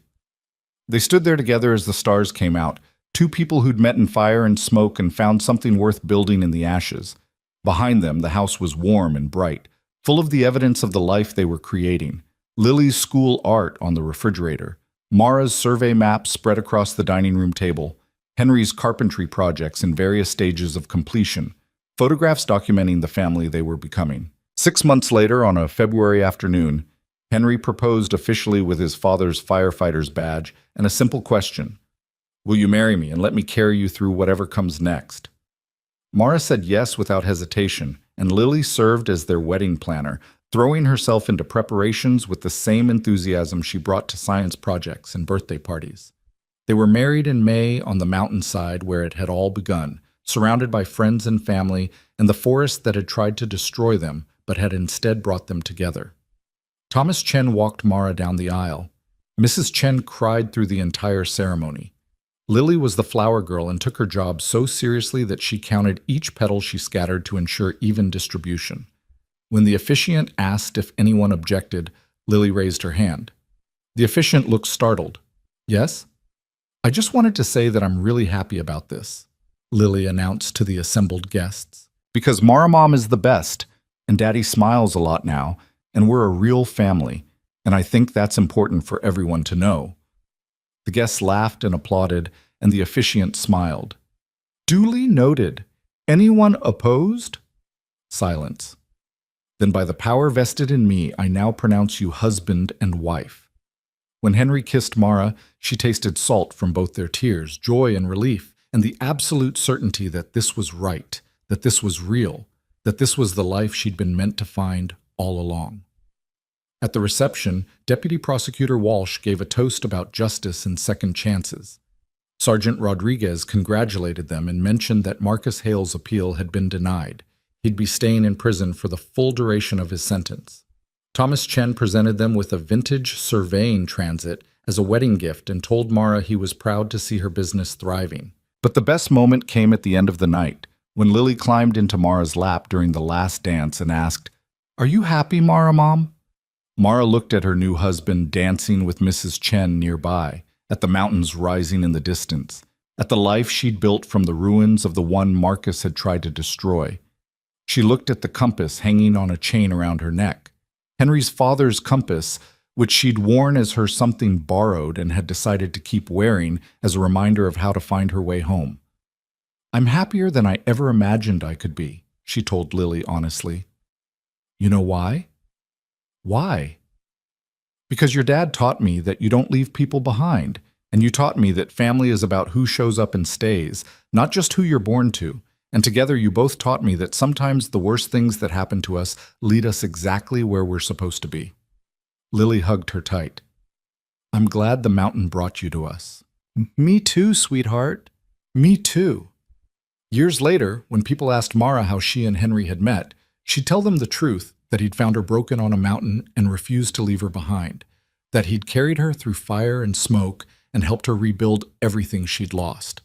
They stood there together as the stars came out, two people who'd met in fire and smoke and found something worth building in the ashes. Behind them, the house was warm and bright, full of the evidence of the life they were creating. Lily's school art on the refrigerator, Mara's survey maps spread across the dining room table, Henry's carpentry projects in various stages of completion, photographs documenting the family they were becoming. 6 months later, on a February afternoon, Henry proposed officially with his father's firefighter's badge and a simple question. Will you marry me and let me carry you through whatever comes next? Mara said yes without hesitation, and Lily served as their wedding planner, throwing herself into preparations with the same enthusiasm she brought to science projects and birthday parties. They were married in May on the mountainside where it had all begun, surrounded by friends and family and the forest that had tried to destroy them but had instead brought them together. Thomas Chen walked Mara down the aisle. Mrs. Chen cried through the entire ceremony. Lily was the flower girl and took her job so seriously that she counted each petal she scattered to ensure even distribution. When the officiant asked if anyone objected, Lily raised her hand. The officiant looked startled. Yes? I just wanted to say that I'm really happy about this, Lily announced to the assembled guests. Because Mara Mom is the best, and Daddy smiles a lot now, and we're a real family, and I think that's important for everyone to know. The guests laughed and applauded, and the officiant smiled. Duly noted. Anyone opposed? Silence. Then by the power vested in me, I now pronounce you husband and wife. When Henry kissed Mara, she tasted salt from both their tears, joy and relief, and the absolute certainty that this was right, that this was real, that this was the life she'd been meant to find all along. At the reception, Deputy Prosecutor Walsh gave a toast about justice and second chances. Sergeant Rodriguez congratulated them and mentioned that Marcus Hale's appeal had been denied. He'd be staying in prison for the full duration of his sentence. Thomas Chen presented them with a vintage surveying transit as a wedding gift and told Mara he was proud to see her business thriving. But the best moment came at the end of the night, when Lily climbed into Mara's lap during the last dance and asked, Are you happy, Mara Mom? Mara looked at her new husband dancing with Mrs. Chen nearby, at the mountains rising in the distance, at the life she'd built from the ruins of the one Marcus had tried to destroy. She looked at the compass hanging on a chain around her neck, Henry's father's compass, which she'd worn as her something borrowed and had decided to keep wearing as a reminder of how to find her way home. I'm happier than I ever imagined I could be, she told Lily honestly. You know why? Why? Because your dad taught me that you don't leave people behind, and you taught me that family is about who shows up and stays, not just who you're born to. And together you both taught me that sometimes the worst things that happen to us lead us exactly where we're supposed to be. Lily hugged her tight. I'm glad the mountain brought you to us. Me too, sweetheart. Me too. Years later, when people asked Mara how she and Henry had met, she'd tell them the truth, that he'd found her broken on a mountain and refused to leave her behind, that he'd carried her through fire and smoke and helped her rebuild everything she'd lost,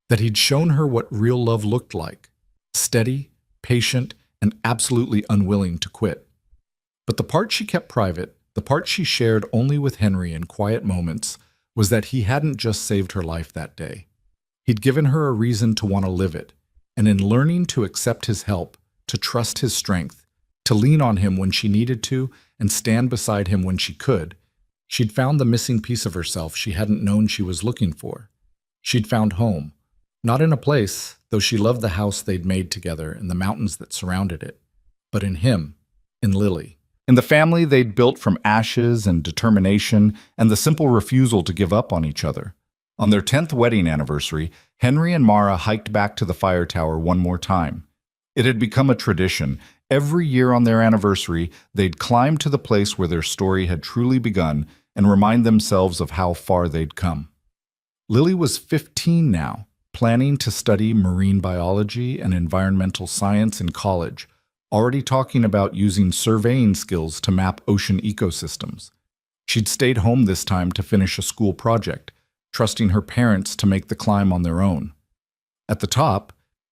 that he'd shown her what real love looked like, steady, patient, and absolutely unwilling to quit. But the part she kept private, the part she shared only with Henry in quiet moments, was that he hadn't just saved her life that day. He'd given her a reason to want to live it, and in learning to accept his help, to trust his strength, to lean on him when she needed to and stand beside him when she could, she'd found the missing piece of herself she hadn't known she was looking for. She'd found home, not in a place, though she loved the house they'd made together and the mountains that surrounded it, but in him, in Lily. In the family they'd built from ashes and determination and the simple refusal to give up on each other. On their 10th wedding anniversary, Henry and Mara hiked back to the fire tower one more time. It had become a tradition. Every year on their anniversary, they'd climb to the place where their story had truly begun and remind themselves of how far they'd come. Lily was 15 now, planning to study marine biology and environmental science in college, already talking about using surveying skills to map ocean ecosystems. She'd stayed home this time to finish a school project, trusting her parents to make the climb on their own. At the top,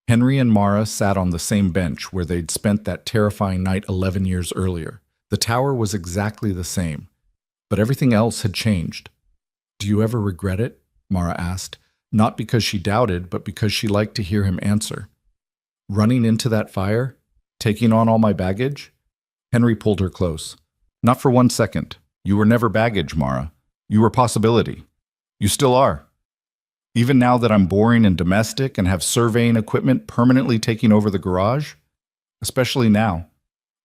Henry and Mara sat on the same bench where they'd spent that terrifying night 11 years earlier. The tower was exactly the same, but everything else had changed. Do you ever regret it? Mara asked, not because she doubted, but because she liked to hear him answer. Running into that fire? Taking on all my baggage? Henry pulled her close. Not for 1 second. You were never baggage, Mara. You were possibility. You still are. Even now that I'm boring and domestic and have surveying equipment permanently taking over the garage? Especially now.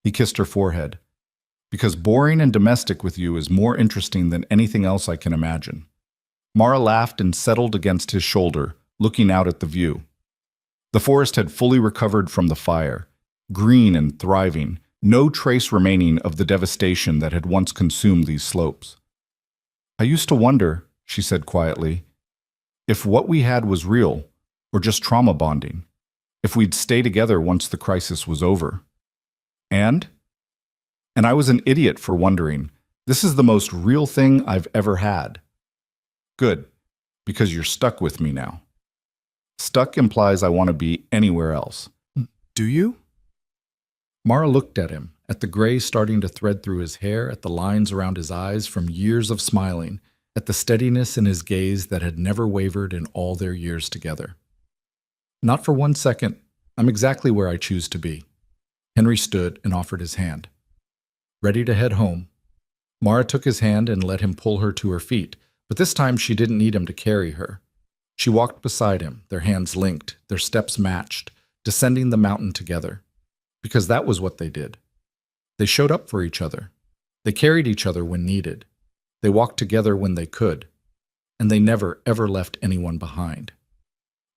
He kissed her forehead. Because boring and domestic with you is more interesting than anything else I can imagine. Mara laughed and settled against his shoulder, looking out at the view. The forest had fully recovered from the fire, green and thriving, no trace remaining of the devastation that had once consumed these slopes. "I used to wonder," she said quietly, "if what we had was real, or just trauma bonding, if we'd stay together once the crisis was over. And? And I was an idiot for wondering. This is the most real thing I've ever had." "Good, because you're stuck with me now." Stuck implies I want to be anywhere else. "Do you?" Mara looked at him, at the gray starting to thread through his hair, at the lines around his eyes from years of smiling, at the steadiness in his gaze that had never wavered in all their years together. "Not for 1 second. I'm exactly where I choose to be." Henry stood and offered his hand. Ready to head home. Mara took his hand and let him pull her to her feet, but this time she didn't need him to carry her. She walked beside him, their hands linked, their steps matched, descending the mountain together. Because that was what they did. They showed up for each other. They carried each other when needed. They walked together when they could. And they never, ever left anyone behind.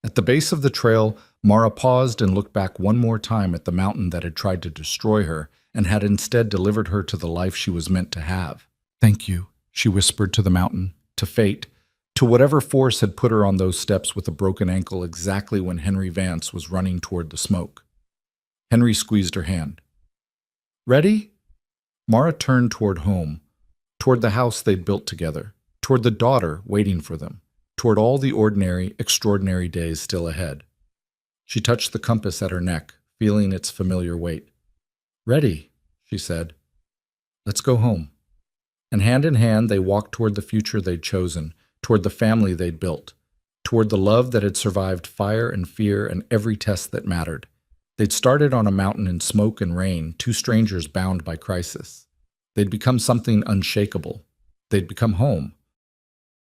At the base of the trail, Mara paused and looked back one more time at the mountain that had tried to destroy her and had instead delivered her to the life she was meant to have. "Thank you," she whispered to the mountain, to fate, to whatever force had put her on those steps with a broken ankle exactly when Henry Vance was running toward the smoke. Henry squeezed her hand. "Ready?" Mara turned toward home, toward the house they'd built together, toward the daughter waiting for them, toward all the ordinary, extraordinary days still ahead. She touched the compass at her neck, feeling its familiar weight. "Ready," she said. "Let's go home." And hand in hand they walked toward the future they'd chosen, toward the family they'd built, toward the love that had survived fire and fear and every test that mattered. They'd started on a mountain in smoke and rain, two strangers bound by crisis. They'd become something unshakable. They'd become home.